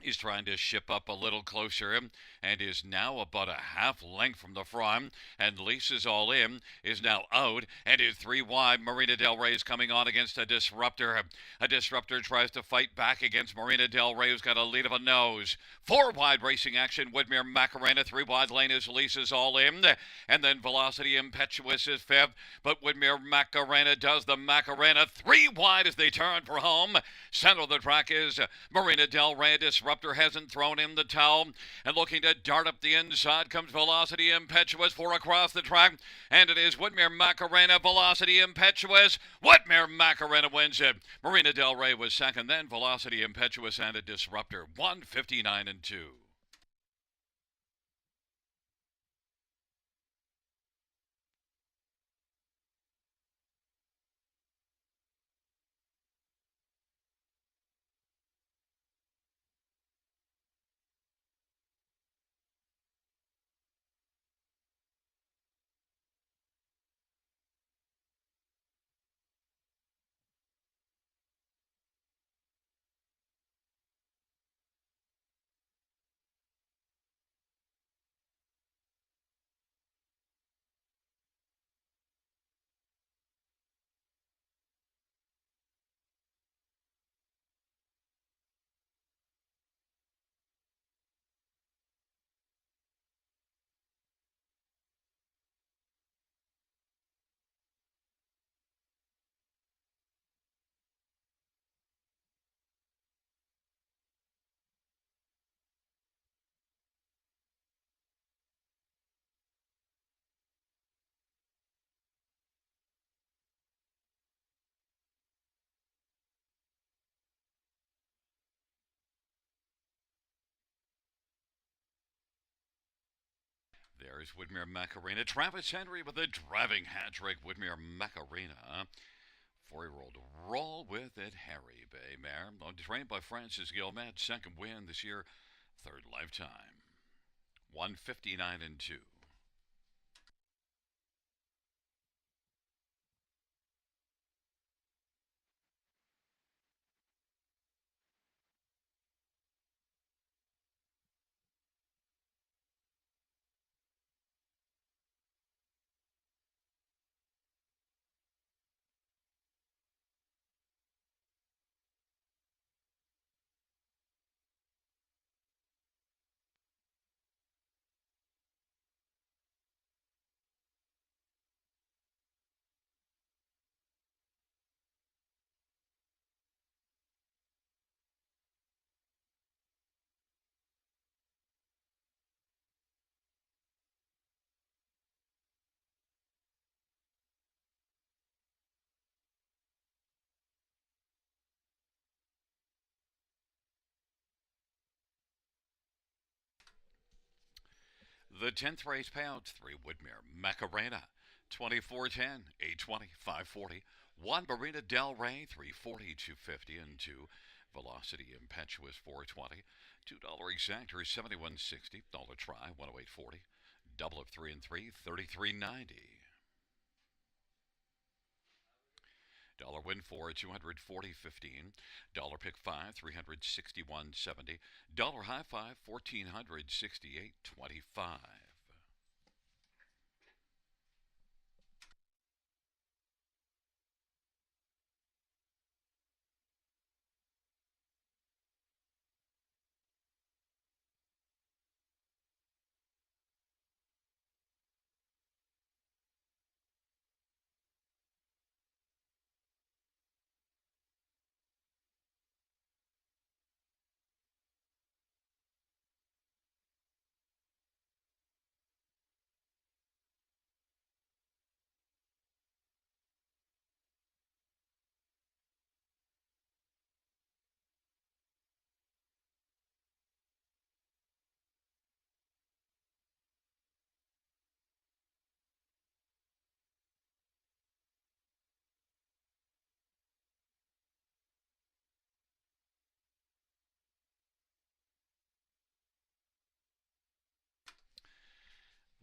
is trying to ship up a little closer and is now about a half length from the front. And Lisa's All In is now out and is 3 wide. Marina Del Rey is coming on against a Disruptor. A Disruptor tries to fight back against Marina Del Rey, who's got a lead of a nose. 4 wide racing action, Whitmere Macarena. 3 wide lane is Lisa's All In. And then Velocity Impetuous is fifth. But Whitmere Macarena does the Macarena. 3 wide as they turn for home. Center of the track is Marina Del Rey. Disruptor hasn't thrown in the towel, and looking to dart up the inside comes Velocity Impetuous for across the track, and it is Whitmere Macarena. Velocity Impetuous. Whitmere Macarena wins it. Marina Del Rey was second, then Velocity Impetuous and a Disruptor. 1:59 and 2. There's Whitmere Macarena. Travis Henry with a driving hat trick. Whitmere Macarena. 4-year-old Roll With It Harry Bay mare. Trained by Francis Gilmet. Second win this year. Third lifetime. 1:59 and 2. The 10th race payouts 3 Woodmere, Macarena, 2410, 820, 540. 1 Marina Del Rey, 340, 250, and 2 Velocity Impetuous, 420. $2 exactor, 7160. Dollar try, 108.40. Double of 3 and 3, 33.90. Dollar win for 240.15. Dollar pick 5, 361.70. Dollar high 5, 1468.25.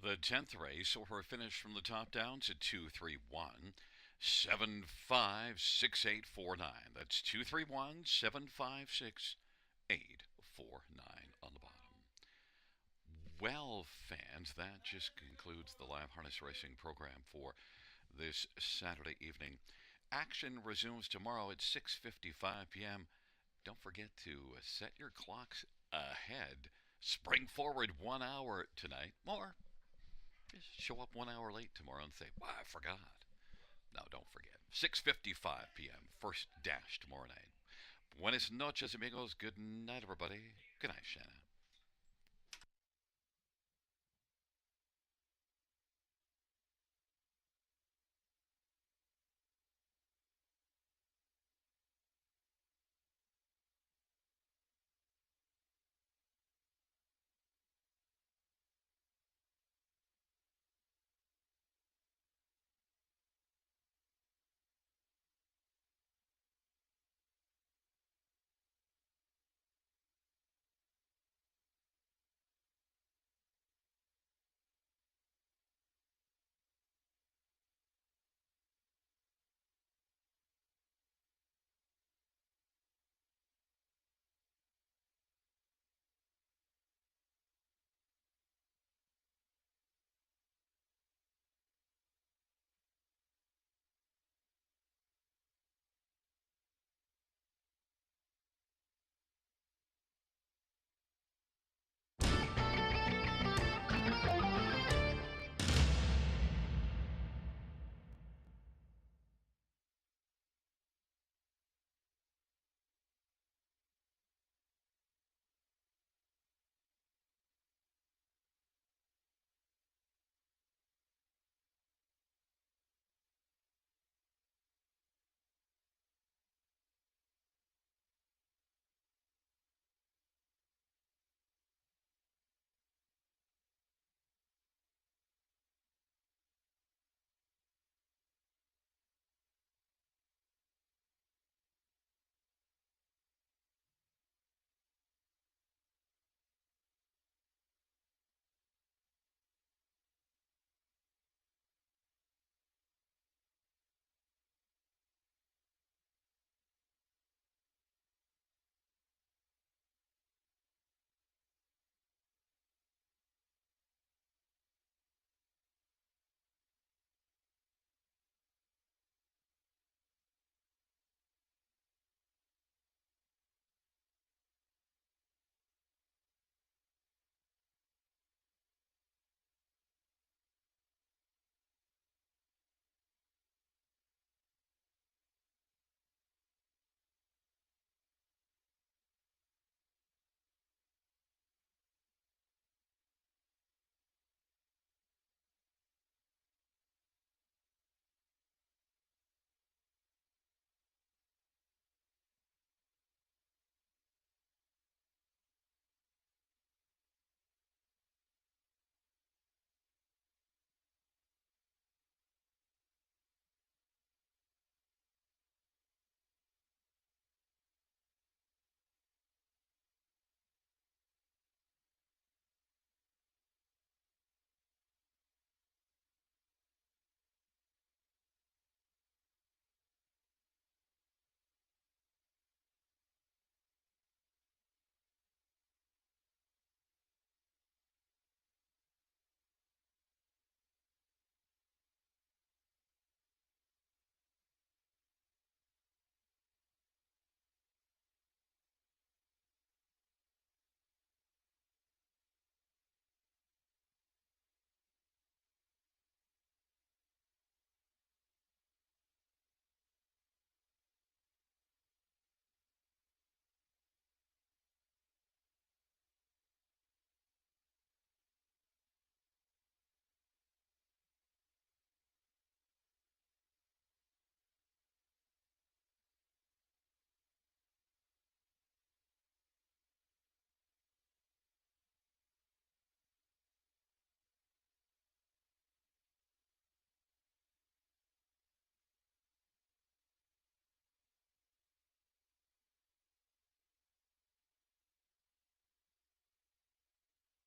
The 10th race, or a finish from the top down to 231 756 849. That's 231 756 849 on the bottom. Well, fans, that just concludes the live harness racing program for this Saturday evening. Action resumes tomorrow at 6:55 p.m. Don't forget to set your clocks ahead. Spring forward 1 hour tonight, or just show up 1 hour late tomorrow and say, "Wow, I forgot." No, don't forget. 6:55 p.m. First dash tomorrow night. Buenas noches, amigos. Good night, everybody. Good night, Shannon.